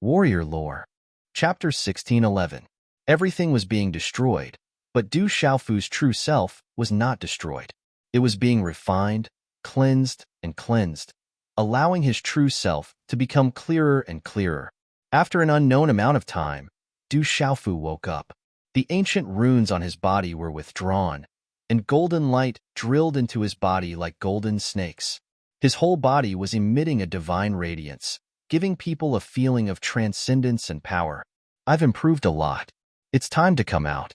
Warrior Lore. Chapter 1611. Everything was being destroyed, but Du Xiaofu's true self was not destroyed. It was being refined, cleansed, and cleansed, allowing his true self to become clearer and clearer. After an unknown amount of time, Du Xiaofu woke up. The ancient runes on his body were withdrawn, and golden light drilled into his body like golden snakes. His whole body was emitting a divine radiance, giving people a feeling of transcendence and power. I've improved a lot. It's time to come out.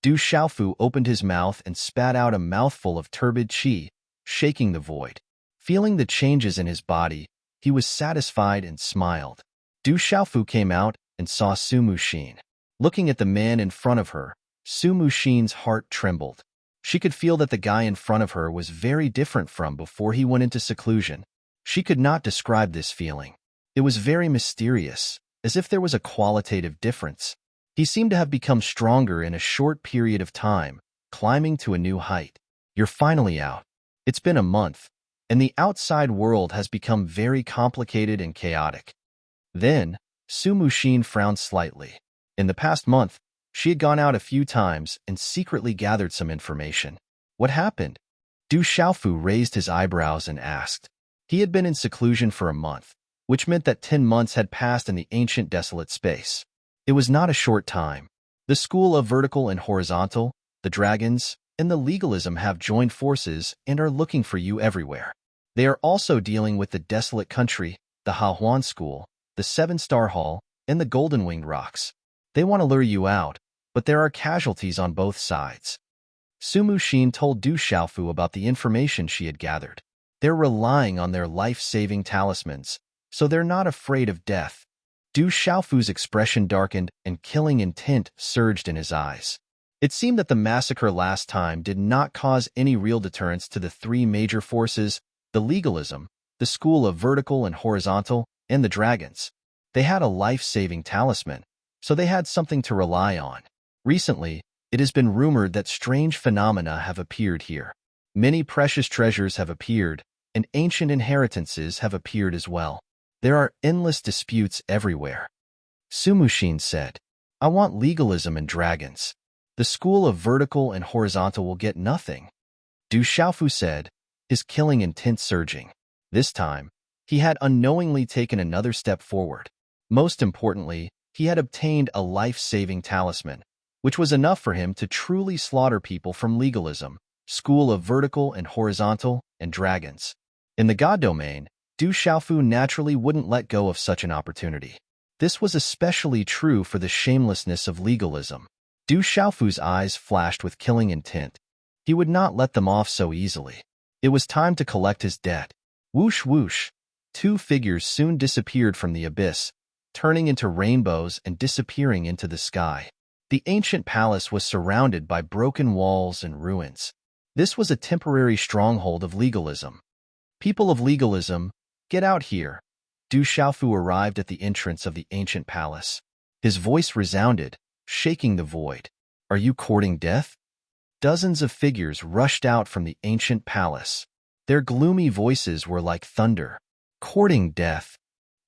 Du Xiaofu opened his mouth and spat out a mouthful of turbid qi, shaking the void. Feeling the changes in his body, he was satisfied and smiled. Du Xiaofu came out and saw Su Muxin. Looking at the man in front of her, Su Muxin's heart trembled. She could feel that the guy in front of her was very different from before he went into seclusion. She could not describe this feeling. It was very mysterious, as if there was a qualitative difference. He seemed to have become stronger in a short period of time, climbing to a new height. You're finally out. It's been a month, and the outside world has become very complicated and chaotic. Then, Su Muxin frowned slightly. In the past month, she had gone out a few times and secretly gathered some information. What happened? Du Xiaofu raised his eyebrows and asked. He had been in seclusion for a month, which meant that 10 months had passed in the ancient desolate space. It was not a short time. The school of vertical and horizontal, the dragons, and the legalism have joined forces and are looking for you everywhere. They are also dealing with the desolate country, the Hahuan school, the 7-star hall, and the golden-winged rocks. They want to lure you out, but there are casualties on both sides. Su Muxin told Du Xiaofu about the information she had gathered. They're relying on their life-saving talismans, so they're not afraid of death. Du Xiaofu's expression darkened and killing intent surged in his eyes. It seemed that the massacre last time did not cause any real deterrence to the 3 major forces, the legalism, the school of vertical and horizontal, and the dragons. They had a life-saving talisman, so they had something to rely on. Recently, it has been rumored that strange phenomena have appeared here. Many precious treasures have appeared, and ancient inheritances have appeared as well. There are endless disputes everywhere. Su Muxin said, I want legalism and dragons. The school of vertical and horizontal will get nothing. Du Xiaofu said, his killing intent surging. This time, he had unknowingly taken another step forward. Most importantly, he had obtained a life-saving talisman, which was enough for him to truly slaughter people from legalism, school of vertical and horizontal, and dragons. In the God domain, Du Xiaofu naturally wouldn't let go of such an opportunity. This was especially true for the shamelessness of legalism. Du Xiaofu's eyes flashed with killing intent. He would not let them off so easily. It was time to collect his debt. Whoosh whoosh. 2 figures soon disappeared from the abyss, turning into rainbows and disappearing into the sky. The ancient palace was surrounded by broken walls and ruins. This was a temporary stronghold of legalism. People of legalism, get out here. Du Xiaofu arrived at the entrance of the ancient palace. His voice resounded, shaking the void. Are you courting death? Dozens of figures rushed out from the ancient palace. Their gloomy voices were like thunder. Courting death.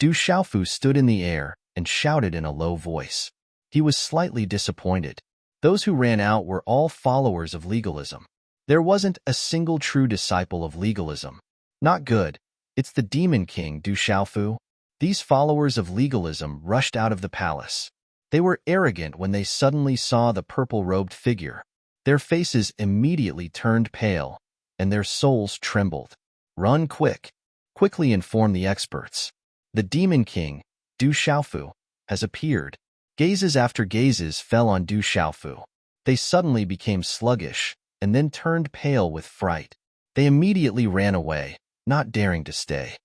Du Xiaofu stood in the air and shouted in a low voice. He was slightly disappointed. Those who ran out were all followers of legalism. There wasn't a single true disciple of legalism. Not good. It's the Demon King, Du Xiaofu. These followers of legalism rushed out of the palace. They were arrogant when they suddenly saw the purple-robed figure. Their faces immediately turned pale, and their souls trembled. Run quick. Quickly inform the experts. The Demon King, Du Xiaofu, has appeared. Gazes after gazes fell on Du Xiaofu. They suddenly became sluggish, and then turned pale with fright. They immediately ran away, not daring to stay.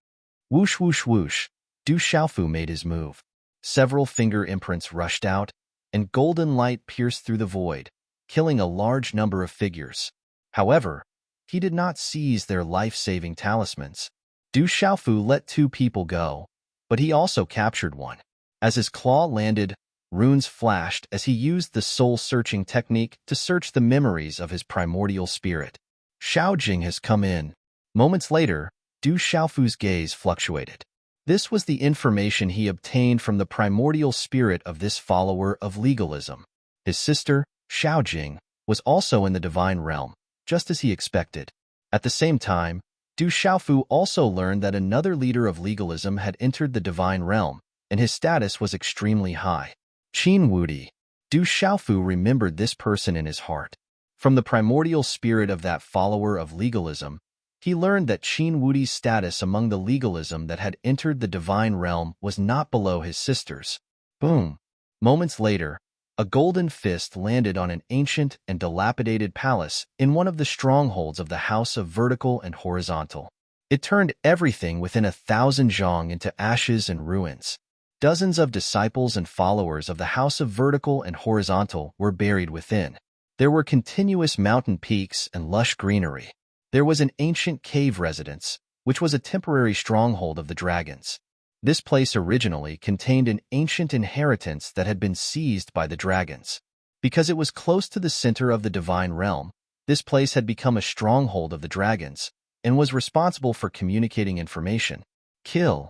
Whoosh whoosh whoosh, Du Xiaofu made his move. Several finger imprints rushed out, and golden light pierced through the void, killing a large number of figures. However, he did not seize their life-saving talismans. Du Xiaofu let 2 people go, but he also captured one. As his claw landed, runes flashed as he used the soul-searching technique to search the memories of his primordial spirit. Xiao Jing has come in. Moments later, Du Xiaofu's gaze fluctuated. This was the information he obtained from the primordial spirit of this follower of legalism. His sister, Xiaojing, was also in the divine realm, just as he expected. At the same time, Du Xiaofu also learned that another leader of legalism had entered the divine realm, and his status was extremely high. Qin Wudi. Du Xiaofu remembered this person in his heart. From the primordial spirit of that follower of legalism, he learned that Qin Wudi's status among the legalism that had entered the divine realm was not below his sister's. Boom! Moments later, a golden fist landed on an ancient and dilapidated palace in one of the strongholds of the House of Vertical and Horizontal. It turned everything within 1,000 zhang into ashes and ruins. Dozens of disciples and followers of the House of Vertical and Horizontal were buried within. There were continuous mountain peaks and lush greenery. There was an ancient cave residence, which was a temporary stronghold of the dragons. This place originally contained an ancient inheritance that had been seized by the dragons. Because it was close to the center of the divine realm, this place had become a stronghold of the dragons and was responsible for communicating information. Kill.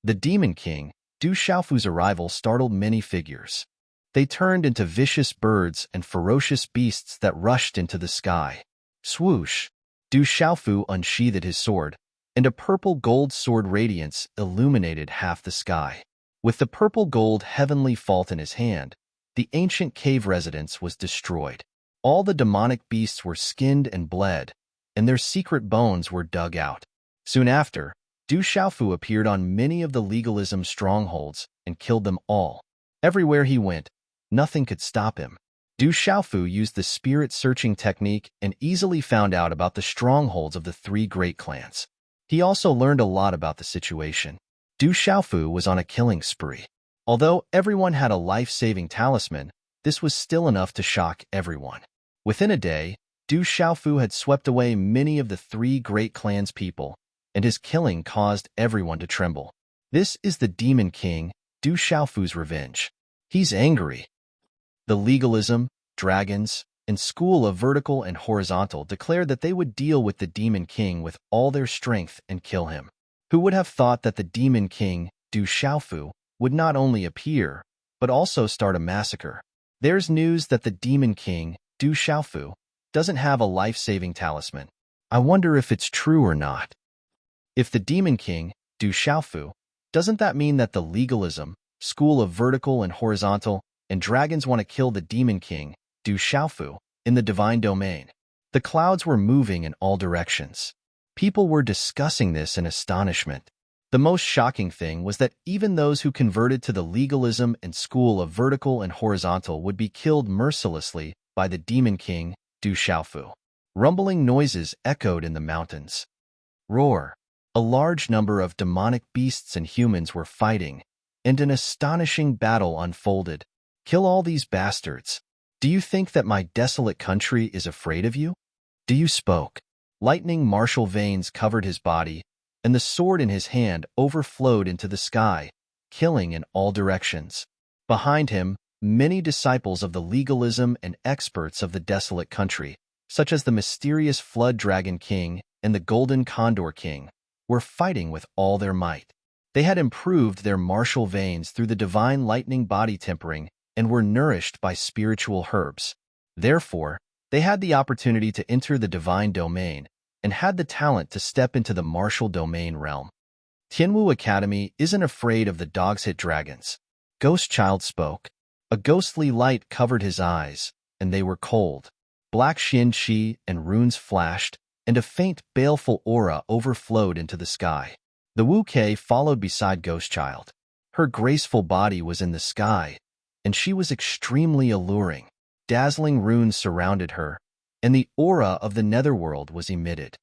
The Demon King, Du Xiaofu's arrival startled many figures. They turned into vicious birds and ferocious beasts that rushed into the sky. Swoosh! Du Xiaofu unsheathed his sword, and a purple-gold sword radiance illuminated half the sky. With the purple-gold heavenly fault in his hand, the ancient cave residence was destroyed. All the demonic beasts were skinned and bled, and their secret bones were dug out. Soon after, Du Xiaofu appeared on many of the legalism strongholds and killed them all. Everywhere he went, nothing could stop him. Du Xiaofu used the spirit-searching technique and easily found out about the strongholds of the 3 great clans. He also learned a lot about the situation. Du Xiaofu was on a killing spree. Although everyone had a life-saving talisman, this was still enough to shock everyone. Within a day, Du Xiaofu had swept away many of the 3 great clans' people, and his killing caused everyone to tremble. This is the Demon King, Du Xiaofu's revenge. He's angry. The legalism, dragons, and school of vertical and horizontal declared that they would deal with the Demon King with all their strength and kill him. Who would have thought that the Demon King, Du Xiaofu, would not only appear, but also start a massacre? There's news that the Demon King, Du Xiaofu, doesn't have a life-saving talisman. I wonder if it's true or not. If the Demon King, Du Xiaofu, doesn't that mean that the legalism, school of vertical and horizontal, and dragons want to kill the Demon King, Du Xiaofu, in the divine domain? The clouds were moving in all directions. People were discussing this in astonishment. The most shocking thing was that even those who converted to the legalism and school of vertical and horizontal would be killed mercilessly by the Demon King, Du Xiaofu. Rumbling noises echoed in the mountains. Roar! A large number of demonic beasts and humans were fighting, and an astonishing battle unfolded. Kill all these bastards. Do you think that my desolate country is afraid of you? Do you spoke? Lightning martial veins covered his body, and the sword in his hand overflowed into the sky, killing in all directions. Behind him, many disciples of the legalism and experts of the desolate country, such as the mysterious Flood Dragon King and the Golden Condor King, were fighting with all their might. They had improved their martial veins through the divine lightning body tempering and were nourished by spiritual herbs. Therefore, they had the opportunity to enter the divine domain and had the talent to step into the martial domain realm. Tianwu Academy isn't afraid of the dog's-hit dragons. Ghost Child spoke. A ghostly light covered his eyes, and they were cold. Black Xin Qi and runes flashed, and a faint, baleful aura overflowed into the sky. The Wu Kei followed beside Ghost Child. Her graceful body was in the sky, and she was extremely alluring. Dazzling runes surrounded her, and the aura of the netherworld was emitted.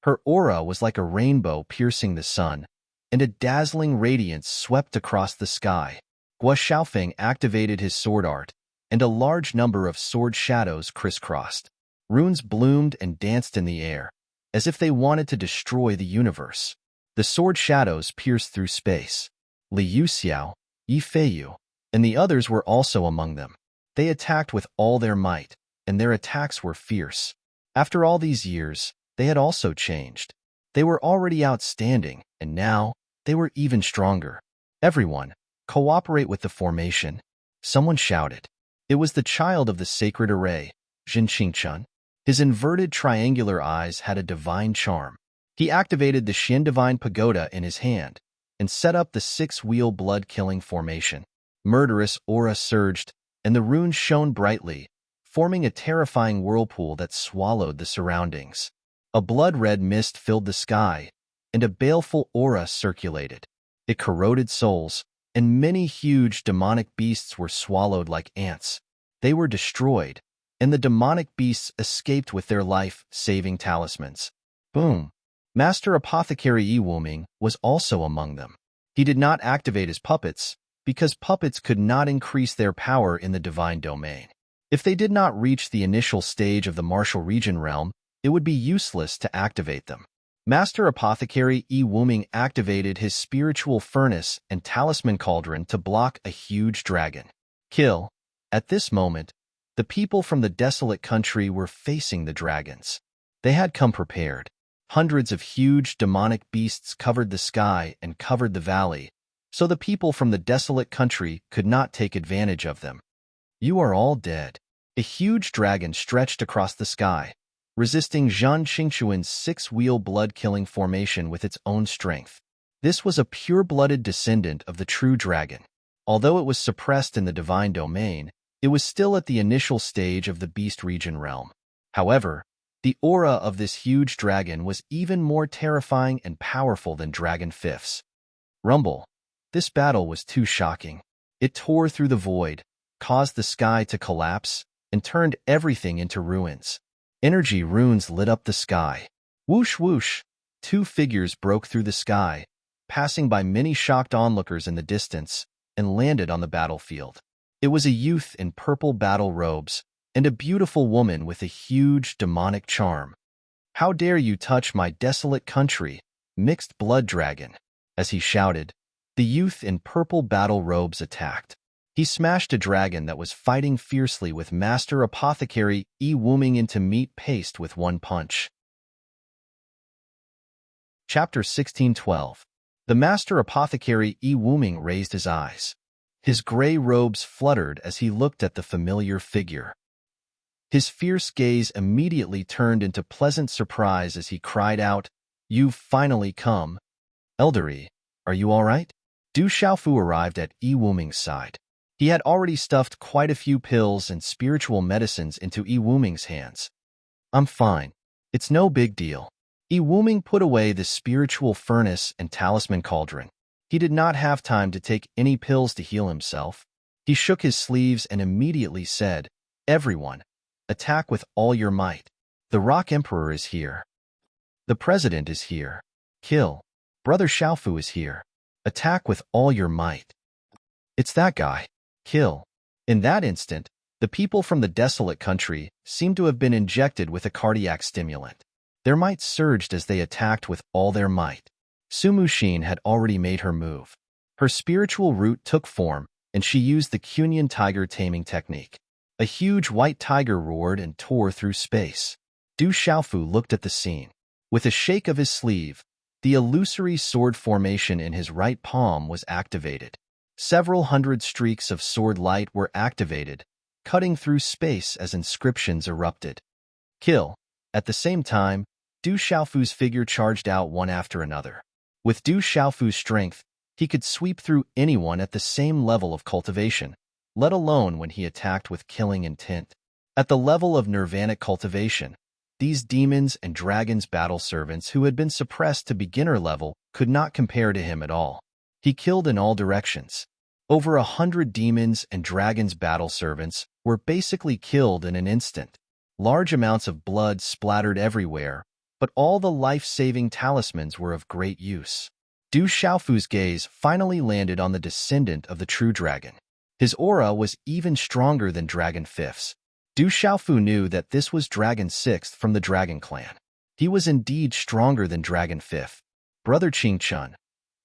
Her aura was like a rainbow piercing the sun, and a dazzling radiance swept across the sky. Guo Xiaofeng activated his sword art, and a large number of sword shadows crisscrossed. Runes bloomed and danced in the air, as if they wanted to destroy the universe. The sword shadows pierced through space. Li Yuxiao, Yi Feiyu, and the others were also among them. They attacked with all their might, and their attacks were fierce. After all these years, they had also changed. They were already outstanding, and now, they were even stronger. Everyone, cooperate with the formation. Someone shouted. It was the child of the sacred array, Jinqingchun. His inverted triangular eyes had a divine charm. He activated the Xin Divine Pagoda in his hand and set up the six-wheel blood-killing formation. Murderous aura surged, and the runes shone brightly, forming a terrifying whirlpool that swallowed the surroundings. A blood-red mist filled the sky, and a baleful aura circulated. It corroded souls, and many huge demonic beasts were swallowed like ants. They were destroyed, and the demonic beasts escaped with their life-saving talismans. Boom! Master Apothecary Yi Wuming was also among them. He did not activate his puppets, because puppets could not increase their power in the divine domain. If they did not reach the initial stage of the martial region realm, it would be useless to activate them. Master Apothecary Yi Wuming activated his spiritual furnace and talisman cauldron to block a huge dragon. Kill. At this moment, the people from the desolate country were facing the dragons. They had come prepared. Hundreds of huge demonic beasts covered the sky and covered the valley, so the people from the desolate country could not take advantage of them. You are all dead. A huge dragon stretched across the sky, resisting Zhan Qingchuan's six-wheel blood-killing formation with its own strength. This was a pure-blooded descendant of the true dragon. Although it was suppressed in the divine domain, it was still at the initial stage of the beast region realm. However, the aura of this huge dragon was even more terrifying and powerful than Dragon Fifth's. Rumble. This battle was too shocking. It tore through the void, caused the sky to collapse, and turned everything into ruins. Energy runes lit up the sky. Whoosh whoosh, two figures broke through the sky, passing by many shocked onlookers in the distance, and landed on the battlefield. It was a youth in purple battle robes, and a beautiful woman with a huge demonic charm. How dare you touch my desolate country, mixed blood dragon? As he shouted, the youth in purple battle robes attacked. He smashed a dragon that was fighting fiercely with Master Apothecary Yi Wuming into meat paste with one punch. Chapter 1612. The Master Apothecary Yi Wuming raised his eyes. His gray robes fluttered as he looked at the familiar figure. His fierce gaze immediately turned into pleasant surprise as he cried out, "You've finally come. Eldery, are you all right?" Du Xiaofu arrived at Yi Wuming's side. He had already stuffed quite a few pills and spiritual medicines into Yi Wuming's hands. "I'm fine. It's no big deal." Yi Wuming put away the spiritual furnace and talisman cauldron. He did not have time to take any pills to heal himself. He shook his sleeves and immediately said, "Everyone, attack with all your might. The Rock Emperor is here. The President is here. Kill. Brother Xiaofu is here. Attack with all your might. It's that guy. Kill." In that instant, the people from the desolate country seemed to have been injected with a cardiac stimulant. Their might surged as they attacked with all their might. Sumu Xin had already made her move. Her spiritual root took form, and she used the Cunyan tiger taming technique. A huge white tiger roared and tore through space. Du Xiaofu looked at the scene. With a shake of his sleeve, the illusory sword formation in his right palm was activated. Several hundred streaks of sword light were activated, cutting through space as inscriptions erupted. Kill. At the same time, Du Xiaofu's figure charged out one after another. With Du Xiaofu's strength, he could sweep through anyone at the same level of cultivation, let alone when he attacked with killing intent. At the level of nirvanic cultivation, these demons and dragons battle servants who had been suppressed to beginner level could not compare to him at all. He killed in all directions. Over 100 demons and dragons battle servants were basically killed in an instant. Large amounts of blood splattered everywhere, but all the life-saving talismans were of great use. Du Xiaofu's gaze finally landed on the descendant of the true dragon. His aura was even stronger than Dragon Fifth's. Du Xiaofu knew that this was Dragon Sixth from the Dragon Clan. He was indeed stronger than Dragon Fifth. "Brother Qingchun,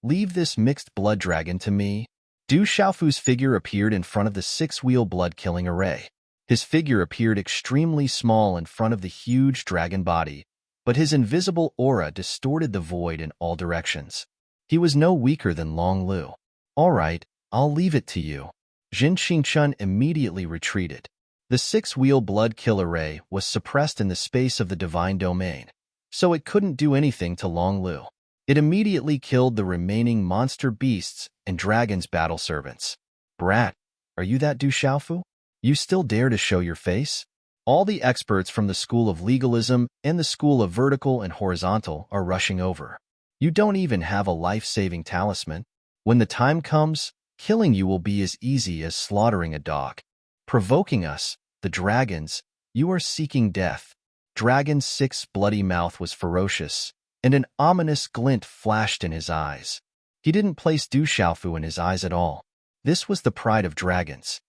leave this mixed blood dragon to me." Du Xiaofu's figure appeared in front of the six-wheel blood-killing array. His figure appeared extremely small in front of the huge dragon body, but his invisible aura distorted the void in all directions. He was no weaker than Long Lu. All right, I'll leave it to you. Jin Qingchun immediately retreated. The six-wheel blood killer ray was suppressed in the space of the divine domain, so it couldn't do anything to Long Lu. It immediately killed the remaining monster beasts and dragon's battle servants. Brat, are you that Du Xiaofu? You still dare to show your face? All the experts from the School of Legalism and the School of Vertical and Horizontal are rushing over. You don't even have a life-saving talisman. When the time comes, killing you will be as easy as slaughtering a dog. Provoking us, the dragons, you are seeking death. Dragon 6's bloody mouth was ferocious, and an ominous glint flashed in his eyes. He didn't place Du Xiaofu in his eyes at all. This was the pride of dragons.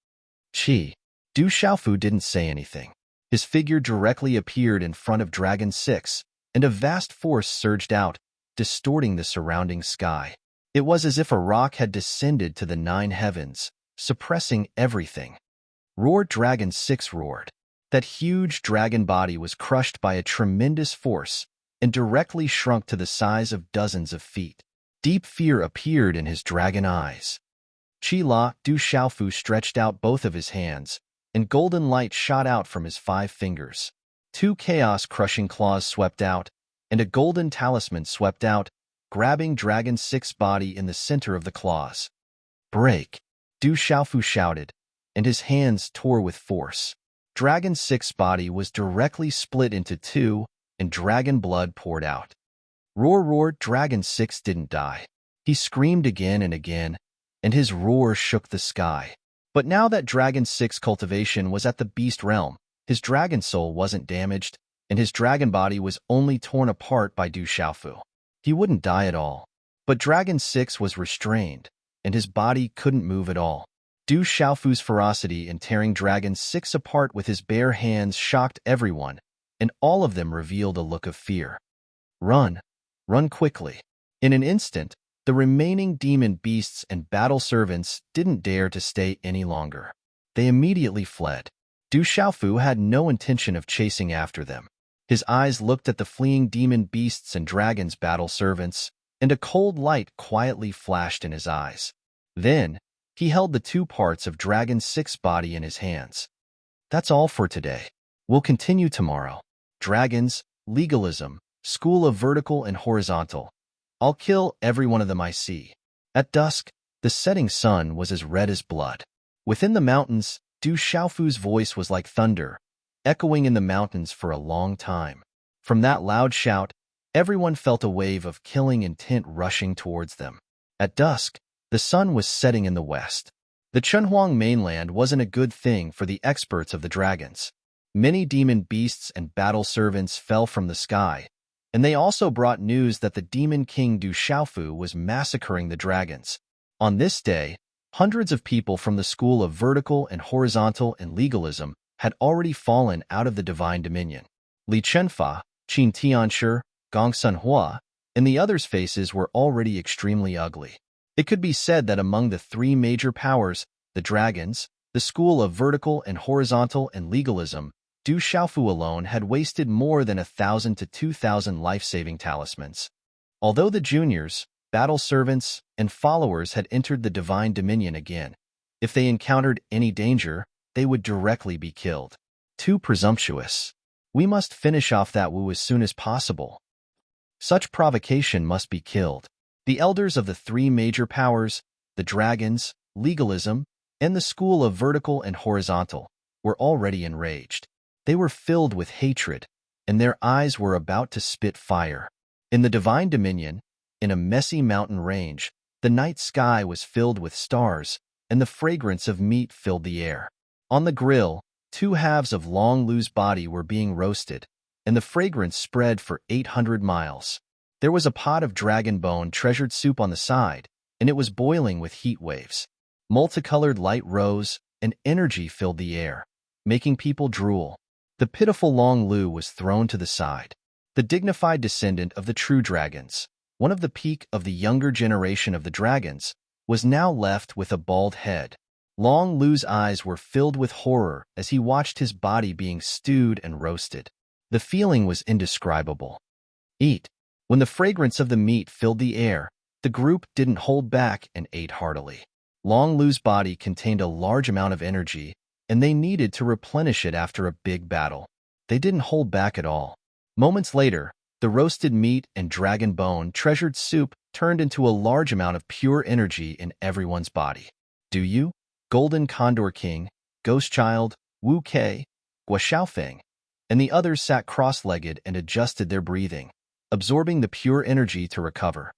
Du Xiaofu didn't say anything. His figure directly appeared in front of Dragon 6, and a vast force surged out, distorting the surrounding sky. It was as if a rock had descended to the 9 heavens, suppressing everything. Roared Dragon 6 roared. That huge dragon body was crushed by a tremendous force and directly shrunk to the size of dozens of feet. Deep fear appeared in his dragon eyes. Du Xiaofu stretched out both of his hands, and golden light shot out from his 5 fingers. 2 chaos-crushing claws swept out, and a golden talisman swept out, grabbing Dragon 6's body in the center of the claws. Break! Du Xiaofu shouted, and his hands tore with force. Dragon 6's body was directly split into 2, and dragon blood poured out. Roar! Dragon 6 didn't die. He screamed again and again, and his roar shook the sky. But now that Dragon 6 cultivation was at the beast realm, his dragon soul wasn't damaged, and his dragon body was only torn apart by Du Xiaofu. He wouldn't die at all. But Dragon 6 was restrained, and his body couldn't move at all. Du Xiaofu's ferocity in tearing Dragon 6 apart with his bare hands shocked everyone, and all of them revealed a look of fear. Run! Run quickly! In an instant, the remaining demon beasts and battle servants didn't dare to stay any longer. They immediately fled. Du Xiaofu had no intention of chasing after them. His eyes looked at the fleeing demon beasts and dragons' battle servants, and a cold light quietly flashed in his eyes. Then, he held the 2 parts of Dragon 6's body in his hands. That's all for today. We'll continue tomorrow. Dragons, Legalism, School of Vertical and Horizontal. I'll kill every one of them I see. At dusk, the setting sun was as red as blood. Within the mountains, Du Xiaofu's voice was like thunder, echoing in the mountains for a long time. From that loud shout, everyone felt a wave of killing intent rushing towards them. At dusk, the sun was setting in the west. The Chunhuang mainland wasn't a good thing for the experts of the dragons. Many demon beasts and battle servants fell from the sky, and they also brought news that the demon king Du Xiaofu was massacring the dragons. On this day, hundreds of people from the School of Vertical and Horizontal and Legalism had already fallen out of the divine dominion. Li Chenfa, Qin Tianshi, Gong Sunhua, and the others' faces were already extremely ugly. It could be said that among the 3 major powers, the dragons, the School of Vertical and Horizontal and Legalism, Du Xiaofu alone had wasted more than 1,000 to 2,000 life-saving talismans. Although the juniors, battle servants, and followers had entered the divine dominion again, if they encountered any danger, they would directly be killed. Too presumptuous. We must finish off that Wu as soon as possible. Such provocation must be killed. The elders of the 3 major powers, the dragons, Legalism, and the School of Vertical and Horizontal, were already enraged. They were filled with hatred, and their eyes were about to spit fire. In the divine dominion, in a messy mountain range, the night sky was filled with stars, and the fragrance of meat filled the air. On the grill, 2 halves of Long Lu's body were being roasted, and the fragrance spread for 800 miles. There was a pot of dragon bone treasured soup on the side, and it was boiling with heat waves. Multicolored light rose, and energy filled the air, making people drool. The pitiful Long Lu was thrown to the side. The dignified descendant of the true dragons, one of the peak of the younger generation of the dragons, was now left with a bald head. Long Lu's eyes were filled with horror as he watched his body being stewed and roasted. The feeling was indescribable. Eat. When the fragrance of the meat filled the air, The group didn't hold back and ate heartily. Long Lu's body contained a large amount of energy, and they needed to replenish it after a big battle. They didn't hold back at all. Moments later, the roasted meat and dragon bone treasured soup turned into a large amount of pure energy in everyone's body. Do you? Golden Condor King, Ghost Child, Wu Kei, Gua Xiaofeng, and the others sat cross-legged and adjusted their breathing, absorbing the pure energy to recover.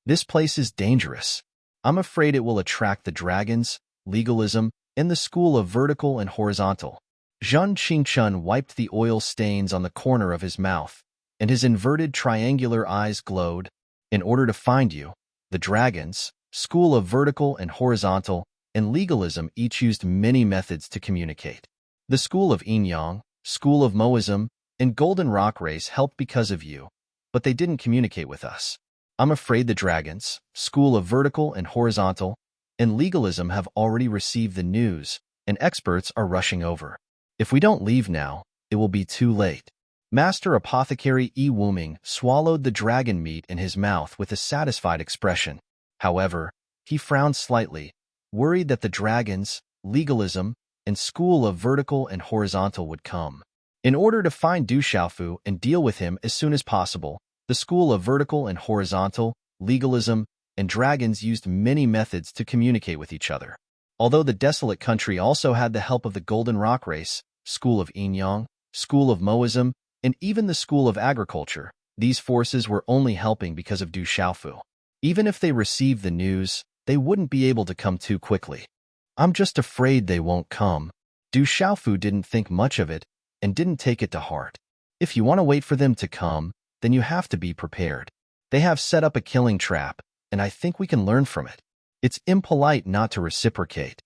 This place is dangerous. I'm afraid it will attract the dragons, legalism, and the school of vertical and horizontal. Zhang Qingchun wiped the oil stains on the corner of his mouth, and his inverted triangular eyes glowed. In order to find you, the dragons, school of vertical and horizontal, and legalism each used many methods to communicate. The school of Yin-Yang, school of Moism, and Golden Rock Race helped because of you, but they didn't communicate with us. I'm afraid the dragons, school of vertical and horizontal, and legalism have already received the news, and experts are rushing over. If we don't leave now, it will be too late. Master Apothecary Yi Wuming swallowed the dragon meat in his mouth with a satisfied expression. However, he frowned slightly, worried that the dragons, legalism, and school of vertical and horizontal would come. In order to find Du Xiaofu and deal with him as soon as possible, the school of vertical and horizontal, legalism, and dragons used many methods to communicate with each other. Although the desolate country also had the help of the Golden Rock Race, school of Yin-Yang, school of Moism, and even the school of agriculture, these forces were only helping because of Du Xiaofu. Even if they received the news, they wouldn't be able to come too quickly. I'm just afraid they won't come. Du Xiaofu didn't think much of it and didn't take it to heart. If you want to wait for them to come, then you have to be prepared. They have set up a killing trap, and I think we can learn from it. It's impolite not to reciprocate.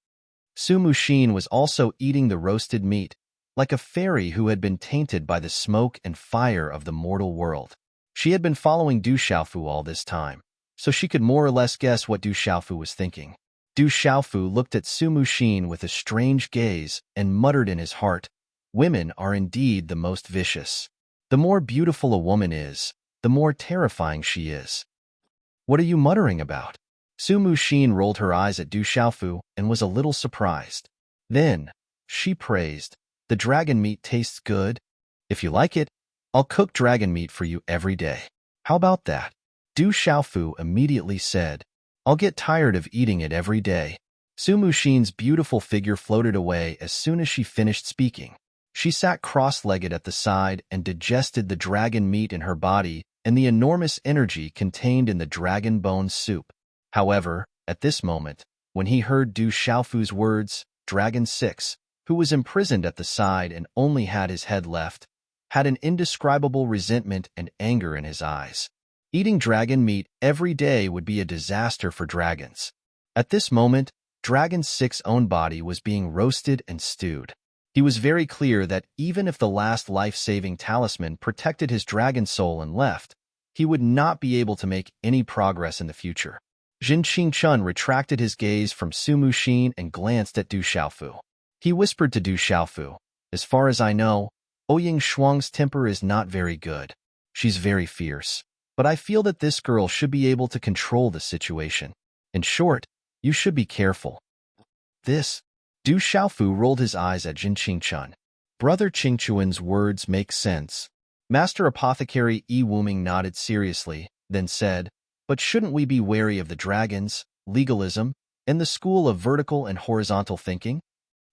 Su Muxin was also eating the roasted meat, like a fairy who had been tainted by the smoke and fire of the mortal world. She had been following Du Xiaofu all this time, so she could more or less guess what Du Xiaofu was thinking. Du Xiaofu looked at Su Muxin with a strange gaze and muttered in his heart, "Women are indeed the most vicious. The more beautiful a woman is, the more terrifying she is." "What are you muttering about?" Su Muxin rolled her eyes at Du Xiaofu and was a little surprised. Then, she praised, "The dragon meat tastes good. If you like it, I'll cook dragon meat for you every day. How about that?" Du Xiaofu immediately said, "I'll get tired of eating it every day." Su Muxin's beautiful figure floated away as soon as she finished speaking. She sat cross-legged at the side and digested the dragon meat in her body and the enormous energy contained in the dragon bone soup. However, at this moment, when he heard Du Xiaofu's words, Dragon 6, who was imprisoned at the side and only had his head left, had an indescribable resentment and anger in his eyes. Eating dragon meat every day would be a disaster for dragons. At this moment, Dragon 6's own body was being roasted and stewed. He was very clear that even if the last life-saving talisman protected his dragon soul and left, he would not be able to make any progress in the future. Zhang Qingchun retracted his gaze from Su Muxin and glanced at Du Xiaofu. He whispered to Du Xiaofu, "As far as I know, Ouying Shuang's temper is not very good. She's very fierce. But I feel that this girl should be able to control the situation. In short, you should be careful." This, Du Xiaofu rolled his eyes at Zhang Qingchun. Brother Qingchuan's words make sense. Master Apothecary Yi Wuming nodded seriously, then said, "But shouldn't we be wary of the dragons, legalism, and the school of vertical and horizontal thinking?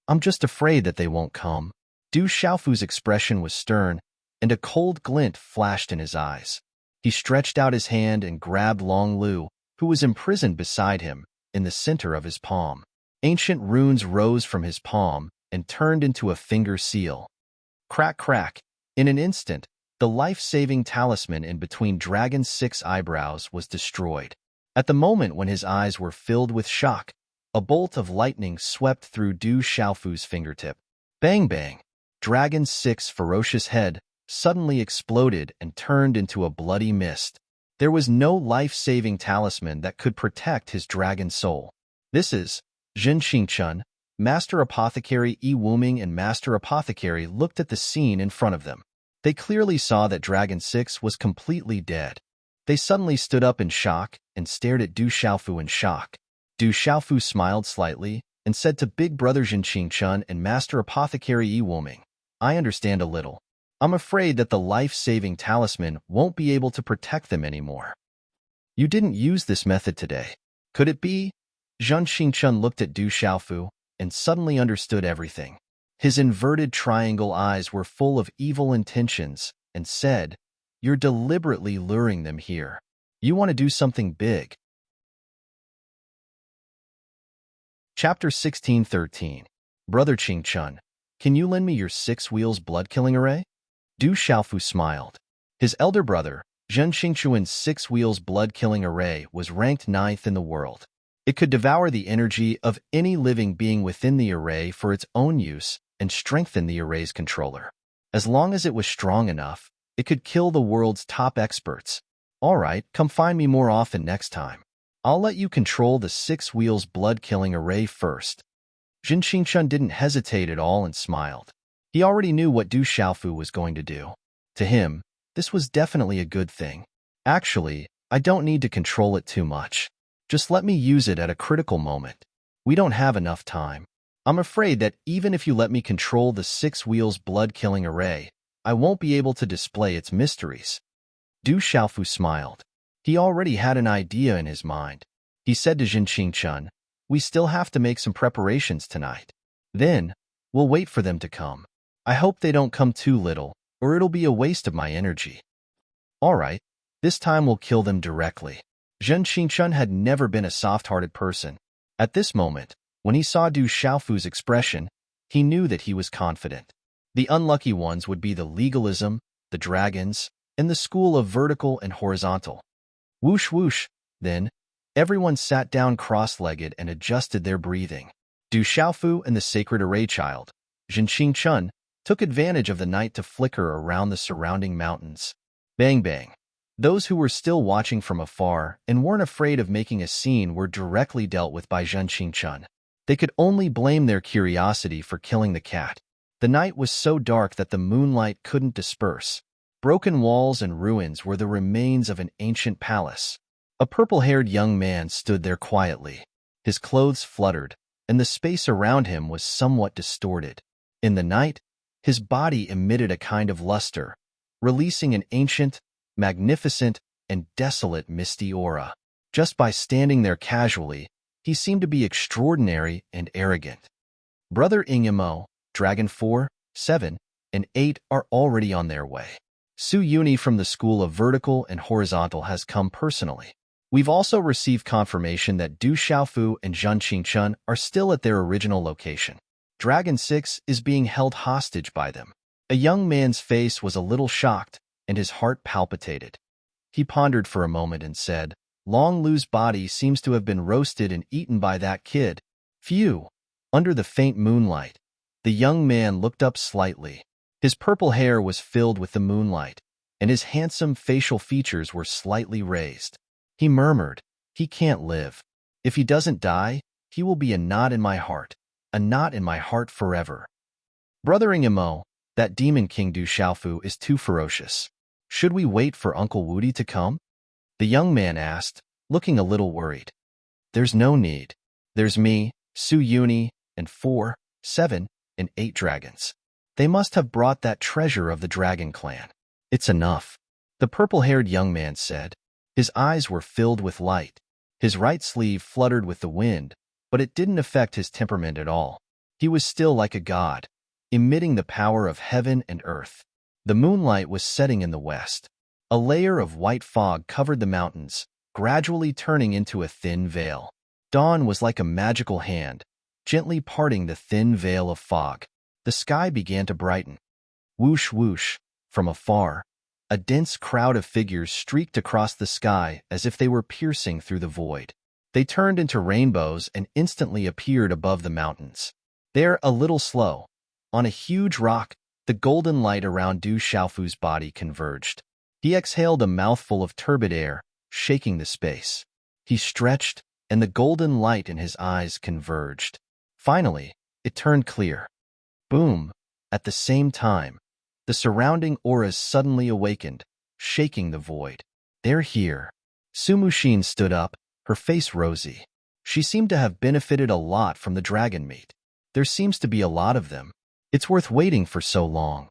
I'm just afraid that they won't come." Du Xiaofu's expression was stern, and a cold glint flashed in his eyes. He stretched out his hand and grabbed Long Lu, who was imprisoned beside him, in the center of his palm. Ancient runes rose from his palm and turned into a finger seal. Crack, crack. In an instant, the life-saving talisman in between Dragon 6's eyebrows was destroyed. At the moment when his eyes were filled with shock, a bolt of lightning swept through Du Xiaofu's fingertip. Bang bang! Dragon 6's ferocious head suddenly exploded and turned into a bloody mist. There was no life-saving talisman that could protect his dragon soul. This is Zhang Qingchun. Master Apothecary Yi Wuming and Master Apothecary looked at the scene in front of them. They clearly saw that Dragon 6 was completely dead. They suddenly stood up in shock and stared at Du Xiaofu in shock. Du Xiaofu smiled slightly and said to Big Brother Jin Qingchun and Master Apothecary Yi Wuming, "I understand a little. I'm afraid that the life-saving talisman won't be able to protect them anymore." "You didn't use this method today. Could it be?" Zhen Qingchun looked at Du Xiaofu and suddenly understood everything. His inverted triangle eyes were full of evil intentions and said, "You're deliberately luring them here. You want to do something big." Chapter 16:13. Brother Qingchun, can you lend me your 6 wheels blood-killing array? Du Xiaofu smiled. His elder brother, Zhen Qingchuan's 6 wheels blood-killing array was ranked 9th in the world. It could devour the energy of any living being within the array for its own use and strengthen the array's controller. As long as it was strong enough, it could kill the world's top experts. All right, come find me more often next time. I'll let you control the 6 wheels blood-killing array first. Jin Qingchun didn't hesitate at all and smiled. He already knew what Du Xiaofu was going to do. To him, this was definitely a good thing. Actually, I don't need to control it too much. Just let me use it at a critical moment. We don't have enough time. I'm afraid that even if you let me control the 6 wheels blood-killing array, I won't be able to display its mysteries. Du Xiaofu smiled. He already had an idea in his mind. He said to Jin Qingchun, "We still have to make some preparations tonight. Then, we'll wait for them to come. I hope they don't come too little, or it'll be a waste of my energy." "All right, this time we'll kill them directly." Zhen Qingchun had never been a soft-hearted person. At this moment, when he saw Du Xiaofu's expression, he knew that he was confident. The unlucky ones would be the legalism, the dragons, and the school of vertical and horizontal. Whoosh whoosh, then, everyone sat down cross-legged and adjusted their breathing. Du Xiaofu and the sacred array child, Zhen Qingchun, took advantage of the night to flicker around the surrounding mountains. Bang bang. Those who were still watching from afar and weren't afraid of making a scene were directly dealt with by Zhen Qingchun. They could only blame their curiosity for killing the cat. The night was so dark that the moonlight couldn't disperse. Broken walls and ruins were the remains of an ancient palace. A purple-haired young man stood there quietly. His clothes fluttered, and the space around him was somewhat distorted. In the night, his body emitted a kind of luster, releasing an ancient, magnificent, and desolate misty aura. Just by standing there casually, he seemed to be extraordinary and arrogant. Brother Ingimo, Dragon 4, 7, and 8 are already on their way. Su Yuni from the School of Vertical and Horizontal has come personally. We've also received confirmation that Du Xiaofu and Zhen Qingchun are still at their original location. Dragon 6 is being held hostage by them. A young man's face was a little shocked, and his heart palpitated. He pondered for a moment and said, "Long Lu's body seems to have been roasted and eaten by that kid." Phew! Under the faint moonlight, the young man looked up slightly. His purple hair was filled with the moonlight, and his handsome facial features were slightly raised. He murmured, "He can't live. If he doesn't die, he will be a knot in my heart, a knot in my heart forever." Brother Ingimo, that demon king Du Xiaofu is too ferocious. Should we wait for Uncle Wudi to come? The young man asked, looking a little worried. There's no need. There's me, Su Yuni, and 4, 7, and 8 dragons. They must have brought that treasure of the dragon clan. It's enough, the purple-haired young man said. His eyes were filled with light. His right sleeve fluttered with the wind, but it didn't affect his temperament at all. He was still like a god, emitting the power of heaven and earth. The moonlight was setting in the west. A layer of white fog covered the mountains, gradually turning into a thin veil. Dawn was like a magical hand, gently parting the thin veil of fog. The sky began to brighten. Whoosh whoosh, from afar, a dense crowd of figures streaked across the sky as if they were piercing through the void. They turned into rainbows and instantly appeared above the mountains. There, a little slow, on a huge rock, the golden light around Du Xiaofu's body converged. He exhaled a mouthful of turbid air, shaking the space. He stretched, and the golden light in his eyes converged. Finally, it turned clear. Boom! At the same time, the surrounding auras suddenly awakened, shaking the void. They're here. Sumushin stood up, her face rosy. She seemed to have benefited a lot from the dragon meat. There seems to be a lot of them. It's worth waiting for so long.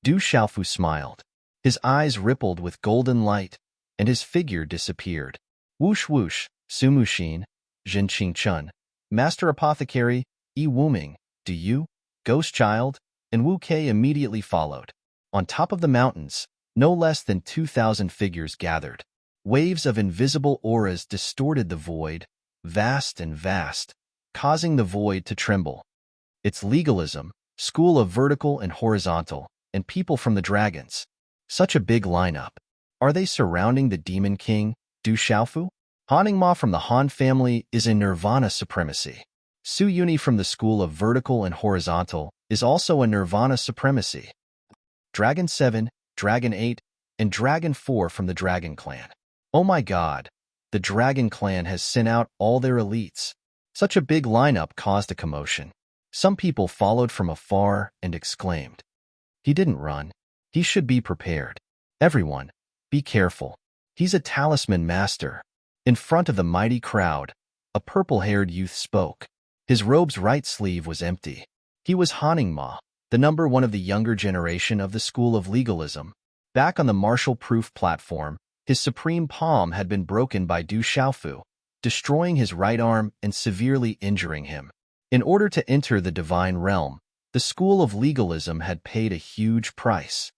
Du Xiaofu smiled. His eyes rippled with golden light, and his figure disappeared. Whoosh whoosh, Sumushin, Zhenqing Chun, Master Apothecary, Yi Wuming, do you, Ghost Child, and Wu Kei immediately followed. On top of the mountains, no less than 2,000 figures gathered. Waves of invisible auras distorted the void, vast and vast, causing the void to tremble. It's legalism, school of vertical and horizontal, and people from the dragons. Such a big lineup. Are they surrounding the Demon King, Du Xiaofu? Haningma from the Han family is in Nirvana supremacy. Su Yuni from the school of vertical and horizontal is also a Nirvana supremacy. Dragon 7, Dragon 8, and Dragon 4 from the Dragon Clan. Oh my god, the Dragon Clan has sent out all their elites. Such a big lineup caused a commotion. Some people followed from afar and exclaimed, "He didn't run. He should be prepared. Everyone, be careful. He's a talisman master." In front of the mighty crowd, a purple-haired youth spoke. His robe's right sleeve was empty. He was Haningma, the number one of the younger generation of the school of legalism. Back on the martial-proof platform, his supreme palm had been broken by Du Xiaofu, destroying his right arm and severely injuring him. In order to enter the divine realm, the school of legalism had paid a huge price.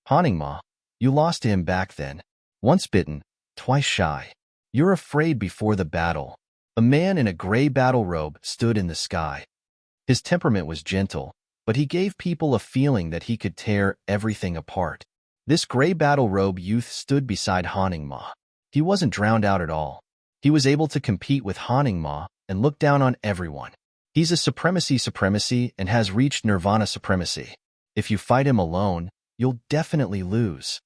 Haningma, you lost to him back then. Once bitten, twice shy. You're afraid before the battle. A man in a gray battle robe stood in the sky. His temperament was gentle, but he gave people a feeling that he could tear everything apart. This gray battle robe youth stood beside Haningma. He wasn't drowned out at all. He was able to compete with Haningma and look down on everyone. He's a supremacy and has reached Nirvana supremacy. If you fight him alone, you'll definitely lose.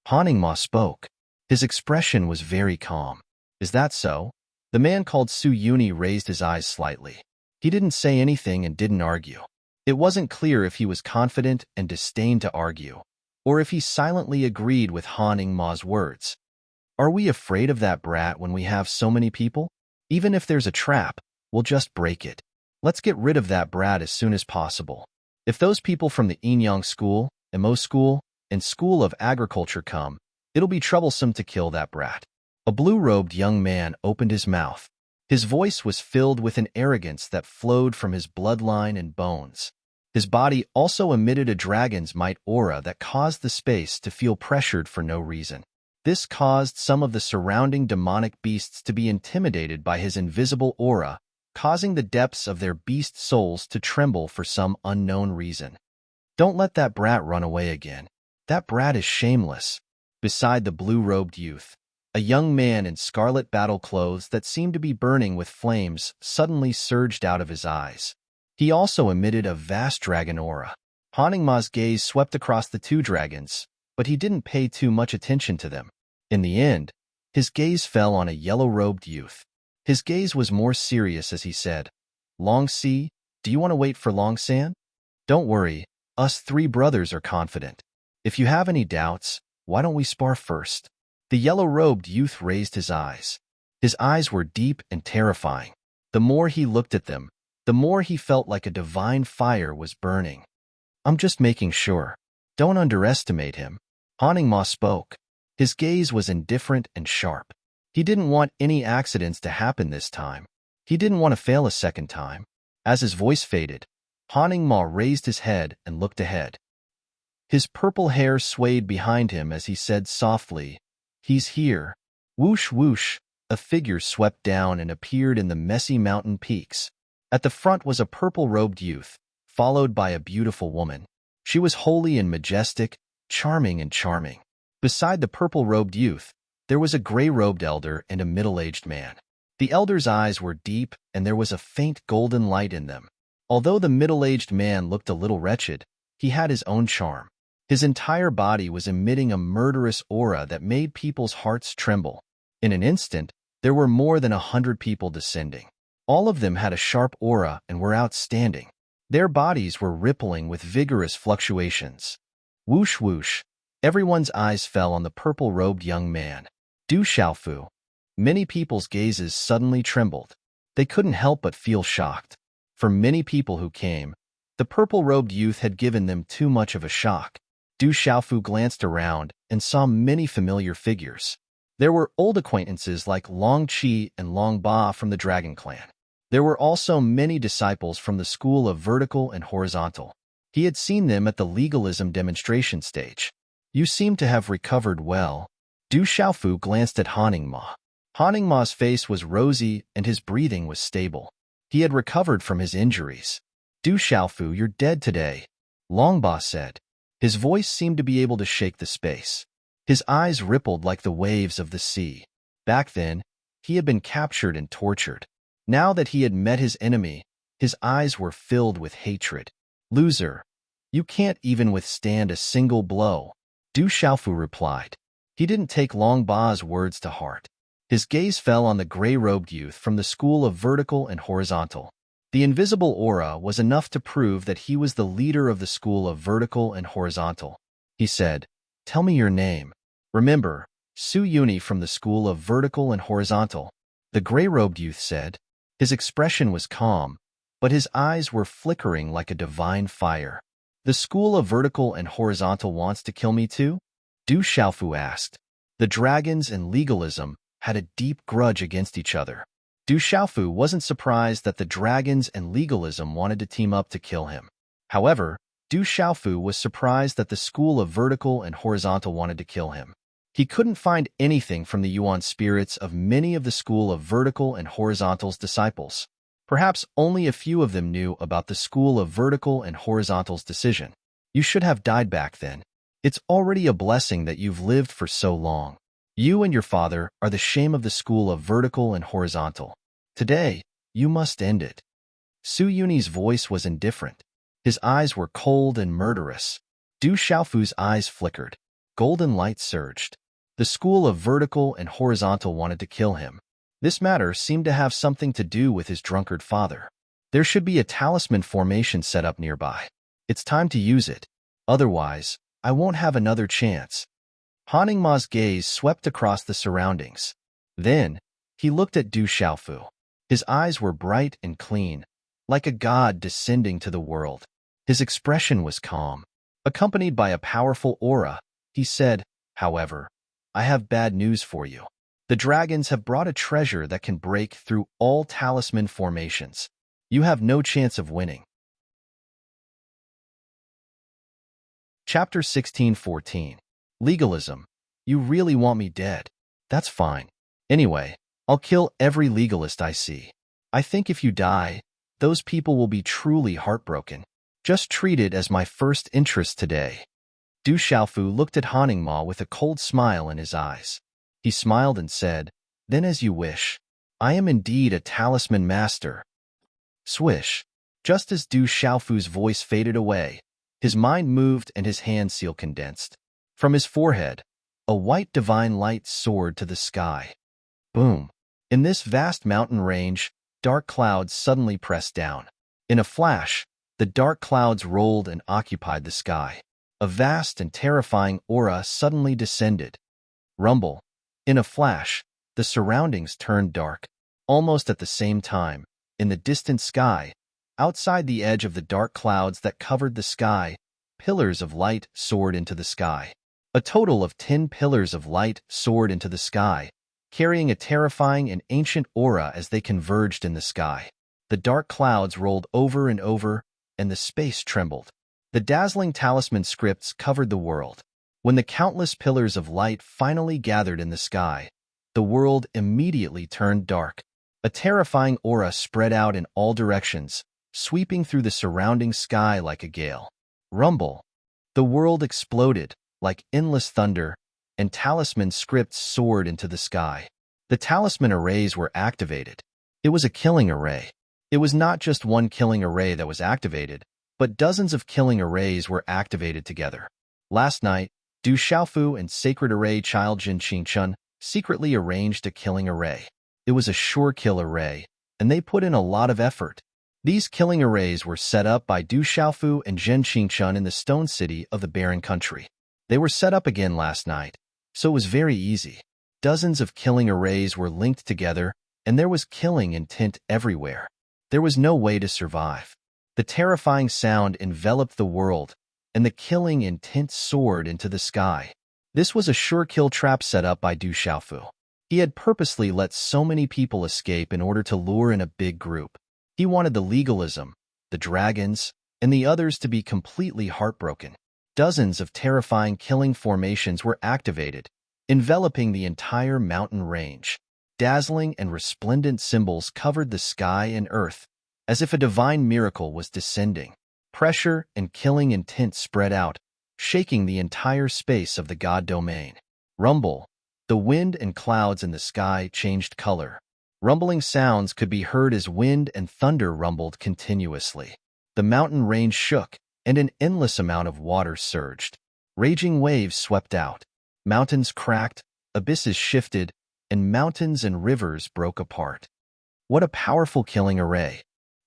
Haningma spoke. His expression was very calm. Is that so? The man called Su Yuni raised his eyes slightly. He didn't say anything and didn't argue. It wasn't clear if he was confident and disdained to argue, or if he silently agreed with Haningma's words. Are we afraid of that brat when we have so many people? Even if there's a trap, we'll just break it. Let's get rid of that brat as soon as possible. If those people from the Inyang School, Emo School, and School of Agriculture come, it'll be troublesome to kill that brat. A blue-robed young man opened his mouth. His voice was filled with an arrogance that flowed from his bloodline and bones. His body also emitted a dragon's might aura that caused the space to feel pressured for no reason. This caused some of the surrounding demonic beasts to be intimidated by his invisible aura, causing the depths of their beast souls to tremble for some unknown reason. Don't let that brat run away again. That brat is shameless. Beside the blue-robed youth, a young man in scarlet battle clothes that seemed to be burning with flames suddenly surged out of his eyes. He also emitted a vast dragon aura. Haningma's gaze swept across the two dragons, but he didn't pay too much attention to them. In the end, his gaze fell on a yellow-robed youth. His gaze was more serious as he said, "Long Si, do you want to wait for Long San? Don't worry, us three brothers are confident. If you have any doubts, why don't we spar first?" The yellow-robed youth raised his eyes. His eyes were deep and terrifying. The more he looked at them, the more he felt like a divine fire was burning. "I'm just making sure. Don't underestimate him." Haningma spoke. His gaze was indifferent and sharp. He didn't want any accidents to happen this time. He didn't want to fail a second time. As his voice faded, Haningma raised his head and looked ahead. His purple hair swayed behind him as he said softly, "He's here." Whoosh whoosh, a figure swept down and appeared in the messy mountain peaks. At the front was a purple-robed youth, followed by a beautiful woman. She was holy and majestic, charming and charming. Beside the purple-robed youth, there was a gray-robed elder and a middle-aged man. The elder's eyes were deep, and there was a faint golden light in them. Although the middle-aged man looked a little wretched, he had his own charm. His entire body was emitting a murderous aura that made people's hearts tremble. In an instant, there were more than 100 people descending. All of them had a sharp aura and were outstanding. Their bodies were rippling with vigorous fluctuations. Whoosh whoosh, everyone's eyes fell on the purple-robed young man. Du Xiaofu. Many people's gazes suddenly trembled. They couldn't help but feel shocked. For many people who came, the purple-robed youth had given them too much of a shock. Du Xiaofu glanced around and saw many familiar figures. There were old acquaintances like Long Qi and Long Ba from the Dragon Clan. There were also many disciples from the school of vertical and horizontal. He had seen them at the legalism demonstration stage. You seem to have recovered well. Du Xiaofu glanced at Haningma. Haningma's face was rosy and his breathing was stable. He had recovered from his injuries. Du Xiaofu, you're dead today, Long Ba said. His voice seemed to be able to shake the space. His eyes rippled like the waves of the sea. Back then, he had been captured and tortured. Now that he had met his enemy, his eyes were filled with hatred. Loser, you can't even withstand a single blow, Du Xiaofu replied. He didn't take Long Ba's words to heart. His gaze fell on the gray-robed youth from the school of vertical and horizontal. The invisible aura was enough to prove that he was the leader of the school of vertical and horizontal. He said, "Tell me your name." "Remember, Su Yuni from the school of vertical and horizontal," the gray-robed youth said. His expression was calm, but his eyes were flickering like a divine fire. "The school of vertical and horizontal wants to kill me too?" Du Xiaofu asked. The dragons and legalism had a deep grudge against each other. Du Xiaofu wasn't surprised that the dragons and legalism wanted to team up to kill him. However, Du Xiaofu was surprised that the school of vertical and horizontal wanted to kill him. He couldn't find anything from the Yuan spirits of many of the school of vertical and horizontal's disciples. Perhaps only a few of them knew about the school of vertical and horizontal's decision. You should have died back then. It's already a blessing that you've lived for so long. You and your father are the shame of the school of vertical and horizontal. Today, you must end it. Su Yuni's voice was indifferent. His eyes were cold and murderous. Du Xiaofu's eyes flickered. Golden light surged. The school of vertical and horizontal wanted to kill him. This matter seemed to have something to do with his drunkard father. There should be a talisman formation set up nearby. It's time to use it. Otherwise, I won't have another chance. Haningma's gaze swept across the surroundings. Then, he looked at Du Xiaofu. His eyes were bright and clean, like a god descending to the world. His expression was calm. Accompanied by a powerful aura, he said, "However, I have bad news for you. The dragons have brought a treasure that can break through all talisman formations. You have no chance of winning." Chapter 16:14. Legalism. You really want me dead? That's fine. Anyway, I'll kill every legalist I see. I think if you die, those people will be truly heartbroken. Just treat it as my first interest today. Du Xiaofu looked at Haningma with a cold smile in his eyes. He smiled and said, "Then as you wish. I am indeed a talisman master." Swish. Just as Du Xiaofu's voice faded away, his mind moved and his hand seal condensed. From his forehead, a white divine light soared to the sky. Boom. In this vast mountain range, dark clouds suddenly pressed down. In a flash, the dark clouds rolled and occupied the sky. A vast and terrifying aura suddenly descended. Rumble. In a flash, the surroundings turned dark. Almost at the same time, in the distant sky, outside the edge of the dark clouds that covered the sky, pillars of light soared into the sky. A total of 10 pillars of light soared into the sky, carrying a terrifying and ancient aura as they converged in the sky. The dark clouds rolled over and over, and the space trembled. The dazzling talisman scripts covered the world. When the countless pillars of light finally gathered in the sky, the world immediately turned dark. A terrifying aura spread out in all directions, sweeping through the surrounding sky like a gale. Rumble. The world exploded, like endless thunder, and talisman scripts soared into the sky. The talisman arrays were activated. It was a killing array. It was not just one killing array that was activated, but dozens of killing arrays were activated together. Last night, Du Xiaofu and Sacred Array Child Jin Qingchun secretly arranged a killing array. It was a sure kill array, and they put in a lot of effort. These killing arrays were set up by Du Xiaofu and Zhen Qingchun in the stone city of the barren country. They were set up again last night, so it was very easy. Dozens of killing arrays were linked together, and there was killing intent everywhere. There was no way to survive. The terrifying sound enveloped the world, and the killing intent soared into the sky. This was a sure kill trap set up by Du Xiaofu. He had purposely let so many people escape in order to lure in a big group. He wanted the legalism, the dragons, and the others to be completely heartbroken. Dozens of terrifying killing formations were activated, enveloping the entire mountain range. Dazzling and resplendent symbols covered the sky and earth, as if a divine miracle was descending. Pressure and killing intent spread out, shaking the entire space of the god domain. Rumble. The wind and clouds in the sky changed color. Rumbling sounds could be heard as wind and thunder rumbled continuously. The mountain range shook, and an endless amount of water surged. Raging waves swept out. Mountains cracked, abysses shifted, and mountains and rivers broke apart. What a powerful killing array!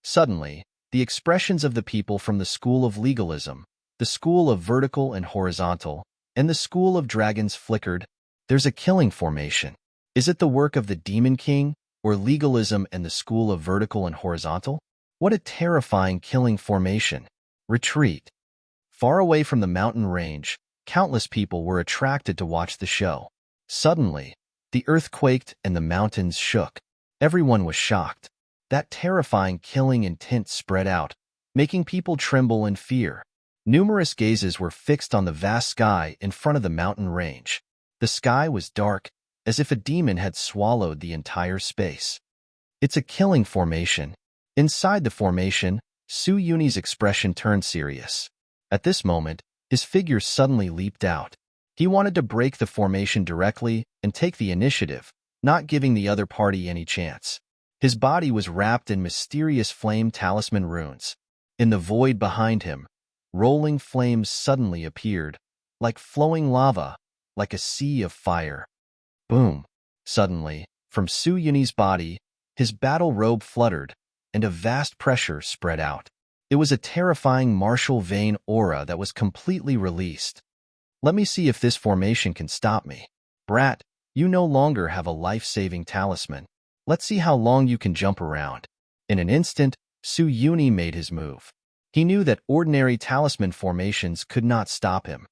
Suddenly, the expressions of the people from the school of legalism, the school of vertical and horizontal, and the school of dragons flickered. There's a killing formation. Is it the work of the Demon King, or legalism and the school of vertical and horizontal? What a terrifying killing formation. Retreat. Far away from the mountain range, countless people were attracted to watch the show. Suddenly, the earth quaked and the mountains shook. Everyone was shocked. That terrifying killing intent spread out, making people tremble in fear. Numerous gazes were fixed on the vast sky in front of the mountain range. The sky was dark, as if a demon had swallowed the entire space. It's a killing formation. Inside the formation, Su Yuni's expression turned serious. At this moment, his figure suddenly leaped out. He wanted to break the formation directly and take the initiative, not giving the other party any chance. His body was wrapped in mysterious flame talisman runes. In the void behind him, rolling flames suddenly appeared, like flowing lava, like a sea of fire. Boom! Suddenly, from Su Yuni's body, his battle robe fluttered, and a vast pressure spread out. It was a terrifying martial vein aura that was completely released. Let me see if this formation can stop me. Brat, you no longer have a life-saving talisman. Let's see how long you can jump around. In an instant, Su Yuni made his move. He knew that ordinary talisman formations could not stop him.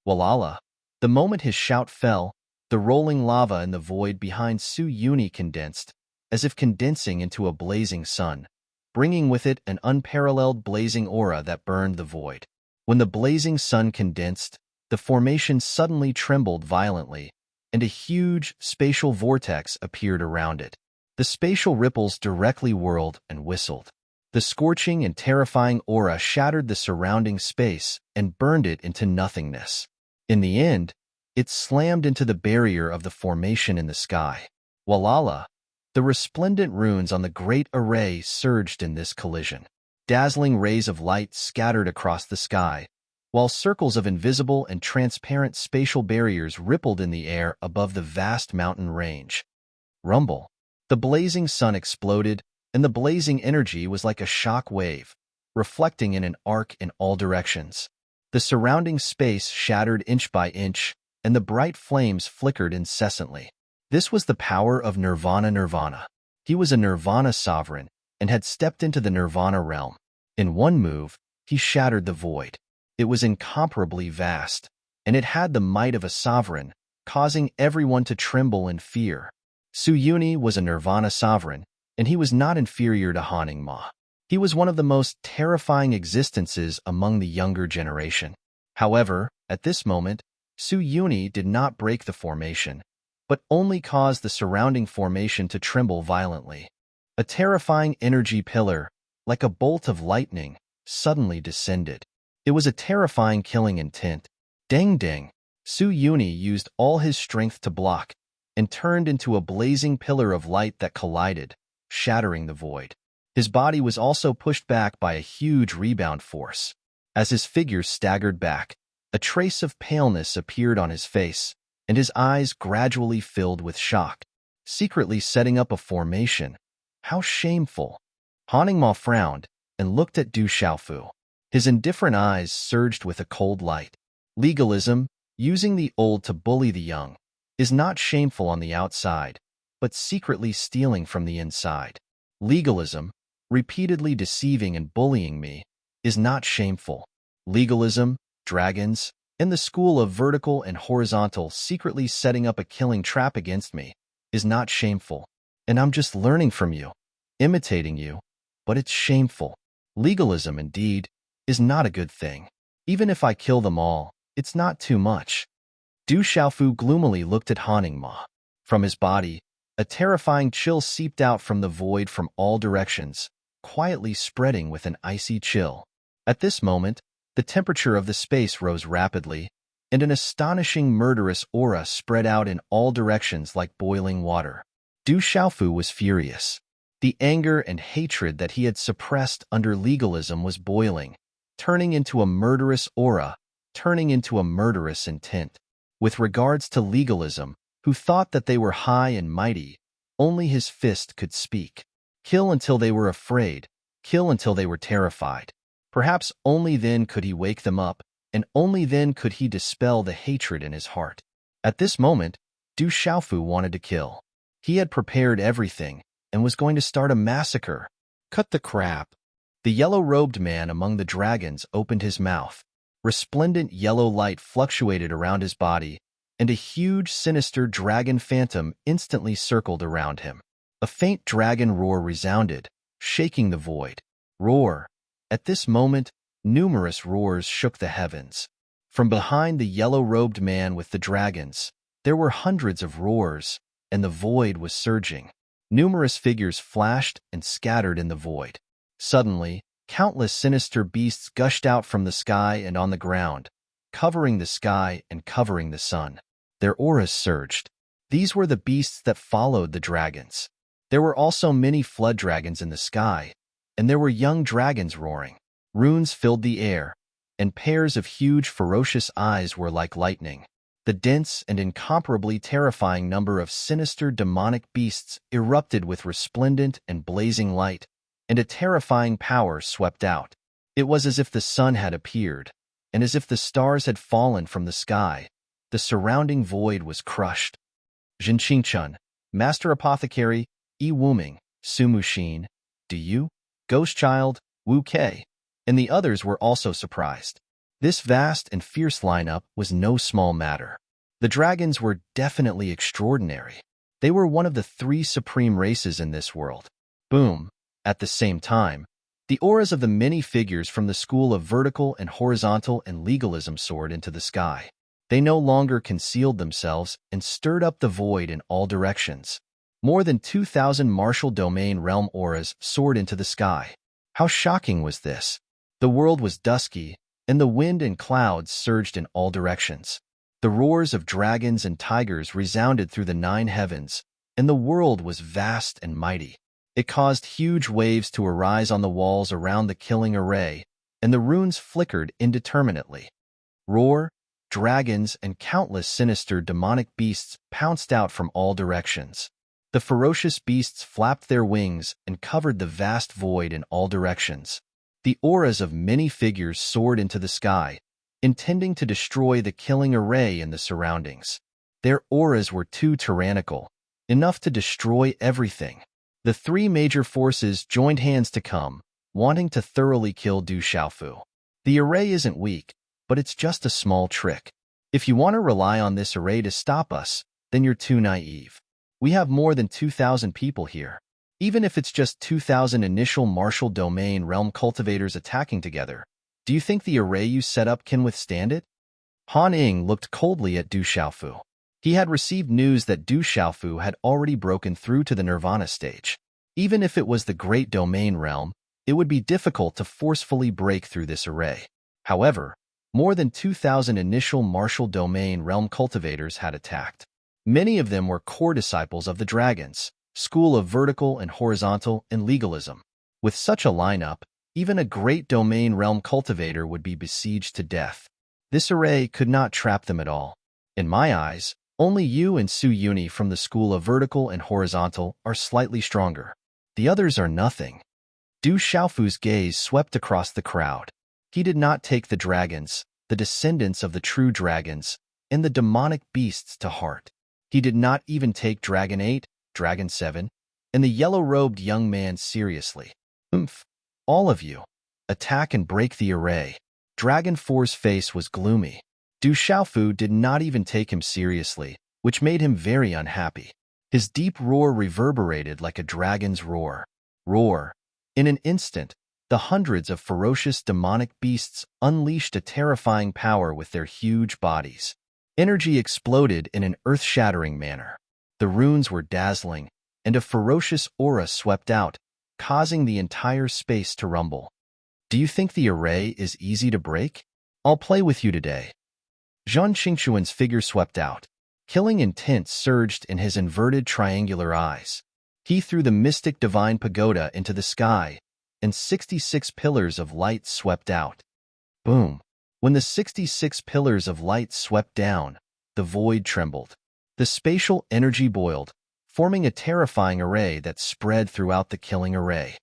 Walala! The moment his shout fell, the rolling lava in the void behind Su Yuni condensed, as if condensing into a blazing sun, bringing with it an unparalleled blazing aura that burned the void. When the blazing sun condensed, the formation suddenly trembled violently, and a huge spatial vortex appeared around it. The spatial ripples directly whirled and whistled. The scorching and terrifying aura shattered the surrounding space and burned it into nothingness. In the end, it slammed into the barrier of the formation in the sky. Walala! The resplendent runes on the great array surged in this collision. Dazzling rays of light scattered across the sky, while circles of invisible and transparent spatial barriers rippled in the air above the vast mountain range. Rumble! The blazing sun exploded, and the blazing energy was like a shock wave, reflecting in an arc in all directions. The surrounding space shattered inch by inch, and the bright flames flickered incessantly. This was the power of Nirvana. He was a Nirvana sovereign and had stepped into the Nirvana realm. In one move, he shattered the void. It was incomparably vast, and it had the might of a sovereign, causing everyone to tremble in fear. Su Yuni was a Nirvana sovereign, and he was not inferior to Haning Ma. He was one of the most terrifying existences among the younger generation. However, at this moment, Su Yuni did not break the formation, but only caused the surrounding formation to tremble violently. A terrifying energy pillar, like a bolt of lightning, suddenly descended. It was a terrifying killing intent. Dang dang! Su Yuni used all his strength to block, and turned into a blazing pillar of light that collided, shattering the void. His body was also pushed back by a huge rebound force. As his figure staggered back, a trace of paleness appeared on his face, and his eyes gradually filled with shock. Secretly setting up a formation. How shameful! Haning Ma frowned and looked at Du Xiaofu. His indifferent eyes surged with a cold light. Legalism, using the old to bully the young. is not shameful on the outside, but secretly stealing from the inside. Legalism, repeatedly deceiving and bullying me, is not shameful. Legalism, dragons, and the school of vertical and horizontal secretly setting up a killing trap against me is not shameful. And I'm just learning from you, imitating you, but it's shameful. Legalism, indeed, is not a good thing. Even if I kill them all, it's not too much. Du Xiaofu gloomily looked at Haning Ma. From his body, a terrifying chill seeped out from the void from all directions, quietly spreading with an icy chill. At this moment, the temperature of the space rose rapidly, and an astonishing murderous aura spread out in all directions like boiling water. Du Xiaofu was furious. The anger and hatred that he had suppressed under legalism was boiling, turning into a murderous aura, turning into a murderous intent. With regards to legalism, who thought that they were high and mighty, only his fist could speak. Kill until they were afraid, kill until they were terrified. Perhaps only then could he wake them up, and only then could he dispel the hatred in his heart. At this moment, Du Xiaofu wanted to kill. He had prepared everything, and was going to start a massacre. Cut the crap. The yellow-robed man among the dragons opened his mouth. Resplendent yellow light fluctuated around his body, and a huge, sinister dragon phantom instantly circled around him. A faint dragon roar resounded, shaking the void. Roar. At this moment, numerous roars shook the heavens. From behind the yellow-robed man with the dragons, there were hundreds of roars, and the void was surging. Numerous figures flashed and scattered in the void. Suddenly, countless sinister beasts gushed out from the sky and on the ground, covering the sky and covering the sun. Their auras surged. These were the beasts that followed the dragons. There were also many flood dragons in the sky, and there were young dragons roaring. Runes filled the air, and pairs of huge ferocious eyes were like lightning. The dense and incomparably terrifying number of sinister demonic beasts erupted with resplendent and blazing light, and a terrifying power swept out. It was as if the sun had appeared, and as if the stars had fallen from the sky. The surrounding void was crushed. Jin Qingchun, Master Apothecary, Yi Wuming, Su Muxin, Do You, Ghost Child, Wu Kei, and the others were also surprised. This vast and fierce lineup was no small matter. The dragons were definitely extraordinary. They were one of the 3 supreme races in this world. Boom. At the same time, the auras of the many figures from the school of vertical and horizontal and legalism soared into the sky. They no longer concealed themselves and stirred up the void in all directions. More than 2,000 martial domain realm auras soared into the sky. How shocking was this? The world was dusky, and the wind and clouds surged in all directions. The roars of dragons and tigers resounded through the 9 heavens, and the world was vast and mighty. It caused huge waves to arise on the walls around the killing array, and the runes flickered indeterminately. Roar, dragons, and countless sinister demonic beasts pounced out from all directions. The ferocious beasts flapped their wings and covered the vast void in all directions. The auras of many figures soared into the sky, intending to destroy the killing array in the surroundings. Their auras were too tyrannical, enough to destroy everything. The 3 major forces joined hands to come, wanting to thoroughly kill Du Xiaofu. The array isn't weak, but it's just a small trick. If you want to rely on this array to stop us, then you're too naive. We have more than 2,000 people here. Even if it's just 2,000 initial martial domain realm cultivators attacking together, do you think the array you set up can withstand it? Han Ying looked coldly at Du Xiaofu. He had received news that Du Xiaofu had already broken through to the Nirvana stage. Even if it was the Great Domain Realm, it would be difficult to forcefully break through this array. However, more than 2,000 initial martial domain realm cultivators had attacked. Many of them were core disciples of the dragons, school of vertical and horizontal and legalism. With such a lineup, even a great domain realm cultivator would be besieged to death. This array could not trap them at all. In my eyes, only you and Su Yuni from the school of vertical and horizontal are slightly stronger. The others are nothing. Du Xiaofu's gaze swept across the crowd. He did not take the dragons, the descendants of the true dragons, and the demonic beasts to heart. He did not even take Dragon 8, Dragon 7, and the yellow-robed young man seriously. Oomph! All of you, attack and break the array. Dragon 4's face was gloomy. Du Xiaofu did not even take him seriously, which made him very unhappy. His deep roar reverberated like a dragon's roar. Roar! In an instant, the hundreds of ferocious demonic beasts unleashed a terrifying power with their huge bodies. Energy exploded in an earth-shattering manner. The runes were dazzling, and a ferocious aura swept out, causing the entire space to rumble. Do you think the array is easy to break? I'll play with you today. Zhang Qingquan's figure swept out. Killing intent surged in his inverted triangular eyes. He threw the mystic divine pagoda into the sky, and 66 pillars of light swept out. Boom! When the 66 pillars of light swept down, the void trembled. The spatial energy boiled, forming a terrifying array that spread throughout the killing array.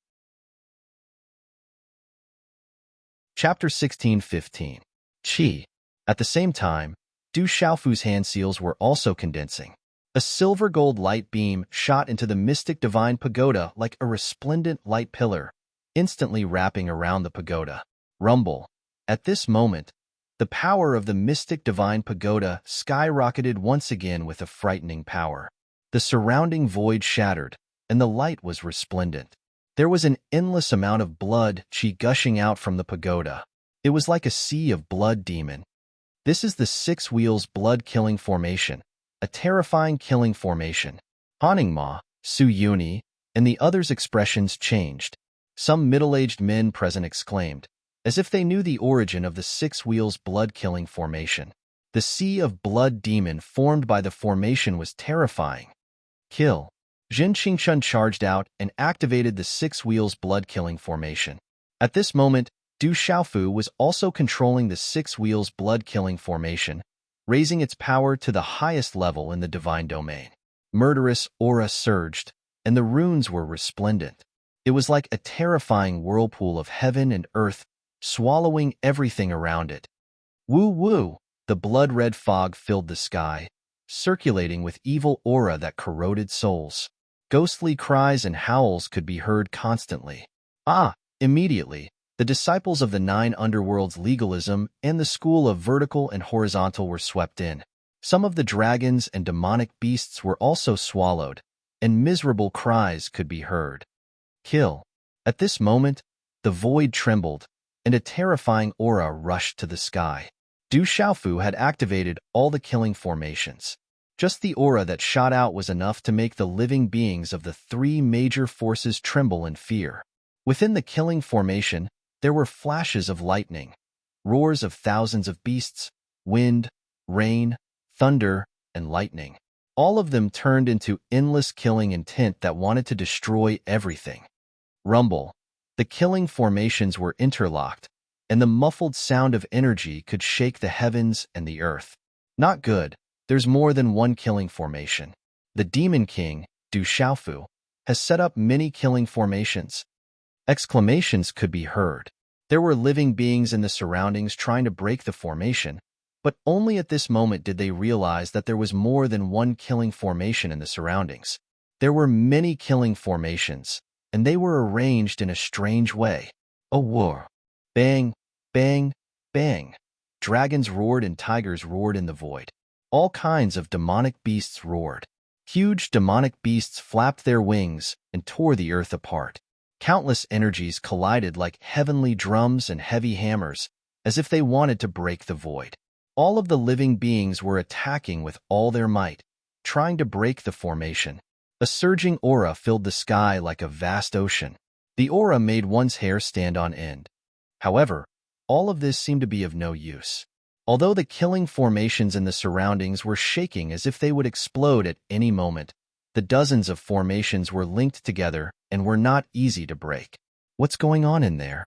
Chapter 16:15. Qi. At the same time, Du Xiaofu's hand seals were also condensing. A silver-gold light beam shot into the mystic divine pagoda like a resplendent light pillar, instantly wrapping around the pagoda. Rumble. At this moment, the power of the mystic divine pagoda skyrocketed once again with a frightening power. The surrounding void shattered, and the light was resplendent. There was an endless amount of blood qi gushing out from the pagoda. It was like a sea of blood demon. This is the Six Wheels blood-killing formation, a terrifying killing formation. Haningma, Su Yuni, and the others' expressions changed. Some middle-aged men present exclaimed, as if they knew the origin of the Six Wheels blood-killing formation. The sea of blood demon formed by the formation was terrifying. Kill. Zhen Qingchun charged out and activated the Six Wheels blood-killing formation. At this moment, Du Xiaofu was also controlling the Six Wheels blood-killing formation, raising its power to the highest level in the divine domain. Murderous aura surged, and the runes were resplendent. It was like a terrifying whirlpool of heaven and earth, swallowing everything around it. Woo-woo! The blood-red fog filled the sky, circulating with evil aura that corroded souls. Ghostly cries and howls could be heard constantly. Immediately, the disciples of the Nine Underworlds legalism and the school of vertical and horizontal were swept in. Some of the dragons and demonic beasts were also swallowed, and miserable cries could be heard. Kill. At this moment, the void trembled, and a terrifying aura rushed to the sky. Du Xiaofu had activated all the killing formations. Just the aura that shot out was enough to make the living beings of the three major forces tremble in fear. Within the killing formation, there were flashes of lightning, roars of thousands of beasts, wind, rain, thunder, and lightning. All of them turned into endless killing intent that wanted to destroy everything. Rumble. The killing formations were interlocked, and the muffled sound of energy could shake the heavens and the earth. Not good. There's more than one killing formation. The Demon King, Du Xiaofu, has set up many killing formations. Exclamations could be heard. There were living beings in the surroundings trying to break the formation, but only at this moment did they realize that there was more than one killing formation in the surroundings. There were many killing formations, and they were arranged in a strange way. A war. Bang, bang, bang. Dragons roared and tigers roared in the void. All kinds of demonic beasts roared. Huge demonic beasts flapped their wings and tore the earth apart. Countless energies collided like heavenly drums and heavy hammers, as if they wanted to break the void. All of the living beings were attacking with all their might, trying to break the formation. A surging aura filled the sky like a vast ocean. The aura made one's hair stand on end. However, all of this seemed to be of no use. Although the killing formations in the surroundings were shaking as if they would explode at any moment, the dozens of formations were linked together and were not easy to break. What's going on in there?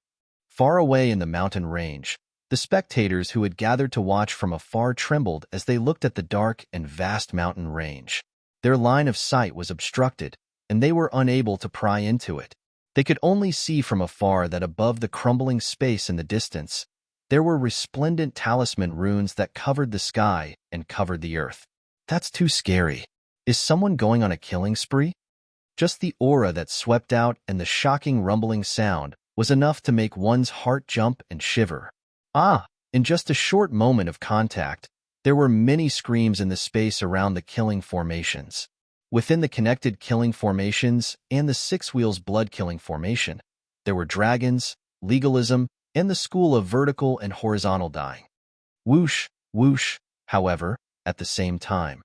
Far away in the mountain range, the spectators who had gathered to watch from afar trembled as they looked at the dark and vast mountain range. Their line of sight was obstructed, and they were unable to pry into it. They could only see from afar that above the crumbling space in the distance, there were resplendent talisman runes that covered the sky and covered the earth. That's too scary. Is someone going on a killing spree? Just the aura that swept out and the shocking rumbling sound was enough to make one's heart jump and shiver. In just a short moment of contact, there were many screams in the space around the killing formations. Within the connected killing formations and the Six Wheels blood-killing formation, there were dragons, legalism, and the school of vertical and horizontal dying. Whoosh, whoosh, however, at the same time.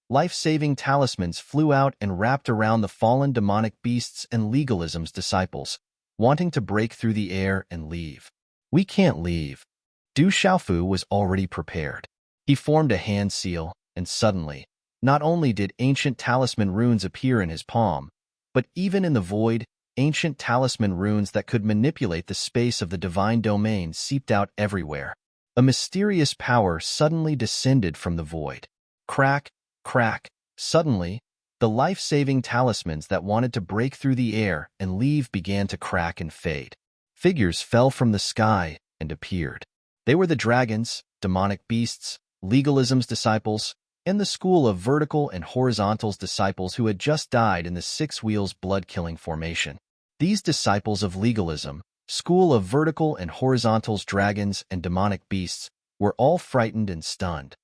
Life-saving talismans flew out and wrapped around the fallen demonic beasts and legalism's disciples, wanting to break through the air and leave. We can't leave. Du Xiaofu was already prepared. He formed a hand seal, and suddenly, not only did ancient talisman runes appear in his palm, but even in the void, ancient talisman runes that could manipulate the space of the divine domain seeped out everywhere. A mysterious power suddenly descended from the void. Crack, crack. Suddenly, the life-saving talismans that wanted to break through the air and leave began to crack and fade. Figures fell from the sky and appeared. They were the dragons, demonic beasts, legalism's disciples, and the school of vertical and horizontal's disciples who had just died in the Six Wheels blood-killing formation. These disciples of legalism, school of vertical and horizontal's dragons and demonic beasts, were all frightened and stunned.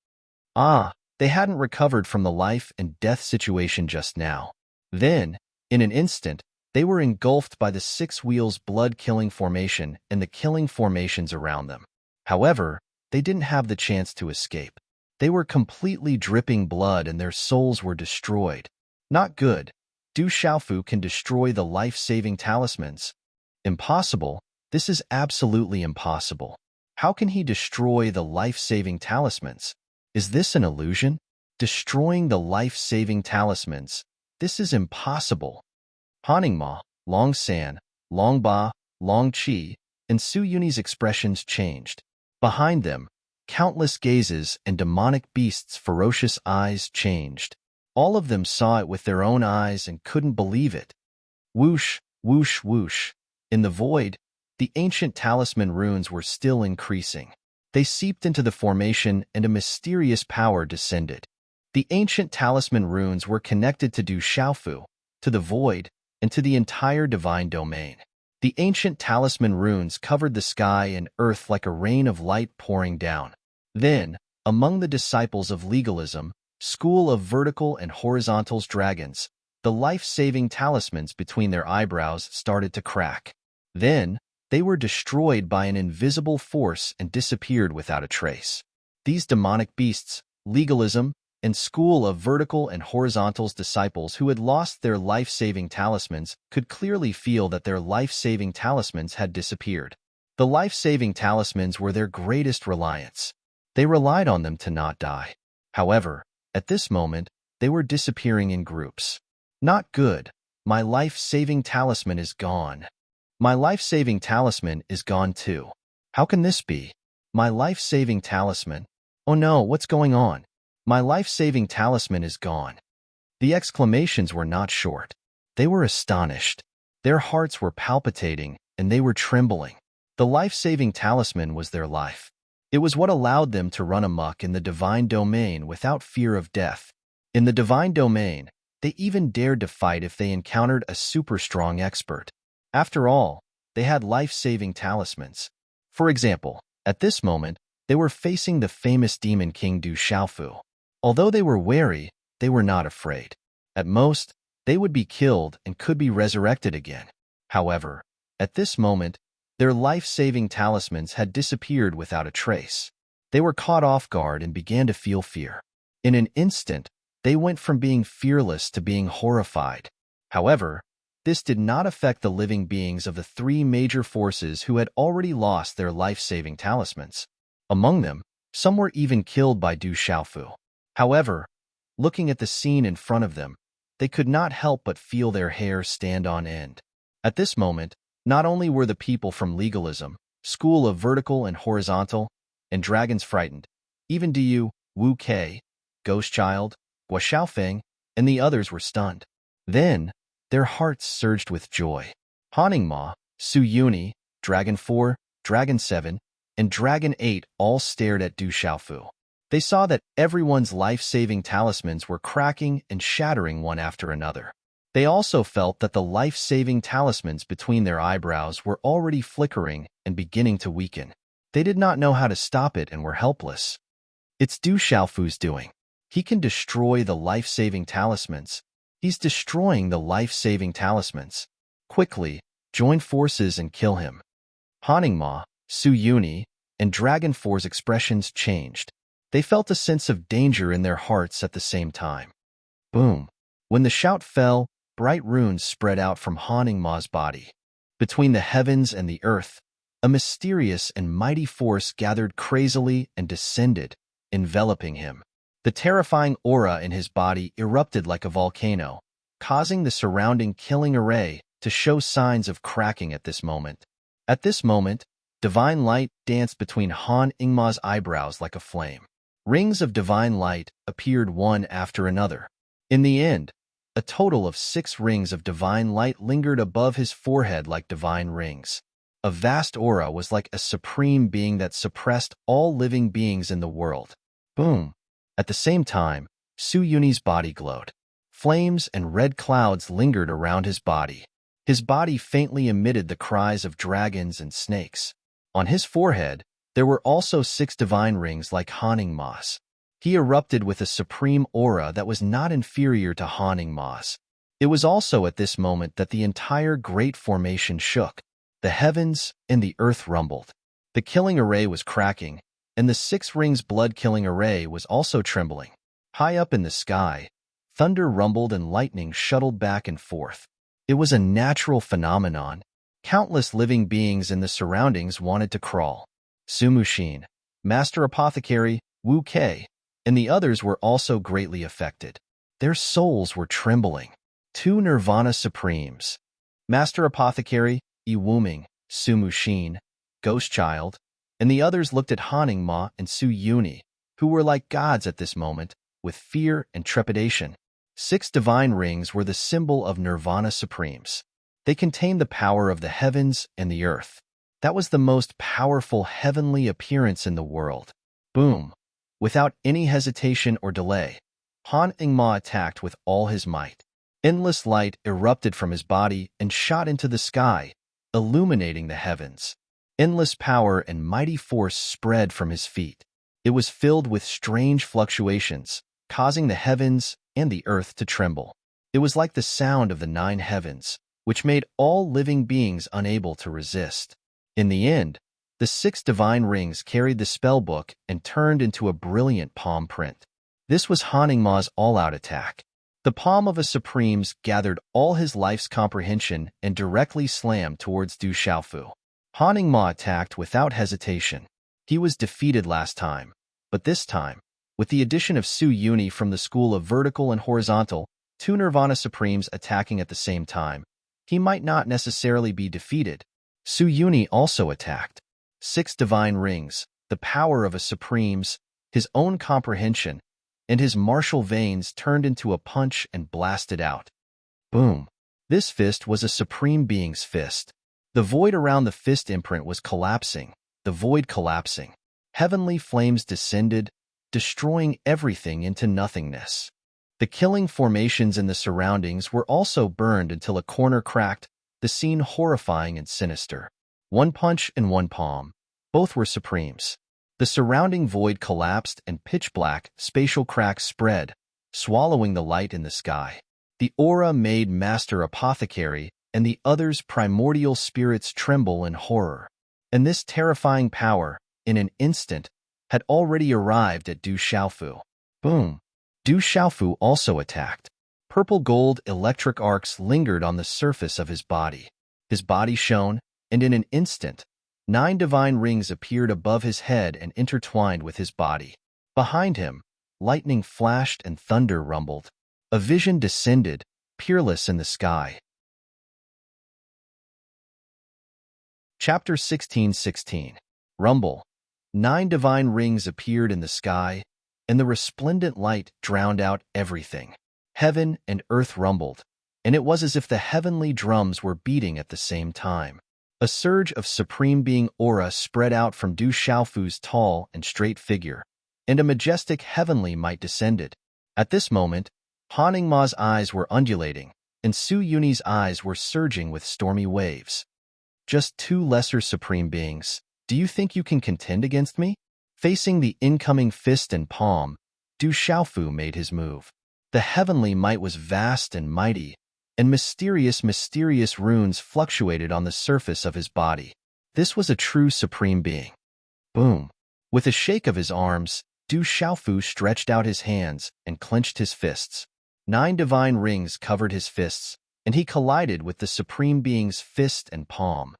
They hadn't recovered from the life and death situation just now. Then, in an instant, they were engulfed by the Six Wheels blood-killing formation and the killing formations around them. However, they didn't have the chance to escape. They were completely dripping blood and their souls were destroyed. Not good. Du Xiaofu can destroy the life-saving talismans. Impossible. This is absolutely impossible. How can he destroy the life-saving talismans? Is this an illusion? Destroying the life-saving talismans. This is impossible. Haningma, Long San, Long Ba, Long Qi, and Su Yuni's expressions changed. Behind them, countless gazes and demonic beasts' ferocious eyes changed. All of them saw it with their own eyes and couldn't believe it. Whoosh, whoosh, whoosh. In the void, the ancient talisman runes were still increasing. They seeped into the formation and a mysterious power descended. The ancient talisman runes were connected to Du Xiaofu, to the void, and to the entire divine domain. The ancient talisman runes covered the sky and earth like a rain of light pouring down. Then, among the disciples of legalism, school of vertical and horizontal's dragons, the life-saving talismans between their eyebrows started to crack. Then, they were destroyed by an invisible force and disappeared without a trace. These demonic beasts, legalism, and school of vertical and horizontal's disciples who had lost their life-saving talismans could clearly feel that their life-saving talismans had disappeared. The life-saving talismans were their greatest reliance. They relied on them to not die. However, at this moment, they were disappearing in groups. Not good. My life-saving talisman is gone. My life-saving talisman is gone too. How can this be? My life-saving talisman? Oh no, what's going on? My life-saving talisman is gone. The exclamations were not short. They were astonished. Their hearts were palpitating, and they were trembling. The life-saving talisman was their life. It was what allowed them to run amok in the divine domain without fear of death. In the divine domain, they even dared to fight if they encountered a super-strong expert. After all, they had life-saving talismans. For example, at this moment, they were facing the famous demon king Du Xiaofu. Although they were wary, they were not afraid. At most, they would be killed and could be resurrected again. However, at this moment, their life-saving talismans had disappeared without a trace. They were caught off guard and began to feel fear. In an instant, they went from being fearless to being horrified. However, this did not affect the living beings of the three major forces who had already lost their life-saving talismans. Among them, some were even killed by Du Xiaofu. However, looking at the scene in front of them, they could not help but feel their hair stand on end. At this moment, not only were the people from legalism, school of vertical and horizontal, and dragons frightened, even Du, Wu Kei, Ghost Child, Gua Xiaofeng, and the others were stunned. Then, their hearts surged with joy. Haningma, Su Yuni, Dragon 4, Dragon 7, and Dragon 8 all stared at Du Xiaofu. They saw that everyone's life-saving talismans were cracking and shattering one after another. They also felt that the life-saving talismans between their eyebrows were already flickering and beginning to weaken. They did not know how to stop it and were helpless. It's Du Xiaofu's doing. He can destroy the life-saving talismans. He's destroying the life-saving talismans. Quickly, join forces and kill him. Haningma, Su Yuni, and Dragon Four's expressions changed. They felt a sense of danger in their hearts at the same time. Boom! When the shout fell, bright runes spread out from Haningma's body. Between the heavens and the earth, a mysterious and mighty force gathered crazily and descended, enveloping him. The terrifying aura in his body erupted like a volcano, causing the surrounding killing array to show signs of cracking at this moment. At this moment, divine light danced between Han Ingma's eyebrows like a flame. Rings of divine light appeared one after another. In the end, a total of 6 rings of divine light lingered above his forehead like divine rings. A vast aura was like a supreme being that suppressed all living beings in the world. Boom! At the same time, Su Yuni's body glowed. Flames and red clouds lingered around his body. His body faintly emitted the cries of dragons and snakes. On his forehead, there were also 6 divine rings like Haningma's. He erupted with a supreme aura that was not inferior to Haningma's. It was also at this moment that the entire great formation shook. The heavens and the earth rumbled. The killing array was cracking, and the 6 rings blood-killing array was also trembling. High up in the sky, thunder rumbled and lightning shuttled back and forth. It was a natural phenomenon. Countless living beings in the surroundings wanted to crawl. Su Muxin, Master Apothecary, Wu Kei, and the others were also greatly affected. Their souls were trembling. 2 Nirvana Supremes, Master Apothecary, Yi Wuming, Su Muxin, Ghost Child, and the others looked at Haningma and Su Yuni, who were like gods at this moment, with fear and trepidation. 6 divine rings were the symbol of Nirvana Supremes. They contained the power of the heavens and the earth. That was the most powerful heavenly appearance in the world. Boom! Without any hesitation or delay, Han Ingma attacked with all his might. Endless light erupted from his body and shot into the sky, illuminating the heavens. Endless power and mighty force spread from his feet. It was filled with strange fluctuations, causing the heavens and the earth to tremble. It was like the sound of the 9 heavens, which made all living beings unable to resist. In the end, the 6 divine rings carried the spell book and turned into a brilliant palm print. This was Haningma's all-out attack. The palm of a Supremes gathered all his life's comprehension and directly slammed towards Du Xiaofu. Haningma attacked without hesitation. He was defeated last time, but this time, with the addition of Su Yuni from the school of vertical and horizontal, 2 Nirvana Supremes attacking at the same time, he might not necessarily be defeated. Su Yuni also attacked. 6 divine rings, the power of a Supremes, his own comprehension, and his martial veins turned into a punch and blasted out. Boom! This fist was a supreme being's fist. The void around the fist imprint was collapsing, the void collapsing. Heavenly flames descended, destroying everything into nothingness. The killing formations in the surroundings were also burned until a corner cracked, the scene horrifying and sinister. 1 punch and 1 palm. Both were Supremes. The surrounding void collapsed and pitch-black, spatial cracks spread, swallowing the light in the sky. The aura made Master Apothecary and the others' primordial spirits tremble in horror. And this terrifying power, in an instant, had already arrived at Du Xiaofu. Boom! Du Xiaofu also attacked. Purple-gold electric arcs lingered on the surface of his body. His body shone, and in an instant, 9 divine rings appeared above his head and intertwined with his body. Behind him, lightning flashed and thunder rumbled. A vision descended, peerless in the sky. Chapter 16:16. Rumble. 9 divine rings appeared in the sky, and the resplendent light drowned out everything. Heaven and earth rumbled, and it was as if the heavenly drums were beating at the same time. A surge of supreme being aura spread out from Du Xiaofu's tall and straight figure. and a majestic heavenly might descended. At this moment, Han Ma's eyes were undulating, and Su Yuni's eyes were surging with stormy waves. Just two lesser supreme beings. Do you think you can contend against me? Facing the incoming fist and palm, Du Xiaofu made his move. The heavenly might was vast and mighty, and mysterious runes fluctuated on the surface of his body. This was a true supreme being. Boom! With a shake of his arms, Du Xiaofu stretched out his hands and clenched his fists. 9 divine rings covered his fists, and he collided with the supreme being's fist and palm.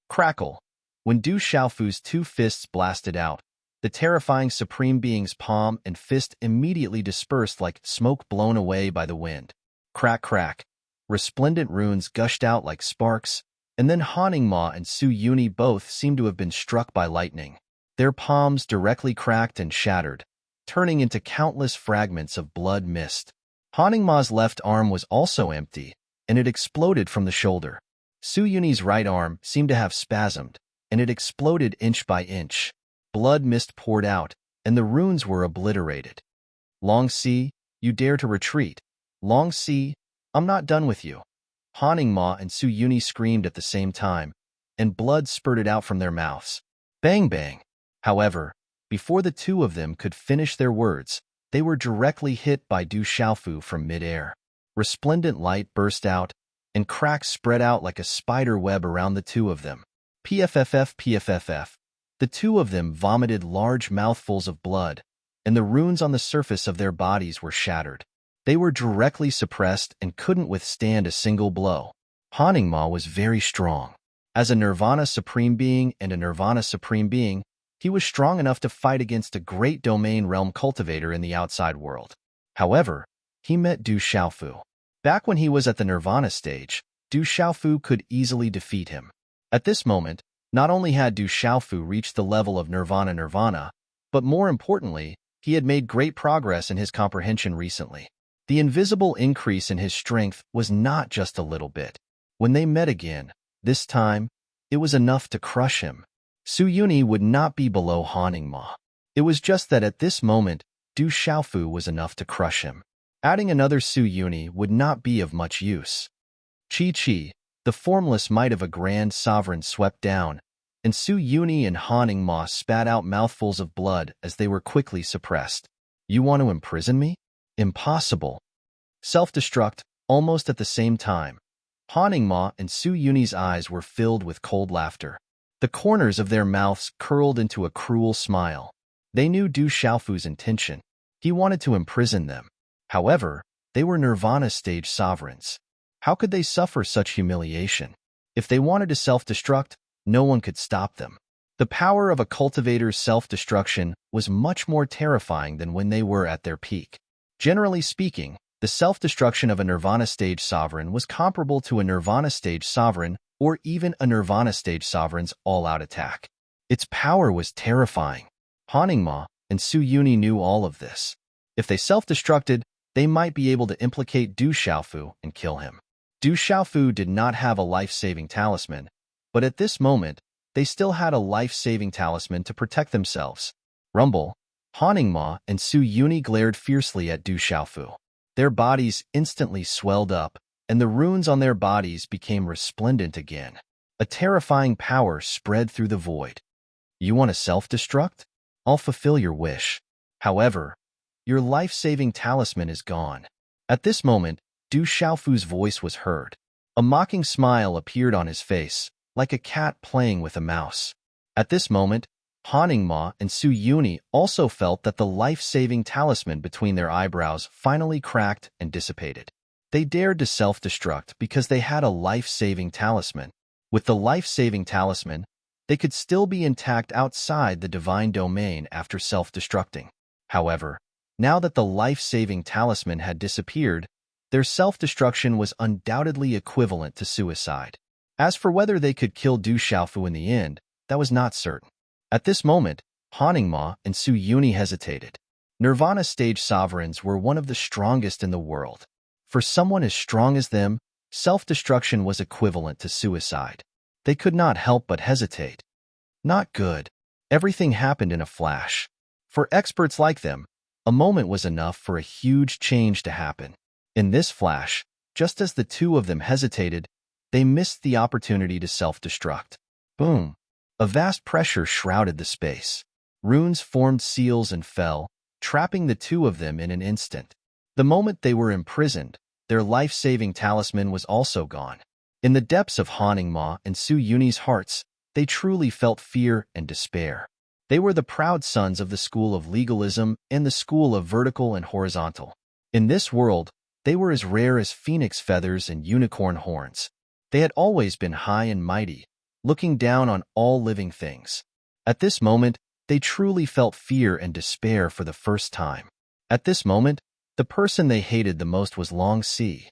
Crackle! When Du Xiaofu's 2 fists blasted out, the terrifying supreme being's palm and fist immediately dispersed like smoke blown away by the wind. Crack, crack. Resplendent runes gushed out like sparks, and then Han Ma and Su Yuni both seemed to have been struck by lightning. Their palms directly cracked and shattered, turning into countless fragments of blood mist. Han Ma's left arm was also empty, and it exploded from the shoulder. Su Yuni's right arm seemed to have spasmed, and it exploded inch by inch. Blood mist poured out, and the runes were obliterated. Long Si, you dare to retreat. Long Si, I'm not done with you. Han Ma and Su Yuni screamed at the same time, and blood spurted out from their mouths. Bang bang. However, before the two of them could finish their words, they were directly hit by Du Xiaofu from midair. Resplendent light burst out, and cracks spread out like a spider web around the two of them. PFFF. The two of them vomited large mouthfuls of blood, and the runes on the surface of their bodies were shattered. They were directly suppressed and couldn't withstand a single blow. Han Ma was very strong. As a Nirvana Supreme Being and a Nirvana Supreme Being, he was strong enough to fight against a great domain realm cultivator in the outside world. However, he met Du Xiaofu. Back when he was at the Nirvana stage, Du Xiaofu could easily defeat him. At this moment, not only had Du Xiaofu reached the level of Nirvana, but more importantly, he had made great progress in his comprehension recently. The invisible increase in his strength was not just a little bit. When they met again, this time, it was enough to crush him. Su Yuni would not be below Han Ma. It was just that at this moment, Du Xiaofu was enough to crush him. Adding another Su Yuni would not be of much use. Chi, the formless might of a grand sovereign swept down, and Su Yuni and Han Ma spat out mouthfuls of blood as they were quickly suppressed. You want to imprison me? Impossible. Self-destruct, almost at the same time. Han Ma and Su Yuni's eyes were filled with cold laughter. The corners of their mouths curled into a cruel smile. They knew Du Xiaofu's intention. He wanted to imprison them. However, they were Nirvana stage sovereigns. How could they suffer such humiliation? If they wanted to self-destruct, no one could stop them. The power of a cultivator's self-destruction was much more terrifying than when they were at their peak. Generally speaking, the self-destruction of a Nirvana stage sovereign was comparable to a Nirvana stage sovereign or even a Nirvana stage sovereign's all-out attack. Its power was terrifying. Han Ma and Su Yuni knew all of this. If they self-destructed, they might be able to implicate Du Xiaofu and kill him. Du Xiaofu did not have a life-saving talisman, but at this moment, they still had a life-saving talisman to protect themselves. Rumble, Han Ma and Su Yuni glared fiercely at Du Xiaofu. Their bodies instantly swelled up, and the runes on their bodies became resplendent again. A terrifying power spread through the void. You want to self-destruct? I'll fulfill your wish. However, your life-saving talisman is gone. At this moment, Du Xiaofu's voice was heard. A mocking smile appeared on his face, like a cat playing with a mouse. At this moment, Han Ma and Su Yuni also felt that the life-saving talisman between their eyebrows finally cracked and dissipated. They dared to self-destruct because they had a life-saving talisman. With the life-saving talisman, they could still be intact outside the divine domain after self-destructing. However, now that the life-saving talisman had disappeared, their self-destruction was undoubtedly equivalent to suicide. As for whether they could kill Du Xiaofu in the end, that was not certain. At this moment, Han Ma and Su Yuni hesitated. Nirvana stage sovereigns were one of the strongest in the world. For someone as strong as them, self-destruction was equivalent to suicide. They could not help but hesitate. Not good. Everything happened in a flash. For experts like them, a moment was enough for a huge change to happen. In this flash, just as the two of them hesitated, they missed the opportunity to self-destruct. Boom! A vast pressure shrouded the space. Runes formed seals and fell, trapping the two of them in an instant. The moment they were imprisoned, their life-saving talisman was also gone. In the depths of Haunting Ma and Su Yuni's hearts, they truly felt fear and despair. They were the proud sons of the school of legalism and the school of vertical and horizontal. In this world, they were as rare as phoenix feathers and unicorn horns. They had always been high and mighty, looking down on all living things. At this moment, they truly felt fear and despair for the first time. At this moment, the person they hated the most was Long Si.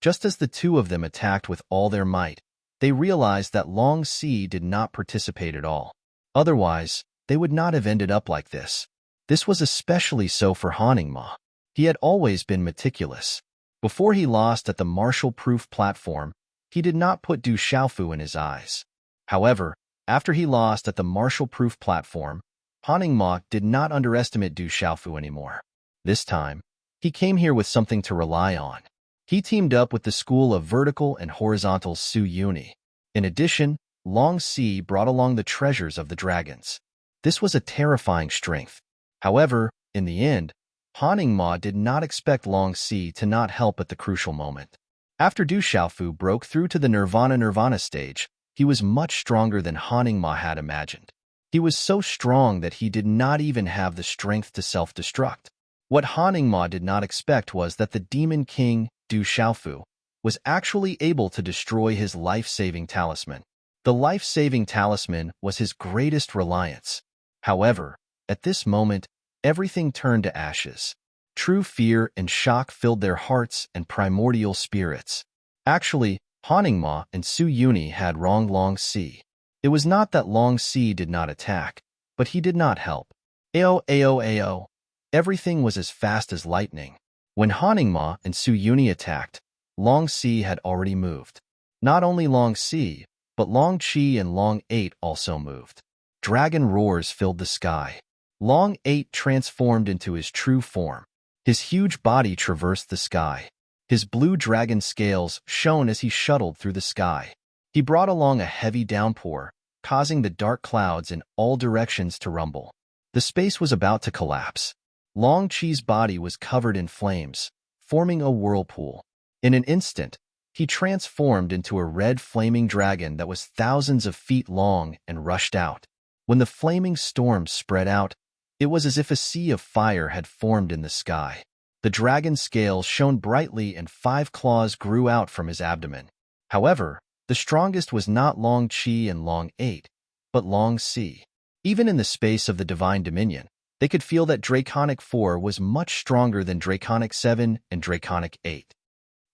Just as the two of them attacked with all their might, they realized that Long Si did not participate at all. Otherwise, they would not have ended up like this. This was especially so for Haunting Ma. He had always been meticulous. Before he lost at the martial-proof platform, he did not put Du Xiaofu in his eyes. However, after he lost at the martial-proof platform, Haunting Ma did not underestimate Du Xiaofu anymore. This time, he came here with something to rely on. He teamed up with the school of vertical and horizontal Su Yuni. In addition, Long Si brought along the treasures of the dragons. This was a terrifying strength. However, in the end, Haunting Ma did not expect Long Si to not help at the crucial moment. After Du Xiaofu broke through to the Nirvana stage, he was much stronger than Haunting Ma had imagined. He was so strong that he did not even have the strength to self-destruct. What Haunting Ma did not expect was that the Demon King, Du Xiaofu, was actually able to destroy his life-saving talisman. The life-saving talisman was his greatest reliance. However, at this moment, everything turned to ashes. True fear and shock filled their hearts and primordial spirits. Actually, Haunting Ma and Su Yuni had wronged Long Si. It was not that Long Si did not attack, but he did not help. Ao. Everything was as fast as lightning. When Haunting Ma and Su Yuni attacked, Long Si had already moved. Not only Long Si, but Long Qi and Long 8 also moved. Dragon roars filled the sky. Long 8 transformed into his true form. His huge body traversed the sky. His blue dragon scales shone as he shuttled through the sky. He brought along a heavy downpour, causing the dark clouds in all directions to rumble. The space was about to collapse. Long Qi's body was covered in flames, forming a whirlpool. In an instant, he transformed into a red flaming dragon that was thousands of feet long and rushed out. When the flaming storm spread out, it was as if a sea of fire had formed in the sky. The dragon's scales shone brightly and 5 claws grew out from his abdomen. However, the strongest was not Long Qi and Long 8, but Long Si. Even in the space of the Divine Dominion, they could feel that Draconic 4 was much stronger than Draconic 7 and Draconic 8.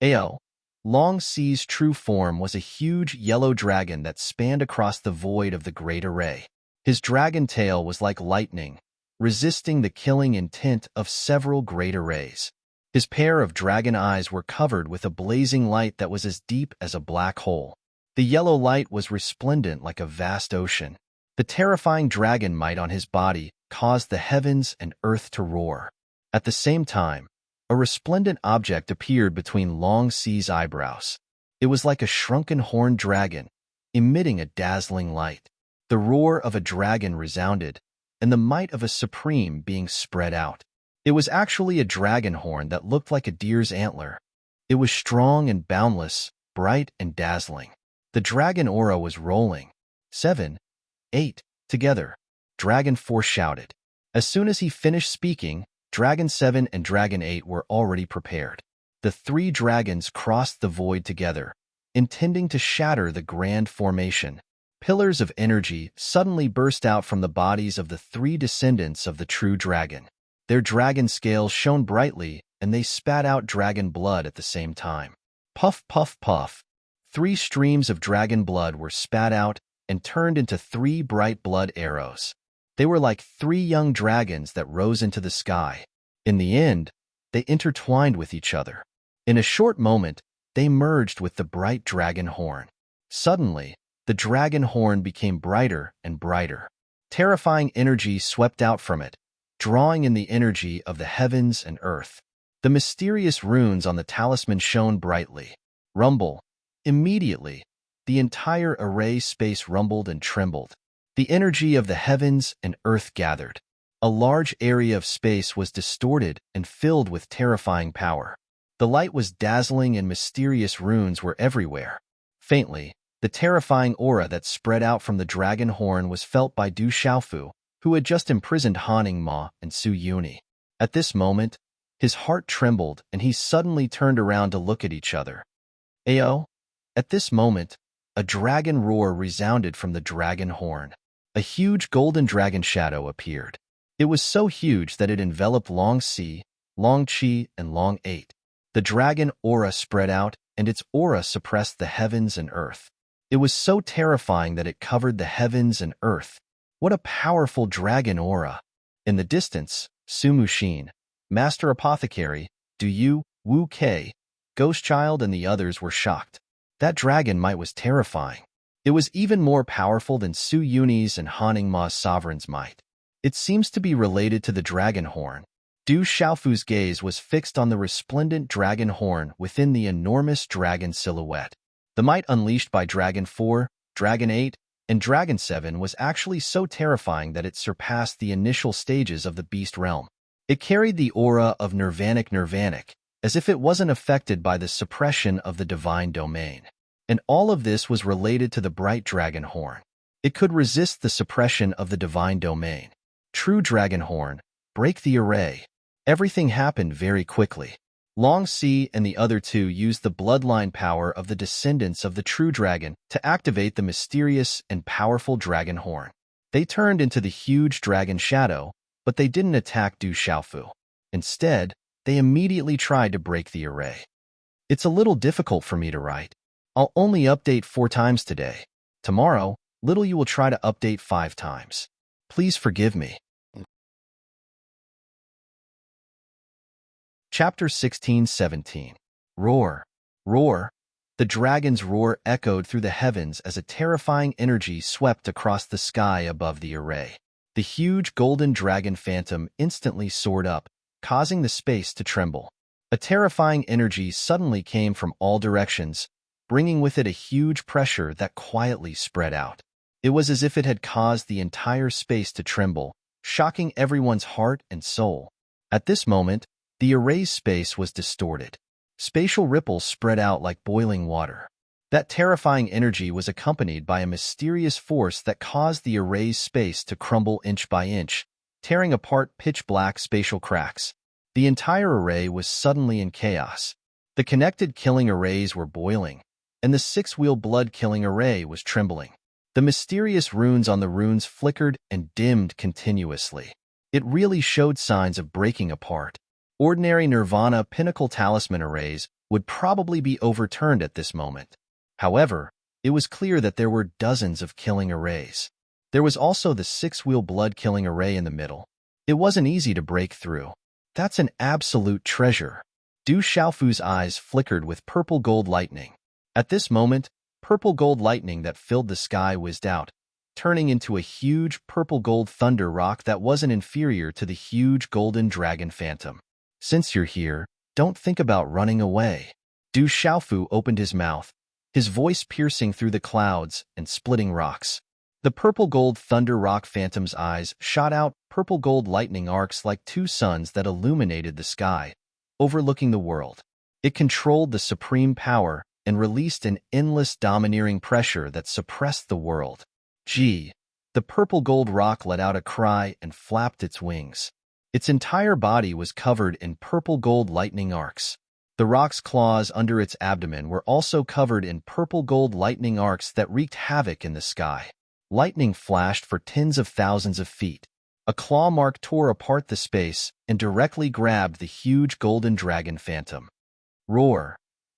Ao. Long Si's true form was a huge yellow dragon that spanned across the void of the Great Array. His dragon tail was like lightning, resisting the killing intent of several great arrays. His pair of dragon eyes were covered with a blazing light that was as deep as a black hole. The yellow light was resplendent like a vast ocean. The terrifying dragon might on his body caused the heavens and earth to roar. At the same time, a resplendent object appeared between Long Si's eyebrows. It was like a shrunken horned dragon, emitting a dazzling light. The roar of a dragon resounded, and the might of a supreme being spread out. It was actually a dragon horn that looked like a deer's antler. It was strong and boundless, bright and dazzling. The dragon aura was rolling. 7, 8, together. Dragon 4 shouted. As soon as he finished speaking, Dragon 7 and Dragon 8 were already prepared. The 3 dragons crossed the void together, intending to shatter the grand formation. Pillars of energy suddenly burst out from the bodies of the 3 descendants of the true dragon. Their dragon scales shone brightly, and they spat out dragon blood at the same time. Puff, puff, puff. 3 streams of dragon blood were spat out and turned into 3 bright blood arrows. They were like 3 young dragons that rose into the sky. In the end, they intertwined with each other. In a short moment, they merged with the bright dragon horn. Suddenly, the dragon horn became brighter and brighter. Terrifying energy swept out from it, drawing in the energy of the heavens and earth. The mysterious runes on the talisman shone brightly. Rumble. Immediately, the entire array space rumbled and trembled. The energy of the heavens and earth gathered. A large area of space was distorted and filled with terrifying power. The light was dazzling and mysterious runes were everywhere. Faintly, the terrifying aura that spread out from the dragon horn was felt by Du Xiaofu, who had just imprisoned Han Ma and Su Yuni. At this moment, his heart trembled and he suddenly turned around to look at each other. Ayo! At this moment, a dragon roar resounded from the dragon horn. A huge golden dragon shadow appeared. It was so huge that it enveloped Long Si, Long Qi, and Long 8. The dragon aura spread out, and its aura suppressed the heavens and earth. It was so terrifying that it covered the heavens and earth. What a powerful dragon aura! In the distance, Su Muxin, Master Apothecary, Du Yu, Wu Kei, Ghost Child, and the others were shocked. That dragon might was terrifying. It was even more powerful than Su Yuni's and Han Ma's sovereign's might. It seems to be related to the dragon horn. Du Xiaofu's gaze was fixed on the resplendent dragon horn within the enormous dragon silhouette. The might unleashed by Dragon 4, Dragon 8, and Dragon 7 was actually so terrifying that it surpassed the initial stages of the beast realm. It carried the aura of nirvanic, as if it wasn't affected by the suppression of the divine domain. And all of this was related to the bright dragon horn. It could resist the suppression of the divine domain. True dragon horn, break the array. Everything happened very quickly. Long Si and the other two used the bloodline power of the descendants of the true dragon to activate the mysterious and powerful dragon horn. They turned into the huge dragon shadow, but they didn't attack Du Xiaofu. Instead, they immediately tried to break the array. It's a little difficult for me to write. I'll only update 4 times today. Tomorrow, little you will try to update 5 times. Please forgive me. Chapter 16-17. Roar. Roar. The dragon's roar echoed through the heavens as a terrifying energy swept across the sky above the array. The huge golden dragon phantom instantly soared up, causing the space to tremble. A terrifying energy suddenly came from all directions, bringing with it a huge pressure that quietly spread out. It was as if it had caused the entire space to tremble, shocking everyone's heart and soul. At this moment, the array's space was distorted. Spatial ripples spread out like boiling water. That terrifying energy was accompanied by a mysterious force that caused the array's space to crumble inch by inch, tearing apart pitch-black spatial cracks. The entire array was suddenly in chaos. The connected killing arrays were boiling, and the 6-wheel blood-killing array was trembling. The mysterious runes on the runes flickered and dimmed continuously. It really showed signs of breaking apart. Ordinary Nirvana pinnacle talisman arrays would probably be overturned at this moment. However, it was clear that there were dozens of killing arrays. There was also the 6-wheel blood-killing array in the middle. It wasn't easy to break through. That's an absolute treasure. Du Xiaofu's eyes flickered with purple gold lightning. At this moment, purple gold lightning that filled the sky whizzed out, turning into a huge purple gold thunder rock that wasn't inferior to the huge golden dragon phantom. Since you're here, don't think about running away. Du Xiaofu opened his mouth, his voice piercing through the clouds and splitting rocks. The purple gold thunder rock phantom's eyes shot out purple gold lightning arcs like 2 suns that illuminated the sky, overlooking the world. It controlled the supreme power and released an endless domineering pressure that suppressed the world. Gee! The purple gold rock let out a cry and flapped its wings. Its entire body was covered in purple gold lightning arcs. The rock's claws under its abdomen were also covered in purple gold lightning arcs that wreaked havoc in the sky. Lightning flashed for tens of thousands of feet. A claw mark tore apart the space and directly grabbed the huge golden dragon phantom. Roar!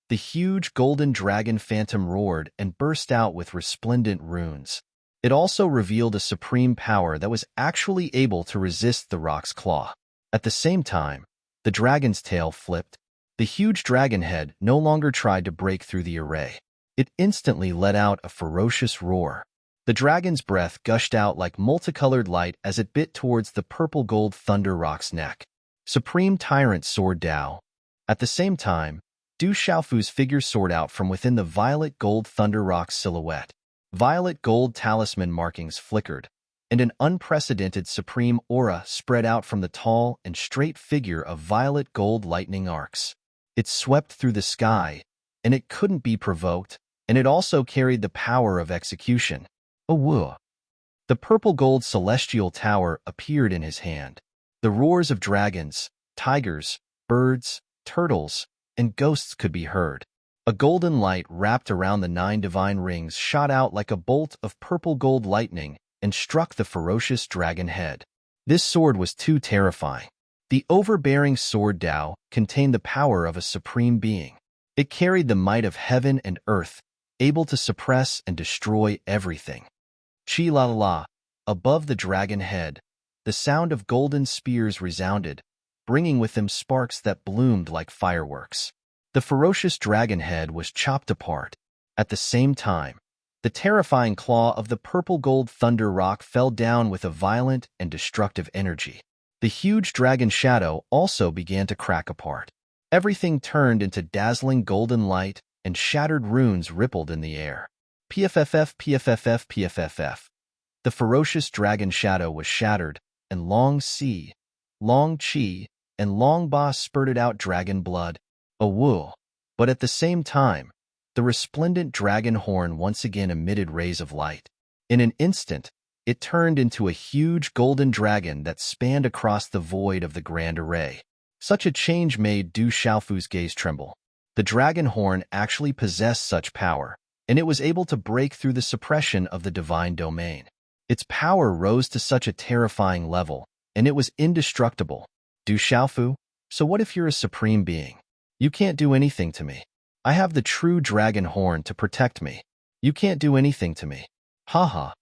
The huge golden dragon phantom roared and burst out with resplendent runes. It also revealed a supreme power that was actually able to resist the rock's claw. At the same time, the dragon's tail flipped. The huge dragon head no longer tried to break through the array. It instantly let out a ferocious roar. The dragon's breath gushed out like multicolored light as it bit towards the purple-gold Thunder Rock's neck. Supreme Tyrant soared Dao. At the same time, Du Xiaofu's figure soared out from within the violet-gold Thunder Rock's silhouette. Violet-gold talisman markings flickered, and an unprecedented supreme aura spread out from the tall and straight figure of violet-gold lightning arcs. It swept through the sky, and it couldn't be provoked, and it also carried the power of execution. Woo! The purple-gold celestial tower appeared in his hand. The roars of dragons, tigers, birds, turtles, and ghosts could be heard. A golden light wrapped around the 9 divine rings shot out like a bolt of purple-gold lightning and struck the ferocious dragon head. This sword was too terrifying. The overbearing sword Dao contained the power of a supreme being. It carried the might of heaven and earth, able to suppress and destroy everything. Chi-la-la-la, above the dragon head, the sound of golden spears resounded, bringing with them sparks that bloomed like fireworks. The ferocious dragon head was chopped apart. At the same time, the terrifying claw of the purple-gold Thunder Rock fell down with a violent and destructive energy. The huge dragon shadow also began to crack apart. Everything turned into dazzling golden light, and shattered runes rippled in the air. PFFF, PFFF, PFFF. The ferocious dragon shadow was shattered, and Long Si, Long Qi, and Long Ba spurted out dragon blood. Woo! But at the same time, the resplendent dragon horn once again emitted rays of light. In an instant, it turned into a huge golden dragon that spanned across the void of the grand array. Such a change made Du Xiaofu's gaze tremble. The dragon horn actually possessed such power, and it was able to break through the suppression of the divine domain. Its power rose to such a terrifying level, and it was indestructible. Du Xiaofu, so what if you're a supreme being? You can't do anything to me. I have the true dragon horn to protect me. You can't do anything to me. Ha ha.